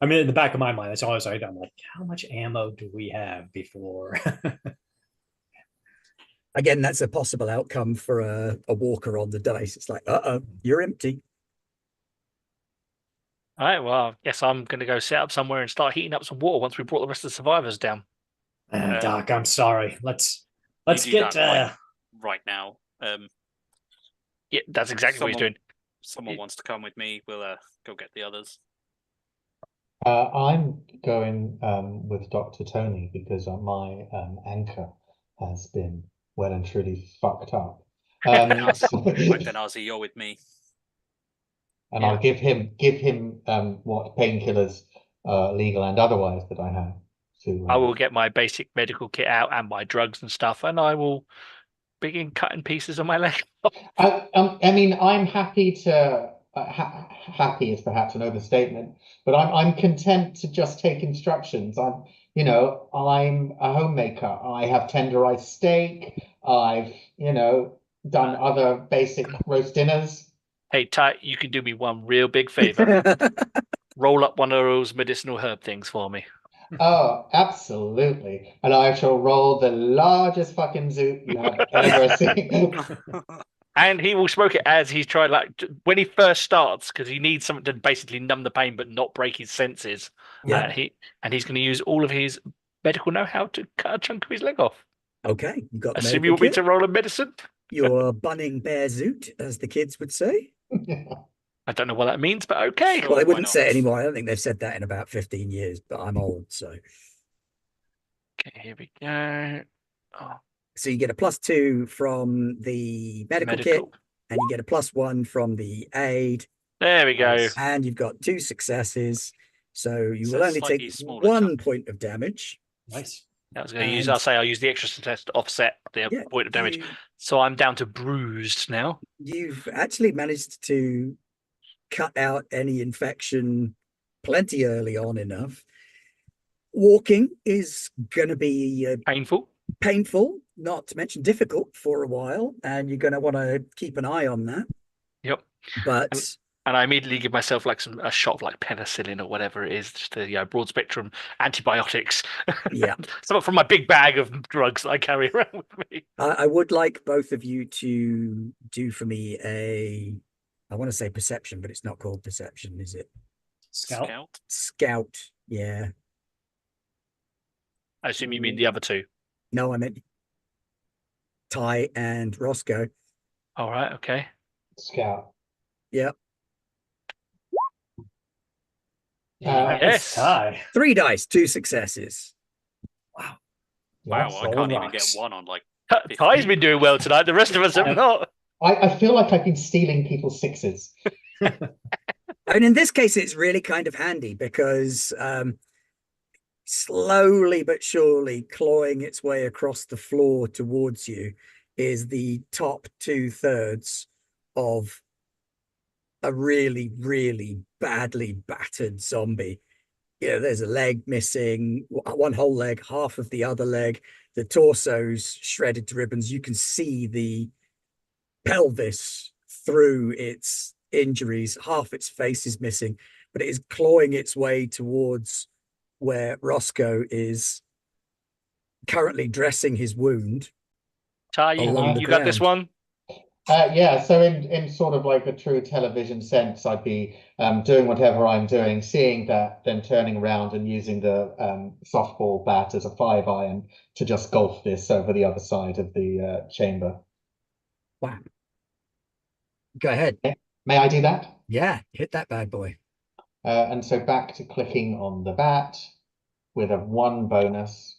I mean, in the back of my mind, that's always like, I'm like, how much ammo do we have before? Again, that's a possible outcome for a walker on the dice. It's like, you're empty. All right, well, I guess I'm going to go set up somewhere and start heating up some water once we brought the rest of the survivors down. Doc, I'm sorry. Let's You do get that right now. Yeah, that's exactly what he's doing. Someone wants to come with me. We'll go get the others. I'm going with Dr. Tony because my anchor has been well and truly fucked up. Right then, Ozzy, you're with me. And Yeah. I'll give him what painkillers, legal and otherwise, that I have. I will get my basic medical kit out and my drugs and stuff, and I will begin cutting pieces of my leg. I mean, I'm happy to. Happy is perhaps an overstatement, but I'm content to just take instructions. I'm a homemaker. I have tenderized steak. I've done other basic roast dinners. Hey, Ty, you can do me one real big favor. Roll up one of those medicinal herb things for me. Oh, absolutely. And I shall roll the largest fucking zoot you have ever seen. And he will smoke it as he's trying, like when he first starts, because he needs something to basically numb the pain but not break his senses. Yeah. He's going to use all of his medical know-how to cut a chunk of his leg off. Okay, you got the Assume you want me to roll a medicine? Your bunning bear zoot, as the kids would say. I don't know what that means, but okay. Sure. Well, they why wouldn't not? say it anymore. I don't think they've said that in about 15 years, but I'm old, so. Okay, here we go. Oh, So you get a +2 from the medical kit, and you get a +1 from the aid, there we go. Nice. and you've got 2 successes. So you So will only slightly take smaller 1 chunk. point of damage. Nice. I was going to use. And- I'll use the extra success to offset the Yeah, point of damage. So I'm down to bruised now. You've actually managed to cut out any infection plenty early on enough. Walking is going to be Painful. painful, not to mention difficult for a while, and you're going to want to keep an eye on that. Yep. But And I immediately give myself like a shot of like penicillin or whatever it is, just a broad spectrum antibiotics. yeah, Something from my big bag of drugs that I carry around with me. I would like both of you to do for me I want to say perception, but it's not called perception, is it? Scout. Scout. Yeah. I assume you mean the other two. No, I meant Ty and Roscoe. All right. Okay. Scout. Yep. Nice tie. 3 dice, 2 successes. Wow, Yes. I can't even get one on like. Ty's been doing well tonight. The rest of us have not. I feel like I've been stealing people's sixes. And in this case, it's really kind of handy because slowly but surely clawing its way across the floor towards you is the top 2/3 of a really, really badly battered zombie. There's a leg missing, one whole leg, half of the other leg, the torso's shredded to ribbons. You can see the pelvis through its injuries, half its face is missing, but it is clawing its way towards where Roscoe is currently dressing his wound. Ty, along the you got this ground. one. Yeah, so in sort of like a true television sense, I'd be doing whatever I'm doing, seeing that, then turning around and using the softball bat as a 5-iron to just golf this over the other side of the chamber. Wow. Go ahead. May I do that? Yeah, hit that bad boy. And so back to clicking on the bat with a 1 bonus.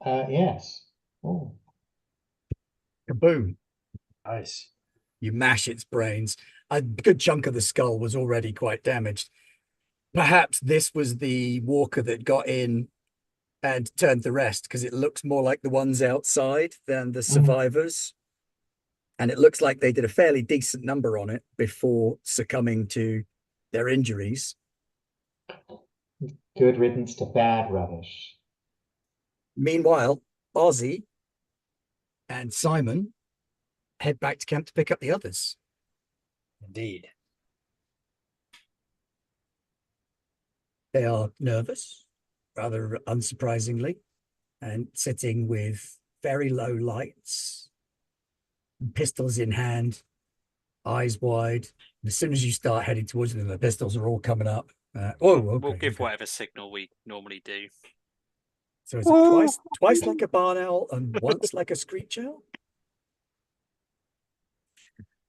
Yes. Oh. Kaboom. Nice. You mash its brains. A good chunk of the skull was already quite damaged. Perhaps this was the walker that got in and turned the rest, because it looks more like the ones outside than the survivors. And it looks like they did a fairly decent number on it before succumbing to their injuries. Good riddance to bad rubbish. Meanwhile, Ozzy and Simon head back to camp to pick up the others. Indeed. They are nervous, rather unsurprisingly, and sitting with very low lights, pistols in hand, eyes wide. As soon as you start heading towards them, the pistols are all coming up. We'll give whatever signal we normally do. So is it twice like a barn owl and once like a screech owl?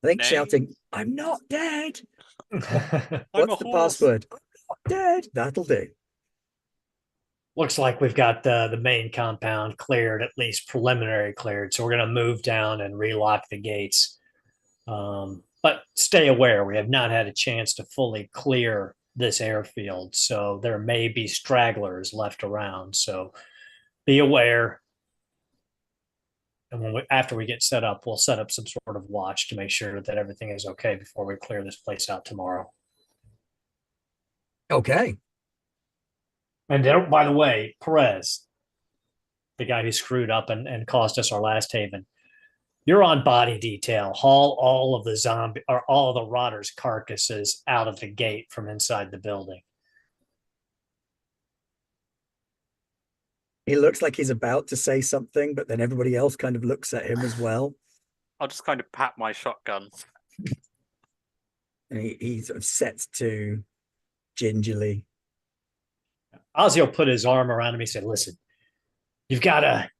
I think shouting, "I'm not dead." What's the password? "I'm not dead." That'll do. Looks like we've got the main compound cleared, at least preliminary cleared. So we're going to move down and relock the gates. But stay aware, we have not had a chance to fully clear this airfield. So there may be stragglers left around. So be aware. And after we get set up, we'll set up some sort of watch to make sure that everything is okay before we clear this place out tomorrow. Okay. And by the way, Perez, the guy who screwed up and cost us our last haven, you're on body detail. Haul all of the rotters' carcasses out of the gate from inside the building. He looks like he's about to say something, but then everybody else kind of looks at him as well. I'll just kind of pat my shotgun. And he sort of sets to gingerly. Ozzy will put his arm around him. He said, "Listen, you've got to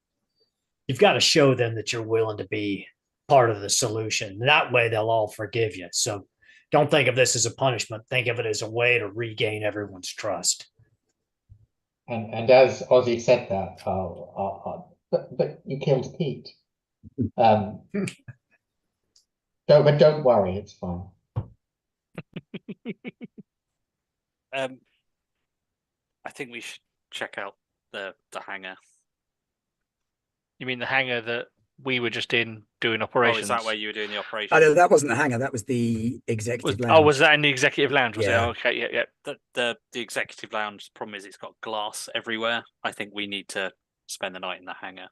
show them that you're willing to be part of the solution. That way they'll all forgive you. So don't think of this as a punishment. Think of it as a way to regain everyone's trust." And as Ozzy said that, but you killed Pete. But don't worry, it's fine. I think we should check out the hangar. You mean the hangar that we were just in doing Oh, operations. is that where you were doing the operation? Oh no, that wasn't the hangar. That was the executive lounge. Oh, was that in the executive lounge? Was Yeah. it? Oh, okay, yeah. The executive lounge problem is it's got glass everywhere. I think we need to spend the night in the hangar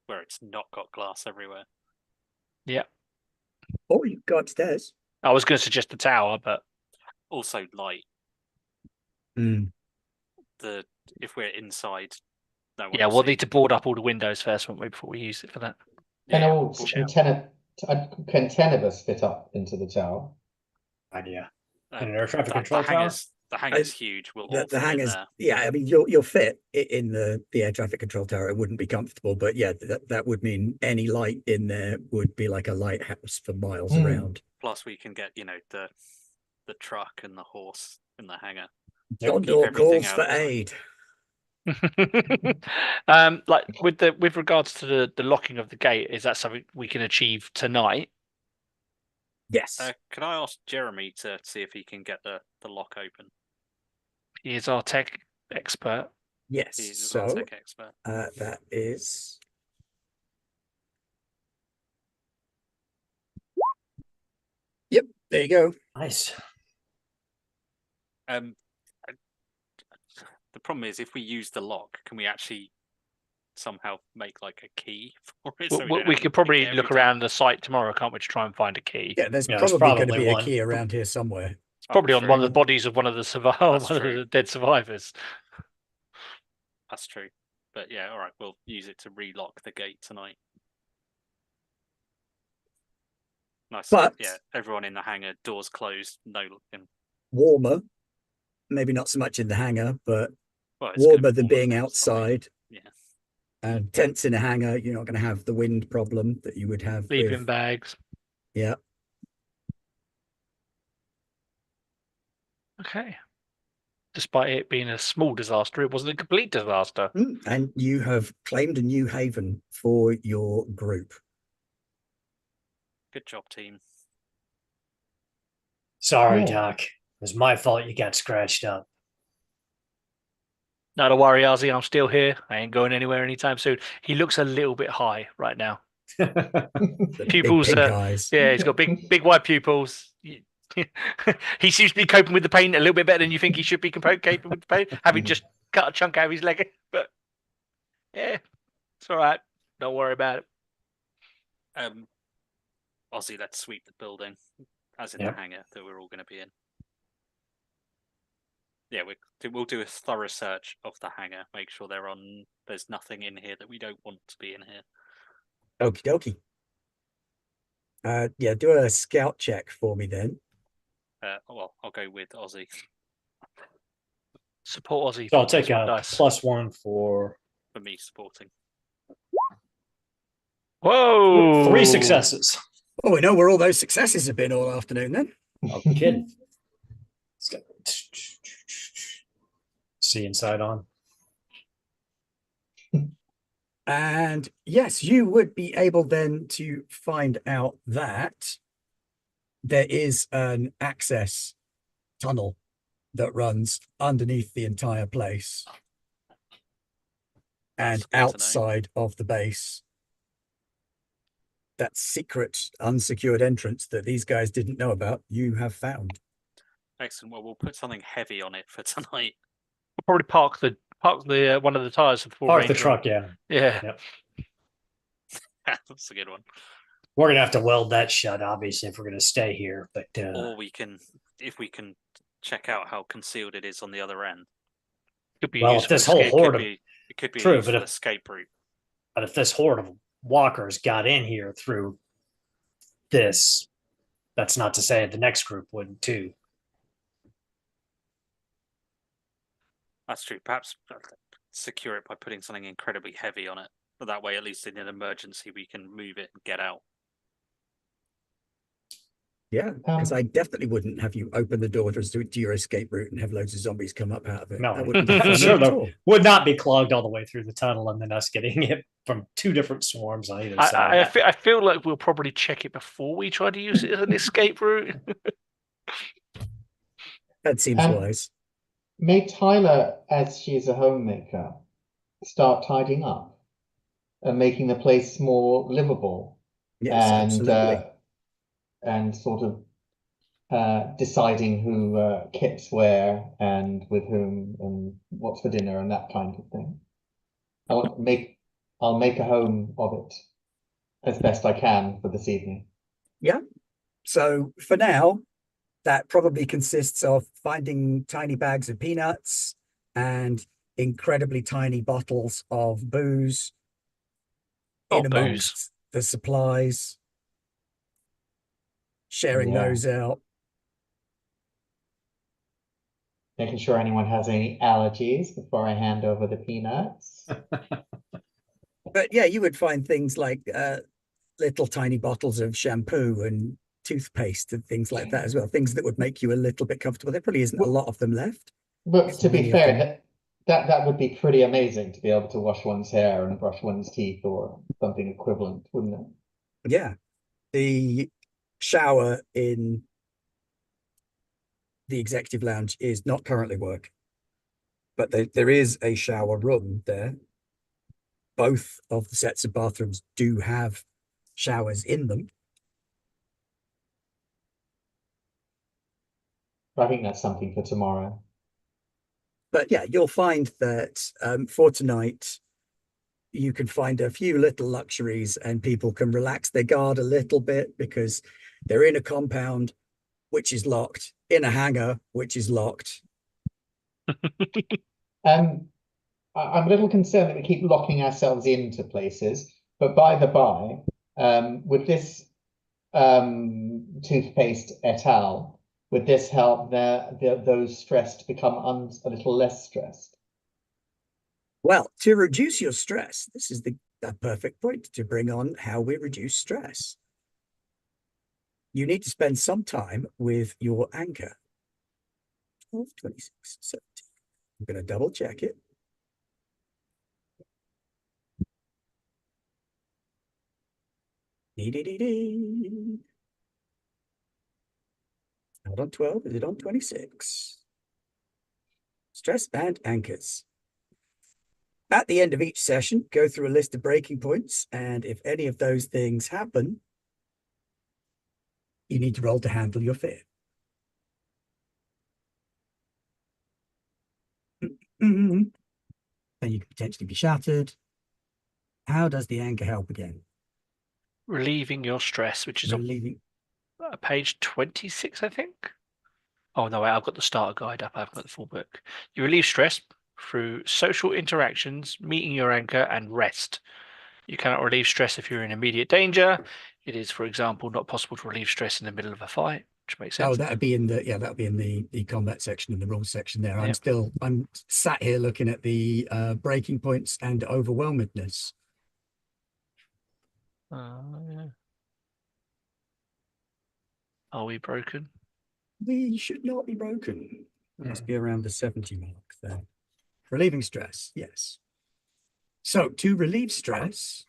where it's not got glass everywhere. Or you go upstairs. I was going to suggest the tower, but Also light. Mm. If we're inside, no one yeah, will we'll see. need to board up all the windows first, won't we, before we use it for that? Can Yeah, all we'll- can 10 of us fit up into the tower? Idea. uh, In an air traffic the control tower? hangar's huge. We'll all The fit in hangars, there. yeah, I mean you'll fit in the air traffic control tower. It wouldn't be comfortable, but yeah, that would mean any light in there would be like a lighthouse for miles around. Plus, we can get the truck and the horse in the hangar. John keep Doe everything calls for outside. aid. Like with regards to the locking of the gate, is that something we can achieve tonight? Yes. Can I ask Jeremy to see if he can get the lock open? He is our tech expert. Yes. He's our So tech expert. that is. Yep, there you go. Nice. The problem is, if we use the lock, can we actually somehow make like a key for it? So We could probably look around the site tomorrow, can't we, to try and find a key? Yeah, there's Yeah, there's probably going to probably be a one. key around here somewhere. It's probably on true. one of the bodies of one of the That's one of true. the dead survivors. That's true. But yeah, all right, we'll use it to relock the gate tonight. Nice. But- yeah, everyone in the hangar, doors closed, no looking. Warmer, maybe not so much in the hangar, but Well, it's gonna warmer be than warmer being outside. outside. Yeah. And tents in a hangar, you're not going to have the wind problem that you would have. Sleeping With, bags. yeah. Okay. Despite it being a small disaster, it wasn't a complete disaster. And you have claimed a new haven for your group. Good job, team. Sorry, Yeah. Doc. It was my fault you got scratched up. Not to worry, Ozzy, I'm still here. I ain't going anywhere anytime soon. He looks a little bit high right now. The Pupils, big pink eyes. yeah, he's got big white pupils. He seems to be coping with the pain a little bit better than you think he should be coping with the pain, having just cut a chunk out of his leg. But yeah, it's all right. Don't worry about it. Ozzy, let's sweep the building, as in Yep. the hangar that we're all going to be in. Yeah, we'll do a thorough search of the hangar. Make sure there's nothing in here that we don't want to be in here. Okie dokie. Yeah, do a scout check for me then. Well, I'll go with Ozzy. Support Ozzy. So I'll take +1 a dice. +1 for For me supporting. Whoa! 3 successes. Oh, we know where all those successes have been all afternoon then. Oh, kidding. Let's go. See inside on. And yes, you would be able then to find out that there is an access tunnel that runs underneath the entire place and That's good to know. outside of the base. That secret unsecured entrance that these guys didn't know about, you have found. Excellent. Well, we'll put something heavy on it for tonight. We'll probably park the one of the tires for Park the Ranger. truck, yeah. Yeah. That's a good one. We're going to have to weld that shut, obviously, if we're going to stay here. But Or if we can check out how concealed it is on the other end. Could be well, useful if this to whole escape. horde of, It could be True, a but useful if- escape route. but if this horde of walkers got in here through this, that's not to say the next group wouldn't too. That's true. Perhaps secure it by putting something incredibly heavy on it. But that way, at least in an emergency, we can move it and get out. Yeah, because I definitely wouldn't have you open the door to your escape route and have loads of zombies come up out of it. No. That wouldn't be I'm fun sure at there all. would not be clogged all the way through the tunnel and then us getting hit from 2 different swarms on either side. I feel like we'll probably check it before we try to use it as an escape route. That seems wise. May Tyler, as she is a homemaker, start tidying up? making the place more livable. Yes, absolutely. And sort of deciding who kits where and with whom and what's for dinner and that kind of thing. I'll make a home of it as best I can for this evening. Yeah. So for now, that probably consists of finding tiny bags of peanuts and incredibly tiny bottles of booze in Not booze. amongst the supplies, sharing Yeah. those out. Making sure anyone has any allergies before I hand over the peanuts. But yeah, you would find things like little tiny bottles of shampoo and toothpaste and things like that as well. Things that would make you a little bit comfortable. There probably isn't a lot of them left. But to be Many of them. fair, that would be pretty amazing to be able to wash one's hair and brush one's teeth or something equivalent, wouldn't it? Yeah. The shower in the executive lounge is not currently working, but there is a shower room there. Both of the sets of bathrooms do have showers in them. I think that's something for tomorrow. But yeah, you'll find that for tonight, you can find a few little luxuries and people can relax their guard a little bit because they're in a compound which is locked, in a hangar which is locked. I'm a little concerned that we keep locking ourselves into places, but by the by, with this toothpaste et al., would this help those stressed become a little less stressed? Well, to reduce your stress, this is the perfect point to bring on how we reduce stress. You need to spend some time with your anchor. 12, 26, 17. I'm going to double check it. Not on 12, is it on 26? Stress and anchors. At the end of each session, go through a list of breaking points, and if any of those things happen, you need to roll to handle your fear. And you could potentially be shattered. How does the anchor help again? Relieving your stress, which is Relieving. on page 26, I think. Oh, no, wait, I've got the starter guide up. I haven't got the full book. You relieve stress through social interactions, meeting your anchor, and rest. You cannot relieve stress if you're in immediate danger. It is, for example, not possible to relieve stress in the middle of a fight, which makes sense. Oh, that'd be in the combat section and the rules section there. Yep. I'm sat here looking at the breaking points and overwhelmedness. Yeah. Are we broken? We should not be broken. It must be around the 70 mark there. Relieving stress, yes. So to relieve stress,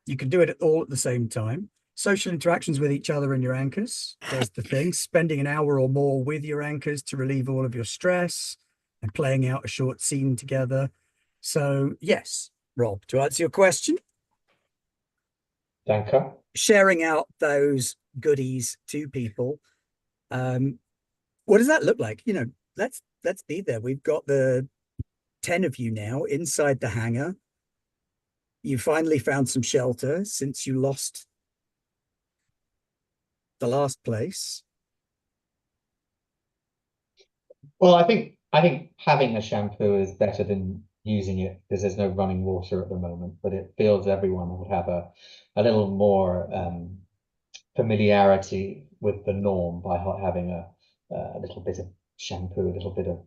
you can do it all at the same time. Social interactions with each other and your anchors. There's the thing. Spending an hour or more with your anchors to relieve all of your stress and playing out a short scene together. So yes, Rob, to answer your question, Danke. sharing out those goodies to people. What does that look like? You know, let's be there. We've got the 10 of you now inside the hangar. You finally found some shelter since you lost the last place. Well, I think having a shampoo is better than using it because there's no running water at the moment, but it feels everyone would have a little more familiarity with the norm by having a little bit of shampoo, a little bit of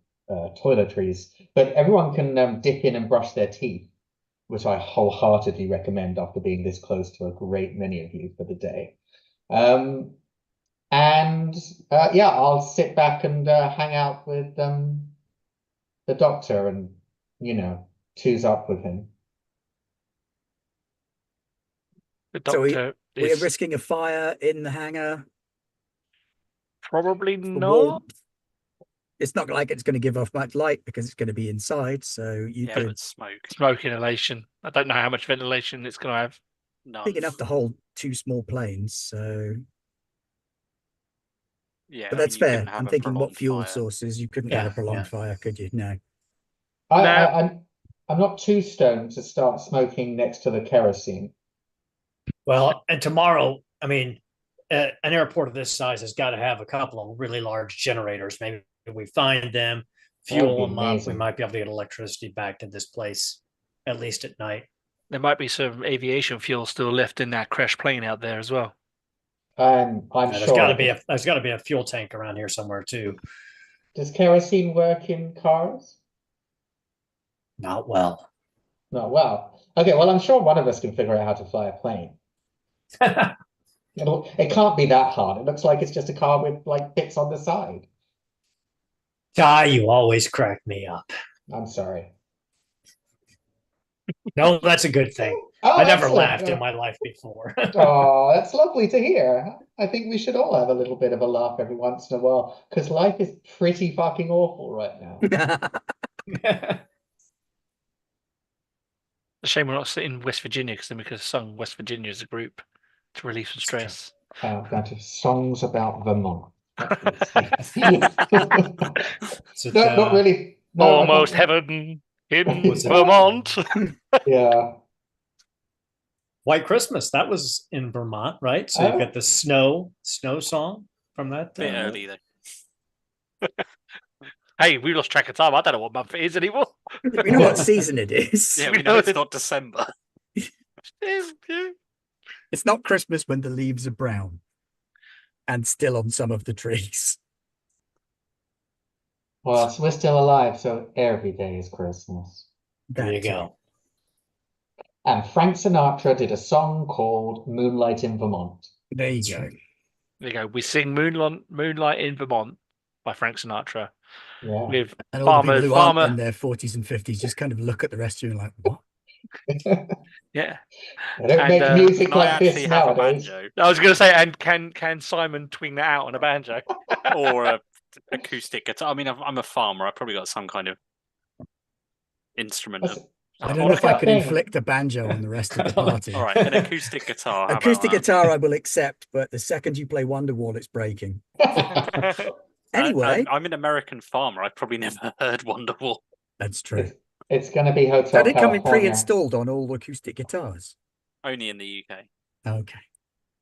toiletries. But everyone can dip in and brush their teeth, which I wholeheartedly recommend after being this close to a great many of you for the day. And yeah, I'll sit back and hang out with the doctor and, you know, choose up with him. The So doctor we are is risking a fire in the hangar probably for not. warmth. It's not like it's going to give off much light because it's going to be inside. So you Yeah, could but smoke. Smoke inhalation. I don't know how much ventilation it's going to have. None. big enough to hold 2 small planes. So, Yeah, but I mean, that's you couldn't fair. have I'm a thinking what prolonged fuel fire. sources you couldn't have Yeah, a prolonged yeah. fire, could you? No. I, No. I, I'm not too stoned to start smoking next to the kerosene. Well, and tomorrow, I mean, an airport of this size has got to have a couple of really large generators. Maybe if we find them, That would fuel be them up, we amazing. might be able to get electricity back to this place, at least at night. There might be some aviation fuel still left in that crashed plane out there as well. I'm There's sure. got to be a fuel tank around here somewhere too. Does kerosene work in cars? Not well. No, well. Okay, well, I'm sure one of us can figure out how to fly a plane. It can't be that hard. It looks like it's just a car with like bits on the side. Guy, you always crack me up. I'm sorry. No, that's a good thing. Oh, I never excellent. laughed in my life before. Oh, that's lovely to hear. I think we should all have a little bit of a laugh every once in a while because life is pretty fucking awful right now. A shame we're not in West Virginia because then we could have sung West Virginia as a group to relieve some stress. I'm going to songs about Vermont. So, No, not really. No, I Almost can't. heaven in Was it- Vermont. Yeah. White Christmas, that was in Vermont, right? So you've got the snow song from that. Bit early though. Hey, we lost track of time. I don't know what month it is anymore. We know what season it is. Yeah, We we know know it's it- not December. It's not Christmas when the leaves are brown and still on some of the trees. Well, so we're still alive, so every day is Christmas. There you That too. go. And Frank Sinatra did a song called Moonlight in Vermont. There you go. There you go. We sing Moonlight in Vermont by Frank Sinatra Yeah. with And all the people who aren't in farmer. their 40s and 50s just kind of look at the rest of you and like, what? Yeah. They don't And, make music Can I like actually this have a nowadays. banjo I was going to say, and can Simon twing that out on a banjo? or a acoustic guitar? I mean, I'm a farmer. I probably got some kind of instrument. What's, I don't know if I that could thing? inflict a banjo on the rest of the I don't know. party. All right, an acoustic guitar. How Acoustic about guitar I will accept, but the second you play Wonderwall, it's breaking. that? Anyway, I'm an American farmer. I've probably never heard Wonderwall. that's true. It's going to be Hotel Don't it come in California. pre-installed on all acoustic guitars? Only in the UK. Okay.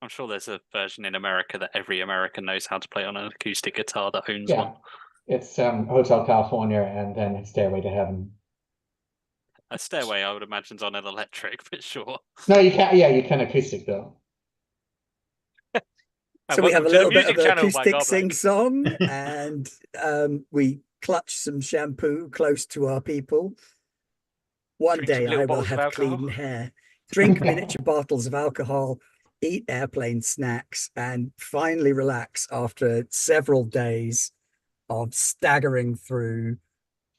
I'm sure there's a version in America that every American knows how to play on an acoustic guitar that owns Yeah. one. It's Hotel California and then Stairway to Heaven. A stairway, I would imagine, is on an electric, but sure. No, you can't. Yeah, you can acoustic though. So we have a Welcome to the little bit music of channel by acoustic God sing Black. song, and we clutch some shampoo close to our people. One Drink some day little I will bottles of have alcohol. clean hair, drink miniature bottles of alcohol, eat airplane snacks, and finally relax after several days of staggering through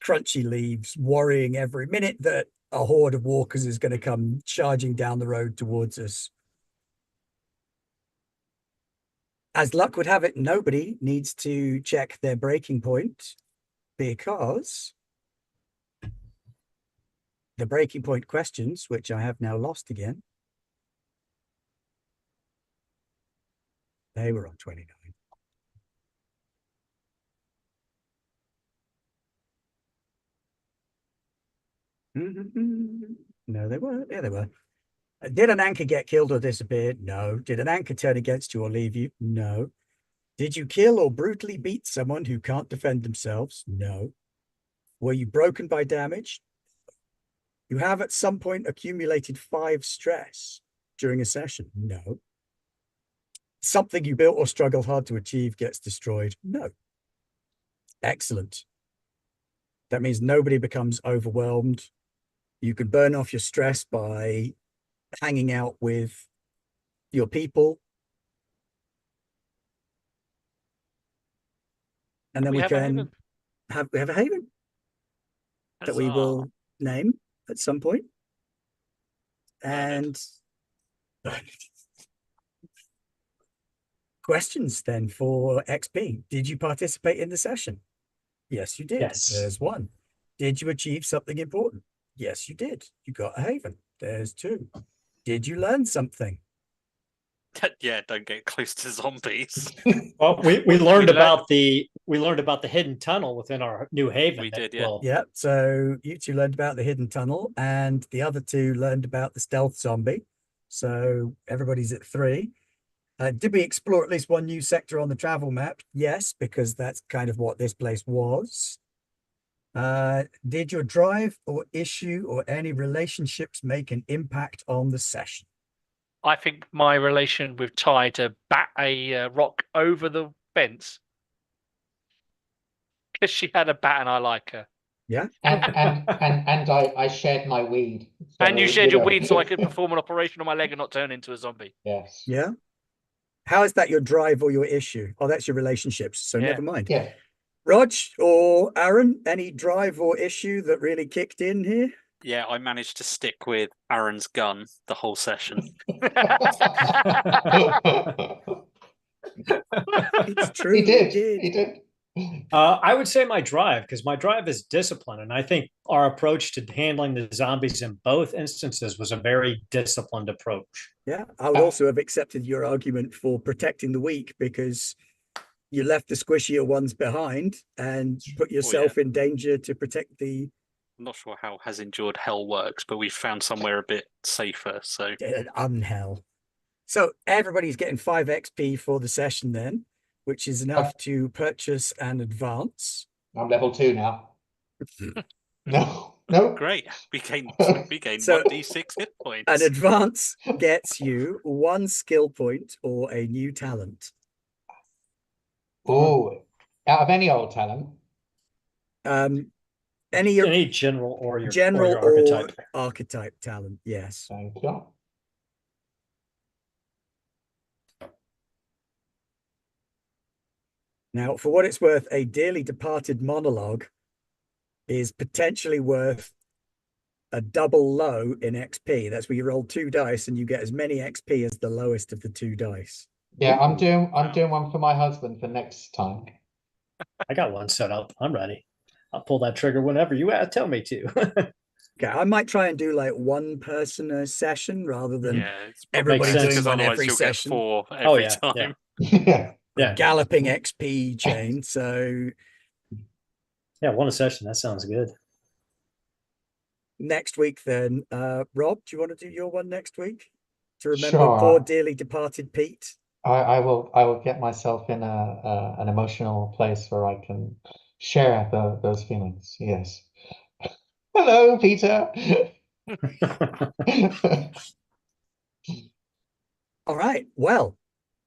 crunchy leaves, worrying every minute that a horde of walkers is going to come charging down the road towards us. As luck would have it, nobody needs to check their breaking point because the breaking point questions, which I have now lost again, they were on 29. No, they weren't. Yeah, they were. Did an anchor get killed or disappeared? No. Did an anchor turn against you or leave you? No. Did you kill or brutally beat someone who can't defend themselves? No. Were you broken by damage? You have at some point accumulated 5 stress during a session? No. Something you built or struggled hard to achieve gets destroyed? No. Excellent. That means nobody becomes overwhelmed. You can burn off your stress by hanging out with your people. And then we have a can haven. we have a haven that we will name at some point. And questions then for XP. Did you participate in the session? Yes, you did. Yes. There's one. Did you achieve something important? Yes, you did. You got a haven. There's two. Did you learn something? Yeah, don't get close to zombies. Well, we We learned learned- about the hidden tunnel within our new haven. We that did, yeah. will- Yeah, so you two learned about the hidden tunnel, and the other two learned about the stealth zombie. So everybody's at 3. Did we explore at least one new sector on the travel map? Yes, because that's kind of what this place was. Did your drive or issue or any relationships make an impact on the session? I think my relation with Ty to bat a rock over the fence because she had a bat and I like her. Yeah. And I shared my weed. And you So, shared your know. weed so I could perform an operation on my leg and not turn into a zombie. Yes. Yeah. How is that your drive or your issue? Oh, that's your relationships. So Yeah. never mind. Yeah. Rog or Aaron, any drive or issue that really kicked in here? Yeah, I managed to stick with Aaron's gun the whole session. It's true. He did. You He did. I would say my drive, because my drive is discipline. And I think our approach to handling the zombies in both instances was a very disciplined approach. Yeah, I would also have accepted your argument for protecting the weak because you left the squishier ones behind and put yourself in danger to protect the I'm not sure how Has Endured Hell works, but we found somewhere a bit safer. So unhell. So everybody's getting 5 XP for the session then, which is enough to purchase an advance. I'm level 2 now. No. great. We gained So- 1d6 hit points. An advance gets you 1 skill point or a new talent. Oh, out of any old talent. Any general or your general or or your archetype. archetype talent, yes. Thank you. Now, for what it's worth, a dearly departed monologue is potentially worth a double low in XP. That's where you roll 2 dice and you get as many XP as the lowest of the 2 dice. Yeah, I'm Wow. doing one for my husband for next time. I got one set up. I'm ready. I'll pull that trigger whenever you tell me to. Okay, I might try and do like 1 person a session rather than Yeah, it's probably everybody Makes best, sense. because doing one otherwise every you'll session. get 4 every Oh, yeah, time. yeah. Yeah. Galloping XP chain. So Yeah, one a session. That sounds good. next week then, Rob, do you want to do your one next week? To remember Sure. poor dearly departed Pete? I will get myself in an emotional place where I can share those feelings. Yes. Hello, Peter. All right. Well,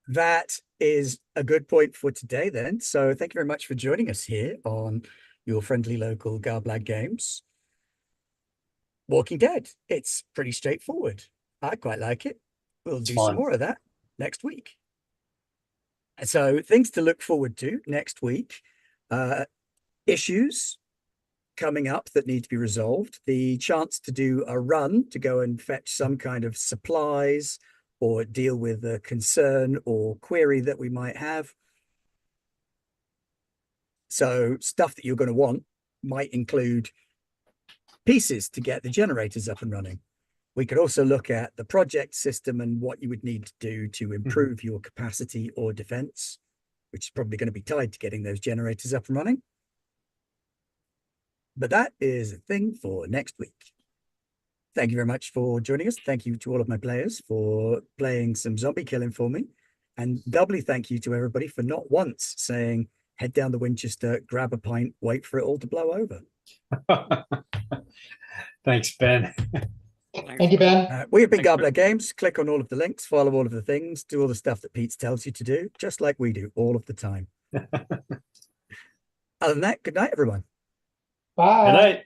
that is a good point for today then. So thank you very much for joining us here on your friendly local Garblag Games. Walking Dead. It's pretty straightforward. I quite like it. We'll do some fun. more of that next week. So things to look forward to next week. Issues coming up that need to be resolved. The chance to do a run to go and fetch some kind of supplies or deal with a concern or query that we might have. So stuff that you're going to want might include pieces to get the generators up and running. We could also look at the project system and what you would need to do to improve your capacity or defense, which is probably going to be tied to getting those generators up and running. But that is a thing for next week. Thank you very much for joining us. Thank you to all of my players for playing some zombie killing for me. And doubly thank you to everybody for not once saying, head down the Winchester, grab a pint, wait for it all to blow over. Thanks, Ben. Thank you, Ben. We have been Thanks, Garbler Games. Click on all of the links, follow all of the things, do all the stuff that Pete tells you to do, just like we do all of the time. Other than that, good night, everyone. Good Bye. night.